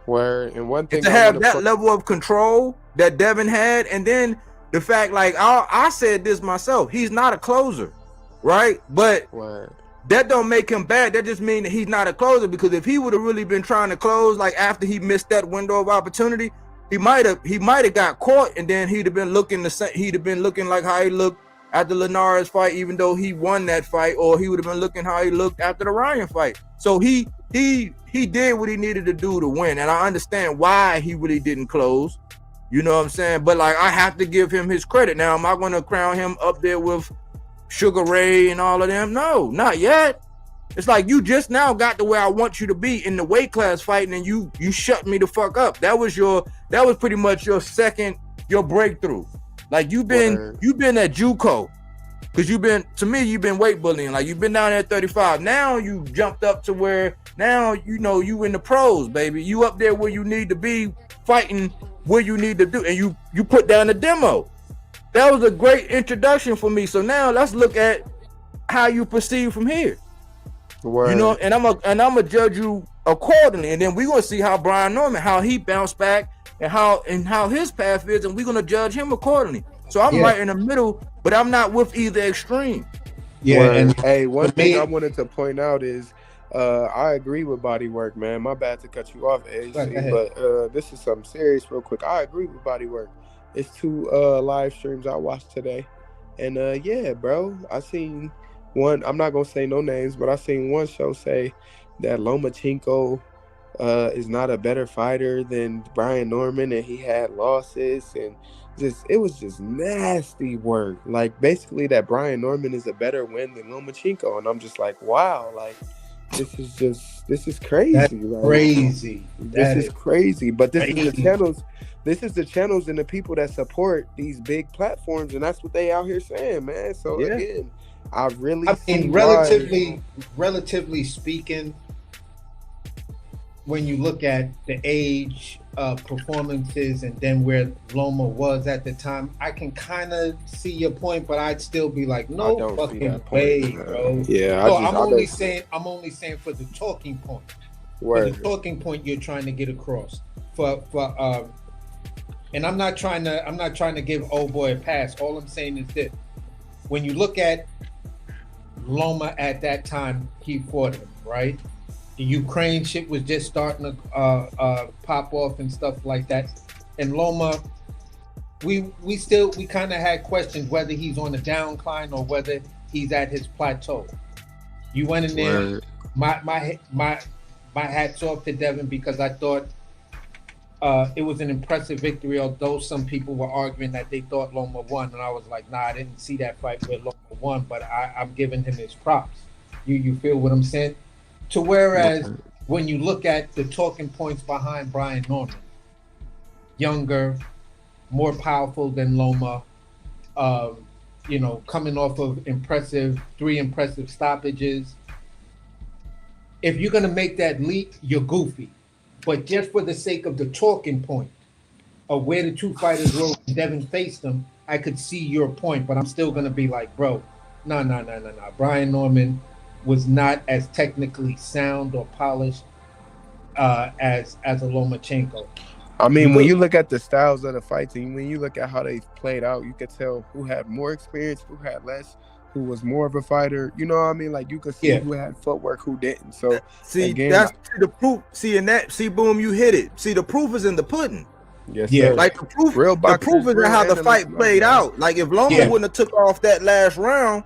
Where and one thing to have that level of control that Devin had, and then the fact, like I said this myself, he's not a closer, right? But that don't make him bad. That just means that he's not a closer, because if he would have really been trying to close, like after he missed that window of opportunity, he might have got caught, and then he'd have been looking like how he looked at the Linares fight, even though he won that fight, or he would have been looking how he looked after the Ryan fight. So he did what he needed to do to win, and I understand why he really didn't close. You know what I'm saying? But like, I have to give him his credit. Now, am I going to crown him up there with Sugar Ray and all of them? No, not yet. It's like you just now got to where I want you to be in the weight class fighting, and you shut me the fuck up. That was pretty much your breakthrough. Like you've been at JUCO, because you've been weight bullying. Like you've been down there at 35. Now you jumped up to where now you in the pros, baby. You up there where you need to be, fighting where you need to do, and you put down the demo. That was a great introduction for me. So now let's look at how you proceed from here. Word. You know, and I'm gonna judge you accordingly, and then we're gonna see how Brian Norman, how he bounced back, and how his path is, and we're gonna judge him accordingly. So I'm right in the middle, but I'm not with either extreme. Yeah. Word. And hey, one thing I wanted to point out is I agree with Bodywork, man. My bad to cut you off, AC, but this is something serious real quick. I agree with Bodywork. It's 2 live streams I watched today, and yeah, bro, I seen one. I'm not gonna say no names, but I seen one show say that Lomachenko is not a better fighter than Brian Norman, and he had losses, and it was just nasty work. Like basically that Brian Norman is a better win than Lomachenko, and I'm just like, wow, like this is crazy. That's crazy. This is crazy. But this is the channels. This is the channels and the people that support these big platforms, and that's what they out here saying, man. So again, I mean, relatively speaking, when you look at the age of performances and then where Loma was at the time, I can kind of see your point, but I'd still be like, no fucking way, bro. Yeah. So I'm only saying for the talking point. For the talking point you're trying to get across. And I'm not trying to give old boy a pass. All I'm saying is that when you look at Loma at that time, he fought him, right? The Ukraine shit was just starting to pop off and stuff like that. And Loma, we kind of had questions whether he's on a downcline or whether he's at his plateau. You went in there, my hats off to Devin, because I thought it was an impressive victory, although some people were arguing that they thought Loma won, and I was like, nah, I didn't see that fight where Loma won, but I'm giving him his props. You feel what I'm saying? To whereas when you look at the talking points behind Brian Norman, younger, more powerful than Loma, coming off of 3 impressive stoppages. If you're gonna make that leap, you're goofy. But just for the sake of the talking point of where the 2 fighters were when Devin faced them, I could see your point, but I'm still gonna be like, bro, no. Brian Norman was not as technically sound or polished as a Lomachenko. I mean, when you look at the styles of the fights and when you look at how they played out, you could tell who had more experience, who had less, who was more of a fighter. You know what I mean? Like you could see who had footwork, who didn't. So see, again, that's the proof. See, boom, you hit it. See, the proof is in the pudding. Yes, sir. Like the proof is in how the fight played out. Like if Loma wouldn't have took off that last round,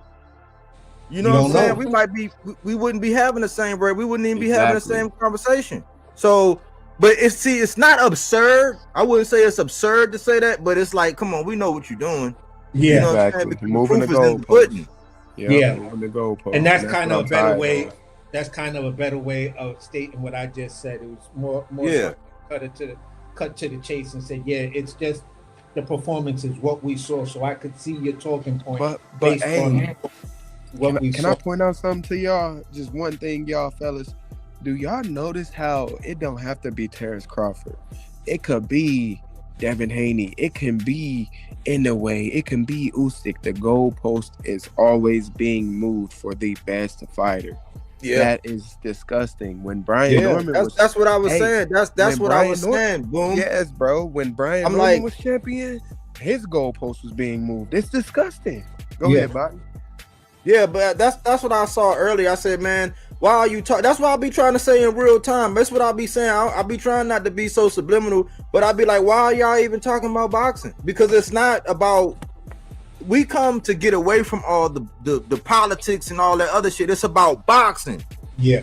you know what I'm saying? We wouldn't be having the same break. We wouldn't even be having the same conversation. So, but it's not absurd. I wouldn't say it's absurd to say that, but it's like, come on, we know what you're doing. Yeah, you know exactly. Moving the goalposts. Moving the goalposts. And that's kind of a better way. That's kind of a better way of stating what I just said. It was more cut to the chase and say, it's just the performance is what we saw. So I could see your talking point based on what we saw. Can I point out something to y'all? Just one thing, y'all fellas. Do y'all notice how it don't have to be Terrence Crawford? It could be Devin Haney. It can be Inoue. It can be Usyk. The goalpost is always being moved for the best fighter. Yeah, that is disgusting. When Brian Norman that's what I was saying. That's what I was saying. Boom. Yes, bro. When Brian Norman was champion, his goalpost was being moved. It's disgusting. Go ahead, Bobby. Yeah, but that's what I saw earlier. I said, man, why are you talking? That's what I'll be trying to say in real time. That's what I'll be saying. I'll be trying not to be so subliminal, but I'll be like, why are y'all even talking about boxing? Because it's not about. We come to get away from all the politics and all that other shit. It's about boxing. Yeah.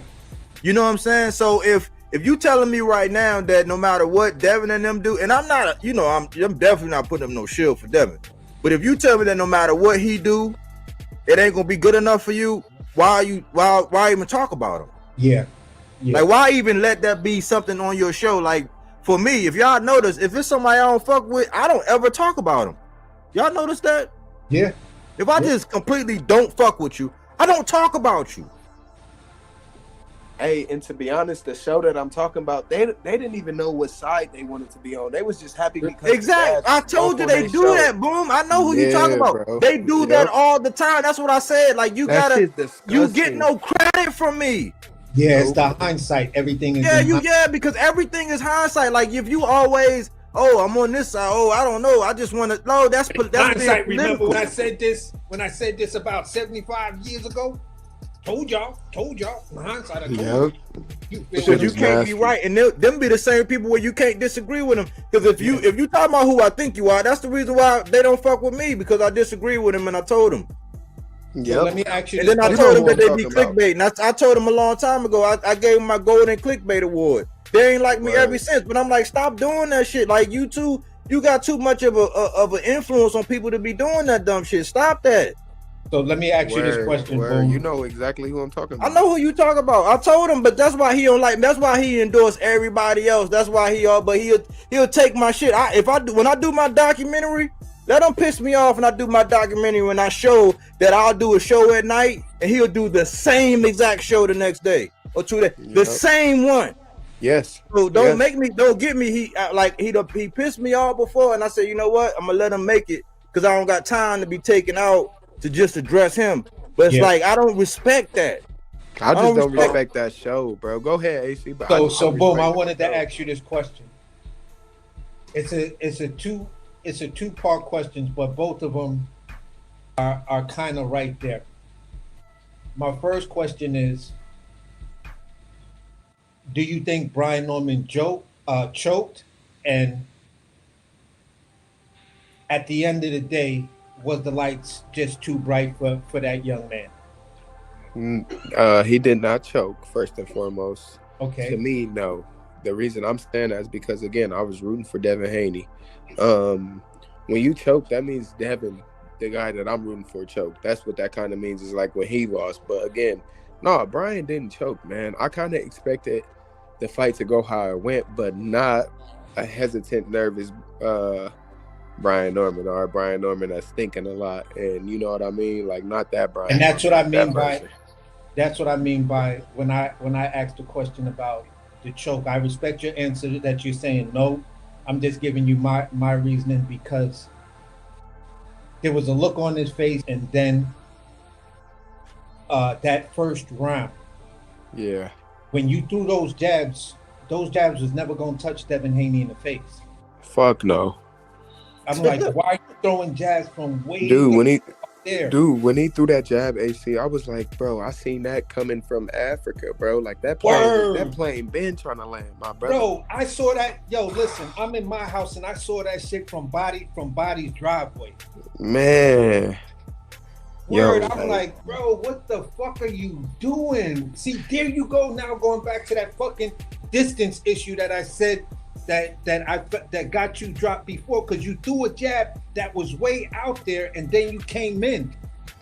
You know what I'm saying? So if you telling me right now that no matter what Devin and them do, and I'm not, I'm definitely not putting up no shield for Devin. But if you tell me that no matter what he do, it ain't gonna be good enough for you, why even talk about him? Yeah. Like why even let that be something on your show? Like for me, if y'all notice, if it's somebody I don't fuck with, I don't ever talk about him. Y'all notice that? Yeah. If I just completely don't fuck with you, I don't talk about you. Hey, and to be honest, the show that I'm talking about, they didn't even know what side they wanted to be on. They was just happy because exactly. I told you they do that, boom. I know who you talking about. Bro. They do that all the time. That's what I said. Like you get no credit from me. Yeah, it's the hindsight. Everything is because everything is hindsight. Like if you always I'm on this side. I don't know. I just want to. No, that's hindsight. Remember when I said this? When I said this about 75 years ago? Told y'all. In hindsight, I told you. Because you can't be right, and them be the same people where you can't disagree with them. Because if you talking about who I think you are, that's the reason why they don't fuck with me, because I disagree with them, and I told them. Yeah. So let me ask you. And then I told them that they be clickbait, and I told them a long time ago. I gave them my golden clickbait award. They ain't like me ever since, but I'm like, stop doing that shit. Like you got too much of an influence on people to be doing that dumb shit. Stop that. So let me ask you this question. You know exactly who I'm talking about. I know who you talk about. I told him, but that's why he don't like. That's why he endorsed everybody else. That's why he'll take my shit. When I do my documentary, let him piss me off. And I do my documentary when I show that I'll do a show at night, and he'll do the same exact show the next day or 2 days, the same one. Yes. So don't get me. He pissed me off before, and I said, you know what? I'm gonna let him make it because I don't got time to be taken out to just address him. But it's like I don't respect that. I just don't respect that show, bro. Go ahead, AC. So boom, I wanted to ask you this question. It's a two-part question, but both of them are kind of right there. My first question is, do you think Brian Norman choked? And at the end of the day, was the lights just too bright for that young man? He did not choke, first and foremost. Okay. To me, no. The reason I'm saying that is because, again, I was rooting for Devin Haney. When you choke, that means Devin, the guy that I'm rooting for, choked. That's what that kind of means, is like when he lost. But again, no, Brian didn't choke, man. I kind of expected the fight to go how it went, but not a hesitant, nervous Brian Norman, or Brian Norman that's thinking a lot, and you know what I mean, like not that Brian. And that's what I mean by that's what I mean by when I asked the question about the choke. I respect your answer that you're saying no. I'm just giving you my reasoning, because there was a look on his face, and then that first round. Yeah. When you threw those jabs, those jabs was never gonna touch Devin Haney in the face. Fuck no. I'm like, why are you throwing jabs from way Dude, when he there? when he threw that jab, AC, I was like, bro, I seen that coming from Africa, bro. Like that plane been trying to land, my brother. Bro, I saw that. Yo, listen, I'm in my house and I saw that shit from Body's driveway. Man. Word, Yo, I'm like, bro, what the fuck are you doing? See, there you go now, going back to that fucking distance issue that I said that got you dropped before, because you threw a jab that was way out there and then you came in.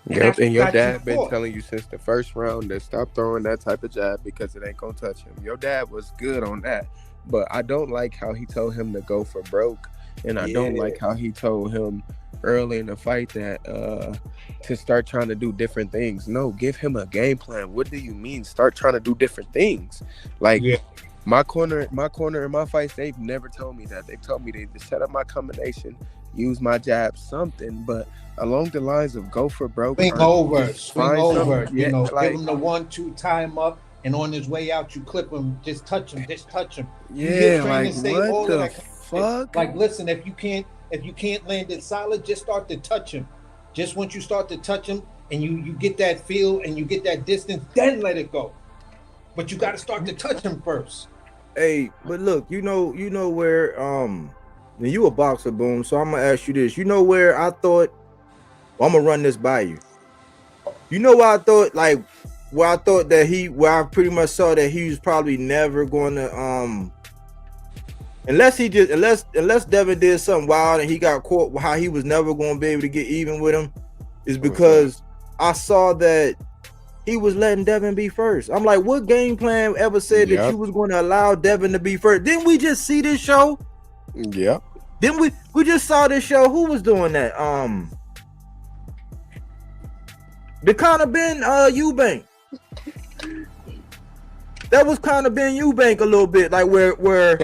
Yep, and your dad been telling you since the first round to stop throwing that type of jab because it ain't gonna touch him. Your dad was good on that, but I don't like how he told him to go for broke, and I don't like how he told him early in the fight that to start trying to do different things. No, give him a game plan. What do you mean start trying to do different things? Like my corner in my fights, they've never told me that. They've told me to set up my combination, use my jab, something, but along the lines of go for broke, swing over, you know, like, give him the 1-2, tie him up, and on his way out you clip him, just touch him. Yeah, like what the fuck? Like, listen, if you can't land it solid, just start to touch him. Just once you start to touch him and you get that feel and you get that distance, then let it go. But you got to start to touch him first. Hey, but look, you know where you a boxer, Boom. So I'm gonna ask you this. You know where I thought, well, I'm gonna run this by you. You know where I thought, like, where I pretty much saw that he was probably never going to unless Devin did something wild and he got caught, how he was never going to be able to get even with him, is because I saw that he was letting Devin be first. I'm like, what game plan ever said that you was going to allow Devin to be first? Didn't we just see this show? Yep. Didn't we just saw this show? Who was doing that? The kind of Ben Eubank. That was kind of Ben Eubank a little bit, like where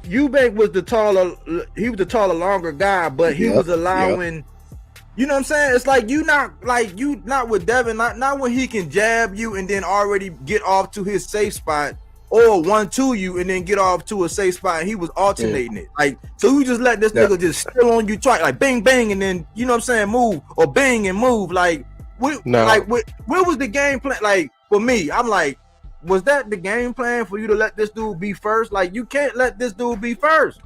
Eubank was the taller, longer guy, but he was allowing, you know what I'm saying? It's like you not with Devin, not when he can jab you and then already get off to his safe spot, or 1-2 you and then get off to a safe spot, and he was alternating it. Like, so you just let this nigga just still on you twice, like bang bang, and then, you know what I'm saying, move, or bang and move. Like, where was the game plan? Like, for me, I'm like, was that the game plan for you to let this dude be first? Like, you can't let this dude be first.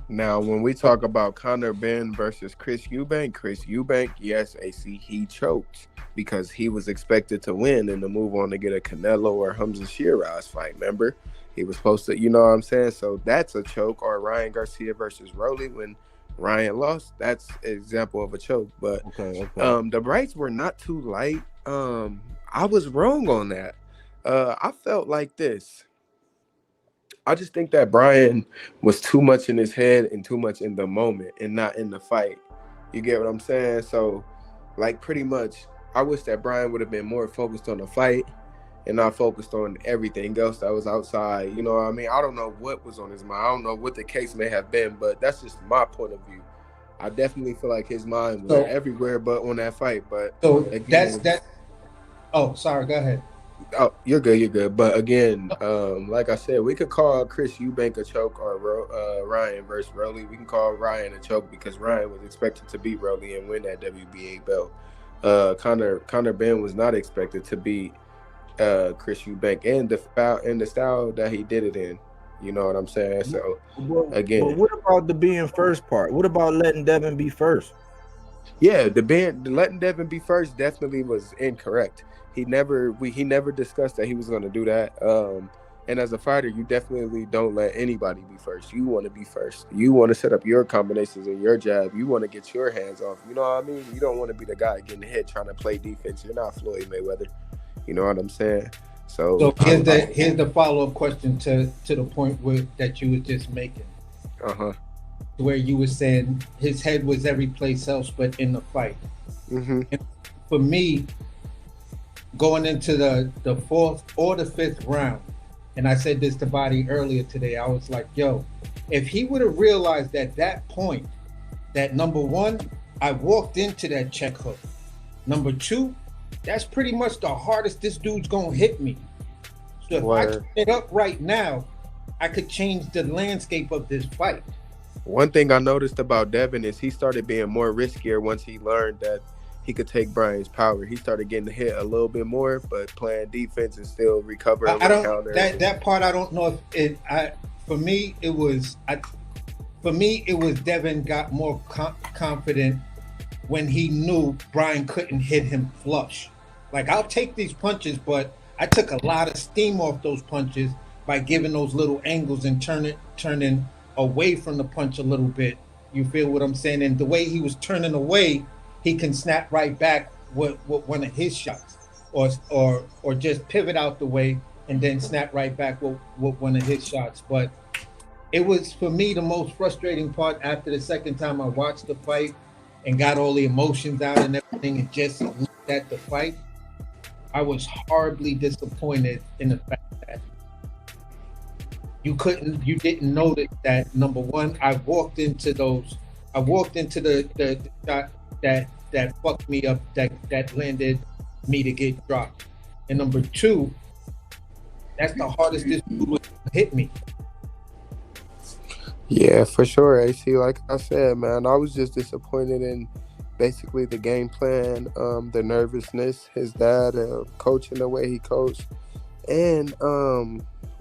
Now, when we talk about Conor Ben versus Chris Eubank, yes, AC, he choked because he was expected to win and to move on to get a Canelo or Hamza Shiraz fight. Remember, he was supposed to, you know what I'm saying? So that's a choke. Or Ryan Garcia versus Rolly, when Ryan lost, that's an example of a choke. But the brights were not too light. I was wrong on that. I felt like this. I just think that Brian was too much in his head and too much in the moment and not in the fight. You get what I'm saying? So, like, pretty much, I wish that Brian would have been more focused on the fight and not focused on everything else that was outside. You know what I mean? I don't know what was on his mind. I don't know what the case may have been, but that's just my point of view. I definitely feel like his mind was everywhere but on that fight. But so again, that's oh, sorry, go ahead. Oh, you're good. But again, like I said, we could call Chris Eubank a choke, or Ryan versus Rolly. We can call Ryan a choke because Ryan was expected to beat Rolly and win that WBA belt. Conor Ben was not expected to beat Chris Eubank and the style that he did it in. You know what I'm saying? So again, but what about the being first part? What about letting Devin be first? Yeah, letting Devin be first definitely was incorrect. He never discussed that he was going to do that. And as a fighter, you definitely don't let anybody be first. You want to be first. You want to set up your combinations and your jab. You want to get your hands off. You know what I mean? You don't want to be the guy getting hit trying to play defense. You're not Floyd Mayweather. You know what I'm saying? So here's the follow-up question to the point that you were just making. Where you were saying his head was every place else but in the fight. Mm-hmm. And for me, going into the fourth or the fifth round, and I said this to Body earlier today, I was like, yo, if he would have realized at that point that, number one, I walked into that check hook. Number two, that's pretty much the hardest this dude's gonna hit me. So if I Word. turn it up right now, I could change the landscape of this fight. One thing I noticed about Devin is he started being more riskier once he learned that he could take Brian's power. He started getting hit a little bit more, but playing defense and still recovering I with don't counters. that part. I don't know if it. For me, it was Devin got more confident when he knew Brian couldn't hit him flush. Like, I'll take these punches, but I took a lot of steam off those punches by giving those little angles and turning away from the punch a little bit. You feel what I'm saying? And the way he was turning away, he can snap right back with one of his shots, or just pivot out the way and then snap right back with one of his shots. But it was, for me, the most frustrating part after the second time I watched the fight and got all the emotions out and everything and just looked at the fight. I was horribly disappointed in the fact that you didn't notice that, number one, I walked into the shot that fucked me up, that landed me to get dropped. And number two, that's the hardest this dude was hit me. Yeah, for sure, AC. Like I said, man, I was just disappointed in basically the game plan, the nervousness, his dad coaching the way he coached, and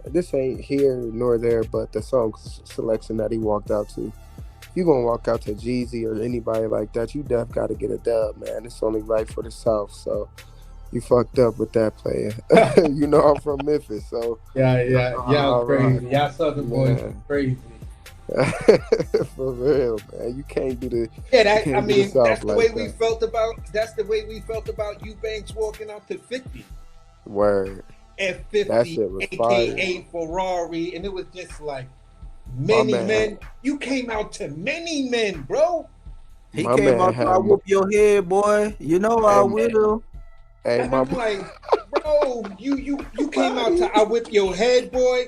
this ain't here nor there, but the song selection that he walked out to. If you gonna walk out to Jeezy or anybody like that, you def got to get a dub, man. It's only right for the South, so you fucked up with that player. You know I'm from Memphis, so yeah, crazy. Right. Y'all Southern boys Man. crazy. For real, man. You can't do the. Yeah, that's the way we felt about. That's the way we felt about Eubanks walking out to 50. Word. F50, That shit was aka fire. Ferrari, and it was just like many men. You came out to many men, bro. He My came man out had to I whoop your head, boy. You know I will. Hey, And my I'm like, bro, you came out to I whip your head, boy.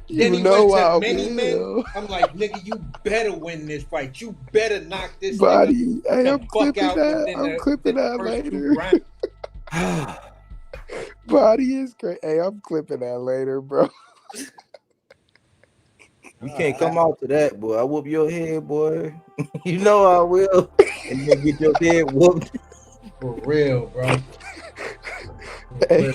Then you he know went to I many men. will. I'm like, nigga, you better win this fight. You better knock this Buddy, nigga hey, the I'm fuck clipping out that. within I'm clipping the that first 2 later. rounds. Body is great. Hey, I'm clipping that later, bro. You can't come out to that, boy. I whoop your head, boy. You know I will. And then get your head whooped. For real, bro. Hey,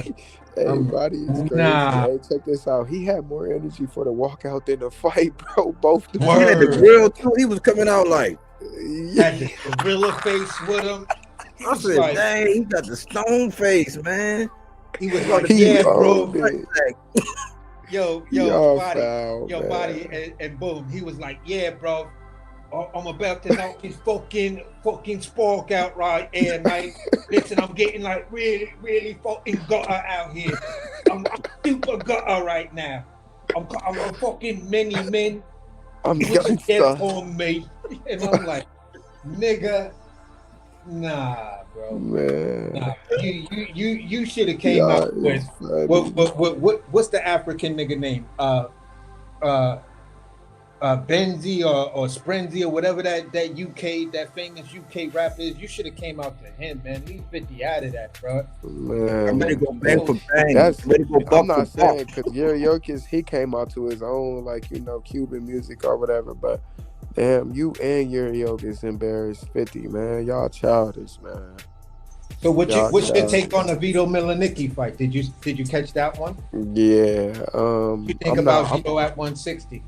Body is crazy. Nah. Hey, check this out. He had more energy for the walkout than the fight, bro. Both the He had the grill too. He was coming out like, Had the gorilla face with him. I said, like, dang, he got the stone face, man. He was like, He yeah, bro. owned it. Yo, Y'all Body. foul, Yo, man. Body, and boom. He was like, yeah, bro. I'm about to knock his fucking spark out right here, mate. Listen, I'm getting like really, really fucking gutter out here. I'm super gutter right now. I'm a fucking many men. I'm Put your gangsta. death on me. And I'm like, nigga, nah, bro. Man. Nah. You should have came Y'all out with is funny. what's the African nigga name? Benzi or Sprenzy or whatever that UK, that famous UK rapper is. You should have came out to him, man. Leave 50 out of that, bro. Man. I'm ready to go bang for bang. That's, Ready to go I'm buck not for buck. saying because Yuriokis, he came out to his own, like, you know, Cuban music or whatever, but damn, you and Yuriokis embarrassed 50, man. Y'all childish, man. So what's your Y'all take on the Vito Milanicki fight? Did you catch that one? Yeah. What you think about Vito at 160?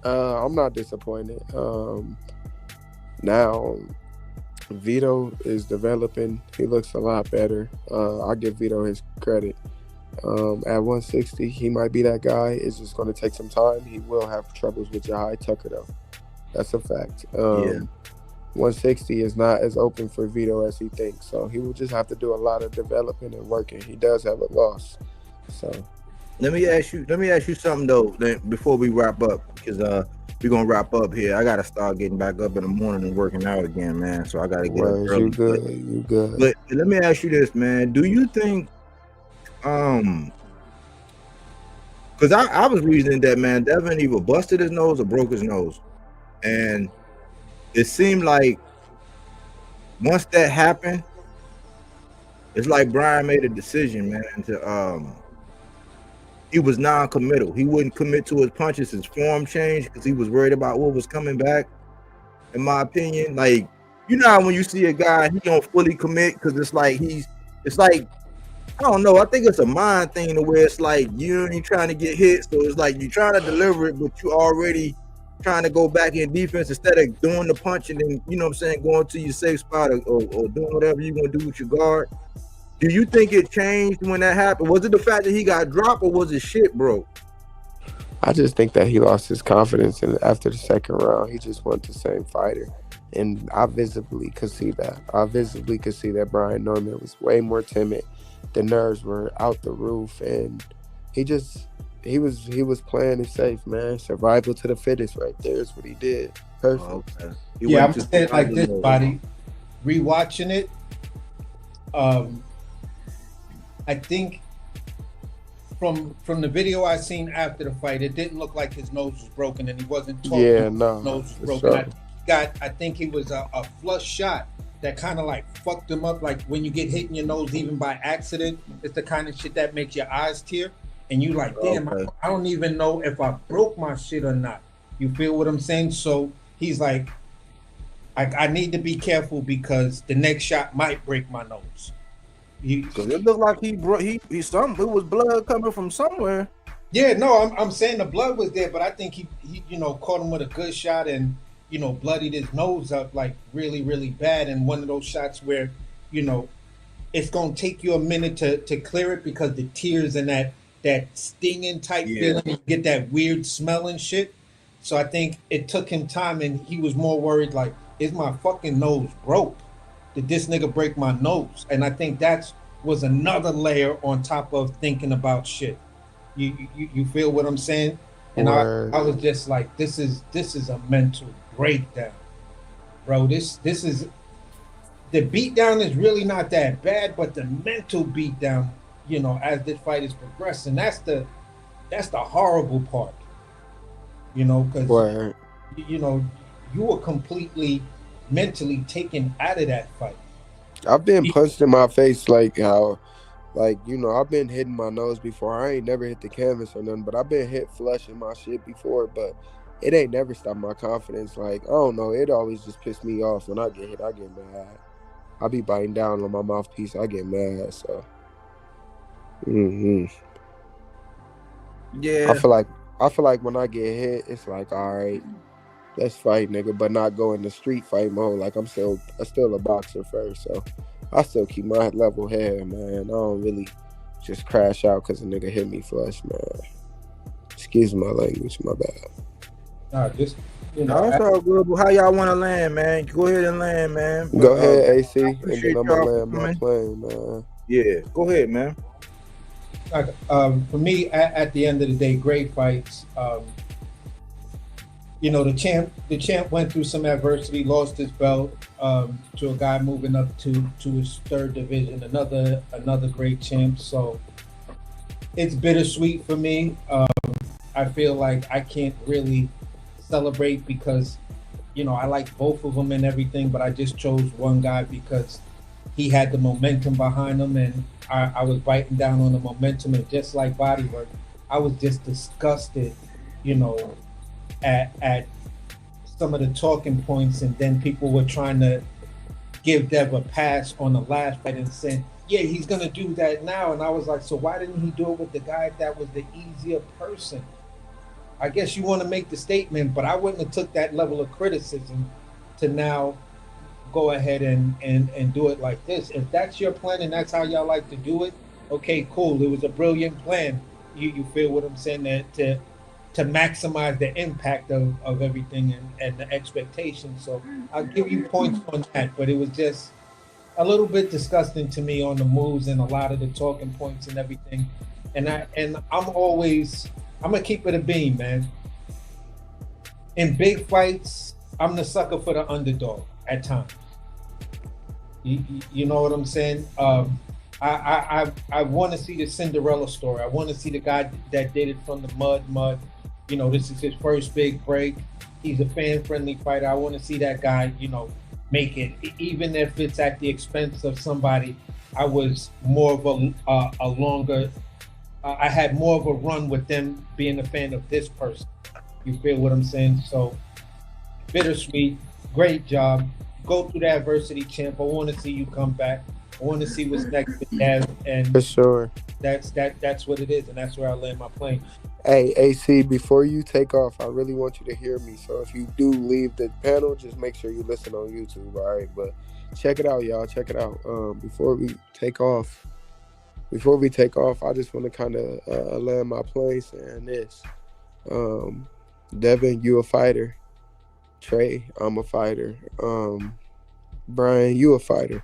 I'm not disappointed. Now Vito is developing. He looks a lot better. I give Vito his credit. At 160, he might be that guy. It's just going to take some time. He will have troubles with Jahai Tucker, though. That's a fact. 160 is not as open for Vito as he thinks. So he will just have to do a lot of developing and working. He does have a loss. So Let me ask you something though, before we wrap up, because we're gonna wrap up here. I gotta start getting back up in the morning and working out again, man. So I gotta get up early. You good. But let me ask you this, man. Do you think because I was reasoning that, man, Devin either busted his nose or broke his nose. And it seemed like once that happened, it's like Brian made a decision, man, he was non-committal. He wouldn't commit to his punches. His form changed because he was worried about what was coming back. In my opinion, like, you know how when you see a guy, he don't fully commit because it's like I don't know. I think it's a mind thing to where it's like you ain't trying to get hit, so it's like you're trying to deliver it, but you already trying to go back in defense instead of doing the punch and then, you know what I'm saying, going to your safe spot or doing whatever you're gonna do with your guard. Do you think it changed when that happened? Was it the fact that he got dropped or was it shit, bro? I just think that he lost his confidence, and after the second round, he just wasn't the same fighter. And I visibly could see that. Brian Norman was way more timid. The nerves were out the roof, and he was playing it safe, man. Survival to the fittest, right there is what he did. Perfect. Oh, okay. Yeah, I'm saying like this, Body. Rewatching it, I think from the video I seen after the fight, it didn't look like his nose was broken, and he wasn't talking. Yeah, no, his nose was broken. Sure. I think he was a flush shot that kind of like fucked him up. Like when you get hit in your nose, even by accident, it's the kind of shit that makes your eyes tear, and you like, damn, okay. I don't even know if I broke my shit or not. You feel what I'm saying? So he's like, I need to be careful because the next shot might break my nose. Because it looked like it was blood coming from somewhere. Yeah, no, I'm saying the blood was there, but I think he caught him with a good shot and, bloodied his nose up like really, really bad. And one of those shots where, it's going to take you a minute to clear it because the tears and that stinging type feeling, you get that weird smell and shit. So I think it took him time, and he was more worried like, is my fucking nose broke? Did this nigga break my nose? And I think that was another layer on top of thinking about shit. You feel what I'm saying? And I was just like, this is a mental breakdown, bro. This is the beatdown is really not that bad, but the mental beatdown, as this fight is progressing, that's the horrible part. Because you were completely mentally taken out of that fight. I've been punched in my face I've been hitting my nose before. I ain't never hit the canvas or nothing, but I've been hit flush in my shit before, but it ain't never stopped my confidence. Like, I don't know, it always just pissed me off. When I get hit, I get mad. I be biting down on my mouthpiece, I get mad, so. Yeah. I feel like when I get hit, it's like, all right, let's fight, nigga, but not go in the street fight mode. Like, I'm still a boxer first, so I still keep my level head, man. I don't really just crash out because a nigga hit me flush, man. Excuse my language, my bad. That's all good. But how y'all want to land, man? Go ahead and land, man. Go ahead, AC, and then I'm gonna land my plane, man. Yeah, go ahead, man. For me, at the end of the day, great fights. The champ went through some adversity, lost his belt to a guy moving up to his third division, another great champ. So it's bittersweet for me. I feel like I can't really celebrate because, I like both of them and everything, but I just chose one guy because he had the momentum behind him, and I was biting down on the momentum, and just like Bodywork, I was just disgusted, at some of the talking points, and then people were trying to give Dev a pass on the last fight and saying, yeah, he's gonna do that now, and I was like, so why didn't he do it with the guy that was the easier person? I guess you want to make the statement, but I wouldn't have took that level of criticism to now go ahead and do it like this. If that's your plan and that's how y'all like to do it, okay, cool. It was a brilliant plan. You feel what I'm saying? To maximize the impact of everything and the expectations. So I'll give you points on that, but it was just a little bit disgusting to me on the moves and a lot of the talking points and everything. And I'm gonna keep it a beam, man. In big fights, I'm the sucker for the underdog at times. You know what I'm saying? I want to see the Cinderella story. I want to see the guy that did it from the mud. This is his first big break. He's a fan-friendly fighter. I want to see that guy, make it, even if it's at the expense of somebody. I was more of a longer I had more of a run with them being a fan of this person. You feel what I'm saying? So bittersweet, great job. Go through the adversity, champ. I want to see you come back. I want to see what's next with Dev, For and sure. that's what it is, and that's where I land my plane. Hey, AC, before you take off, I really want you to hear me. So if you do leave the panel, just make sure you listen on YouTube, all right? But check it out, y'all. Check it out. Before we take off, I just want to kind of land my plane saying this. Devin, you a fighter. Trey, I'm a fighter. Brian, you a fighter.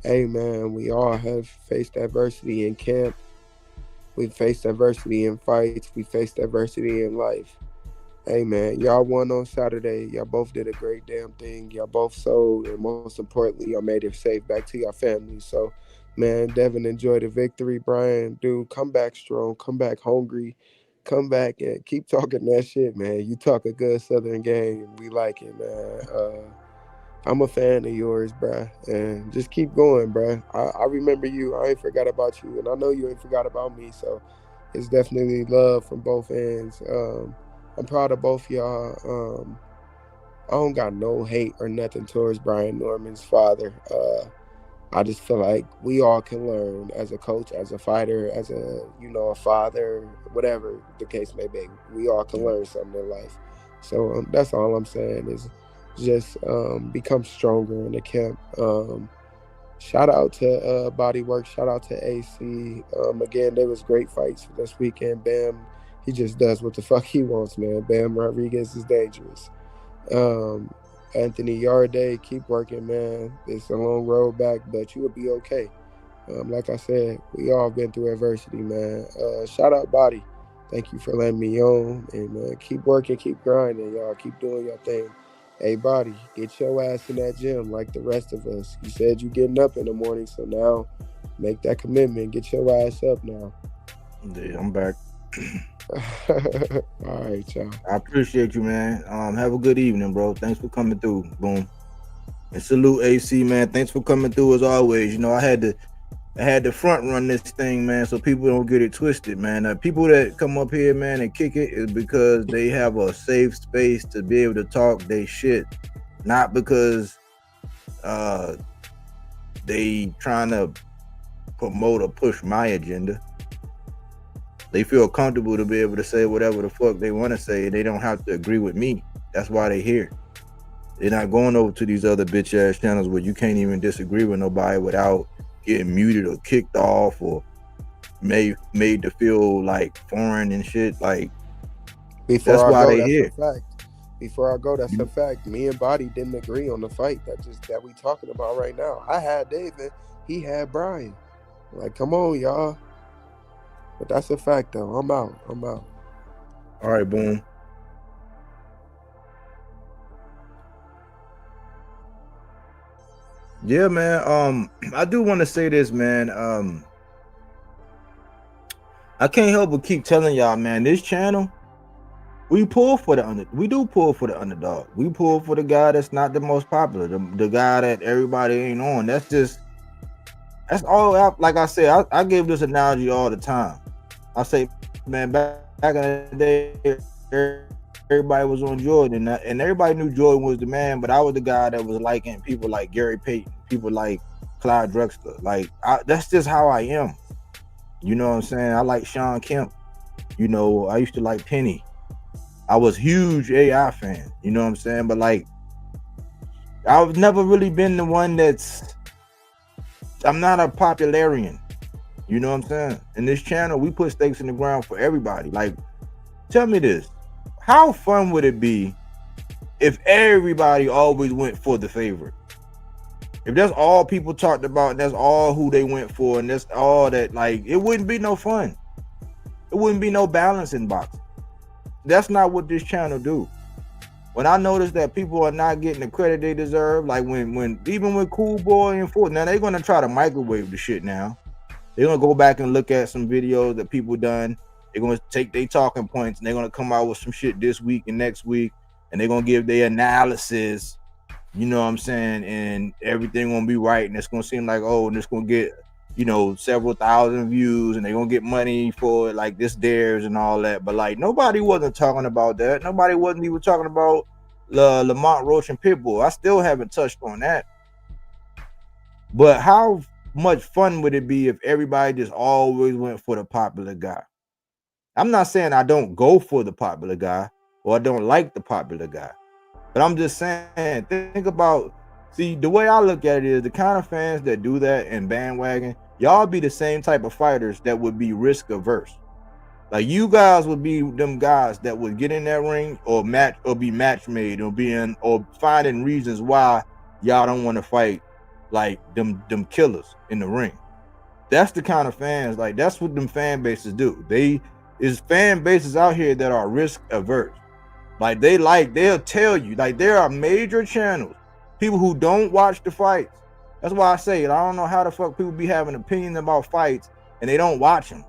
Hey, man, we all have faced adversity in camp. We've faced adversity in fights. We faced adversity in life. Hey, man, y'all won on Saturday. Y'all both did a great damn thing. Y'all both sold, and most importantly, y'all made it safe back to your families. So, man, Devin, enjoy the victory. Brian, dude, come back strong. Come back hungry. Come back and keep talking that shit, man. You talk a good Southern game. We like it, man. I'm a fan of yours, bruh. And just keep going, bruh. I remember you. I ain't forgot about you. And I know you ain't forgot about me. So it's definitely love from both ends. I'm proud of both y'all. I don't got no hate or nothing towards Brian Norman's father. I just feel like we all can learn as a coach, as a fighter, as a father, whatever the case may be. We all can learn something in life. So that's all I'm saying is just become stronger in the camp. Shout out to Bodywork. Shout out to AC. Again, there was great fights this weekend. Bam, he just does what the fuck he wants, man. Bam Rodriguez is dangerous. Anthony Yarday, keep working, man. It's a long road back, but you will be okay. Like I said, we all been through adversity, man. Shout out Body. Thank you for letting me on. And keep working, keep grinding, y'all. Keep doing your thing. Hey, Body, get your ass in that gym like the rest of us. You said you getting up in the morning, so now make that commitment. Get your ass up now. Yeah, I'm back. All right, y'all. I appreciate you, man. Have a good evening, bro. Thanks for coming through. Boom. And salute AC, man. Thanks for coming through as always. You know, I had to front run this thing, man, so people don't get it twisted, man. People that come up here, man, and kick it is because they have a safe space to be able to talk they shit, not because they trying to promote or push my agenda. They feel comfortable to be able to say whatever the fuck they want to say, and they don't have to agree with me. That's why they here. They're not going over to these other bitch ass channels where you can't even disagree with nobody without getting muted or kicked off or made to feel like foreign and shit. Like, that's why they here. Before I go, that's a fact. Me and Body didn't agree on the fight that we talking about right now. I had David, he had Brian. Like, come on, y'all. But that's a fact, though. I'm out. All right, boom. Yeah, man. I do want to say this, man. I can't help but keep telling y'all, man. This channel, we do pull for the underdog. We pull for the guy that's not the most popular, the guy that everybody ain't on. That's all. Like I said, I give this analogy all the time. I say, man, back in the day, everybody was on Jordan, and everybody knew Jordan was the man, but I was the guy that was liking people like Gary Payton, people like Clyde Drexler. Like, that's just how I am. You know what I'm saying? I like Sean Kemp. You know, I used to like Penny. I was huge AI fan. You know what I'm saying? But like, I've never really been the one I'm not a popularian. You know what I'm saying? In this channel, we put stakes in the ground for everybody. Like, tell me this. How fun would it be if everybody always went for the favorite? If that's all people talked about, and that's all who they went for, and that's all that, like, it wouldn't be no fun. It wouldn't be no balance in boxing. That's not what this channel do. When I notice that people are not getting the credit they deserve, like even when Cool Boy and Ford, now they're gonna try to microwave the shit now. They're gonna go back and look at some videos that people done. They're gonna take their talking points and they're gonna come out with some shit this week and next week, and they're gonna give their analysis. You know what I'm saying? And everything gonna be right, and it's gonna seem like, oh, and it's gonna get, you know, several thousand views and they're gonna get money for it, like this theirs and all that. But like nobody wasn't talking about that. Nobody wasn't even talking about Lamont Roach and Pitbull. I still haven't touched on that. But how much fun would it be if everybody just always went for the popular guy? I'm not saying I don't go for the popular guy or I don't like the popular guy, but I'm just saying, think about, see, the way I look at it is the kind of fans that do that and bandwagon, y'all be the same type of fighters that would be risk averse. Like you guys would be them guys that would get in that ring or be match made or finding reasons why y'all don't want to fight like them killers in the ring. That's the kind of fans, like that's what them fan bases do. Is fan bases out here that are risk averse. Like they'll tell you, like there are major channels, people who don't watch the fights. That's why I say it. I don't know how the fuck people be having opinions about fights and they don't watch them.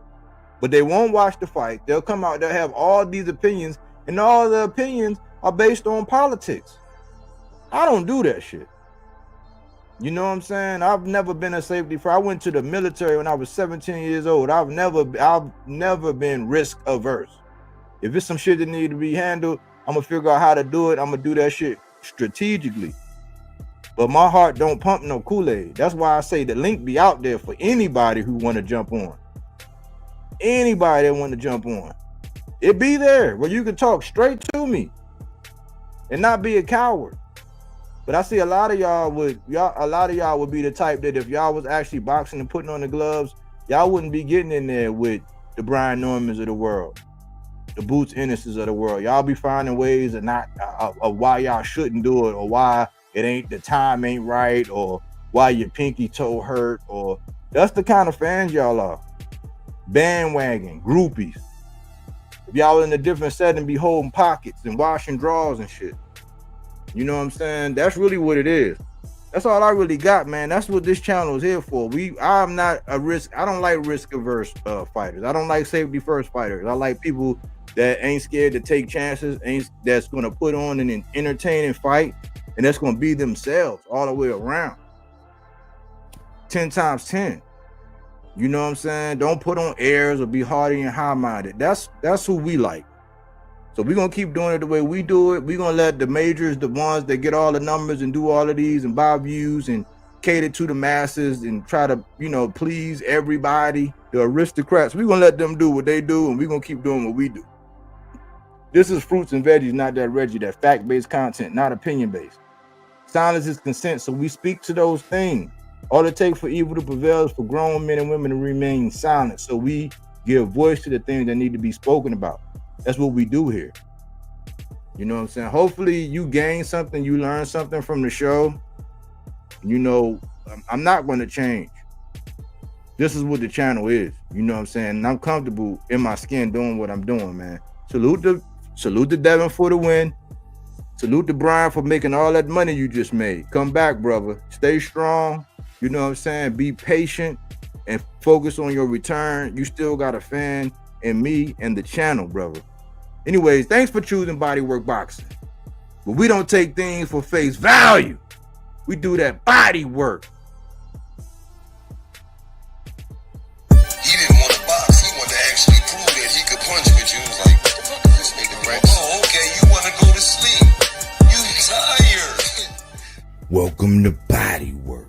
But they won't watch the fight. They'll come out, they'll have all these opinions, and all the opinions are based on politics. I don't do that shit. You know what I'm saying? I've never been a safety fighter. I went to the military when I was 17 years old. I've never been risk averse. If it's some shit that need to be handled, I'm gonna figure out how to do it. I'm gonna do that shit strategically. But my heart don't pump no Kool-Aid. That's why I say the link be out there for anybody who want to jump on. Anybody that want to jump on, it be there where you can talk straight to me and not be a coward. But I see a lot of y'all would be the type that if y'all was actually boxing and putting on the gloves, y'all wouldn't be getting in there with the Brian Normans of the world, the Boots Ennises of the world. Y'all be finding ways of of why y'all shouldn't do it, or why the time ain't right, or why your pinky toe hurt, or that's the kind of fans y'all are. Bandwagon, groupies. If y'all in a different setting, be holding pockets and washing drawers and shit. You know what I'm saying? That's really what it is. That's all I really got, man. That's what this channel is here for. I'm not a risk. I don't like risk averse fighters. I don't like safety first fighters. I like people that ain't scared to take chances, that's gonna put on an entertaining fight, and that's gonna be themselves all the way around. 10 times 10. You know what I'm saying? Don't put on airs or be hardy and high-minded. That's who we like. So we're going to keep doing it the way we do it. We're going to let the majors, the ones that get all the numbers and do all of these and buy views and cater to the masses and try to, please everybody, the aristocrats, we're going to let them do what they do, and we're going to keep doing what we do. This is Fruits and Veggies, not that Reggie, that fact-based content, not opinion-based. Silence is consent, so we speak to those things. All it takes for evil to prevail is for grown men and women to remain silent. So we give voice to the things that need to be spoken about. That's what we do here. You know what I'm saying? Hopefully you gain something, you learn something from the show. I'm not going to change. This is what the channel is. You know what I'm saying? And I'm comfortable in my skin doing what I'm doing, man. Salute to Devin for the win. Salute to Brian for making all that money you just made. Come back, brother. Stay strong. You know what I'm saying? Be patient and focus on your return. You still got a fan in me and the channel, brother. Anyways, thanks for choosing Bodywork Boxing. But we don't take things for face value. We do that body work. He didn't want to box. He wanted to actually prove that he could punch with you. He was like, what the fuck is this nigga, right? Oh, okay, you want to go to sleep. You tired. Welcome to Bodywork.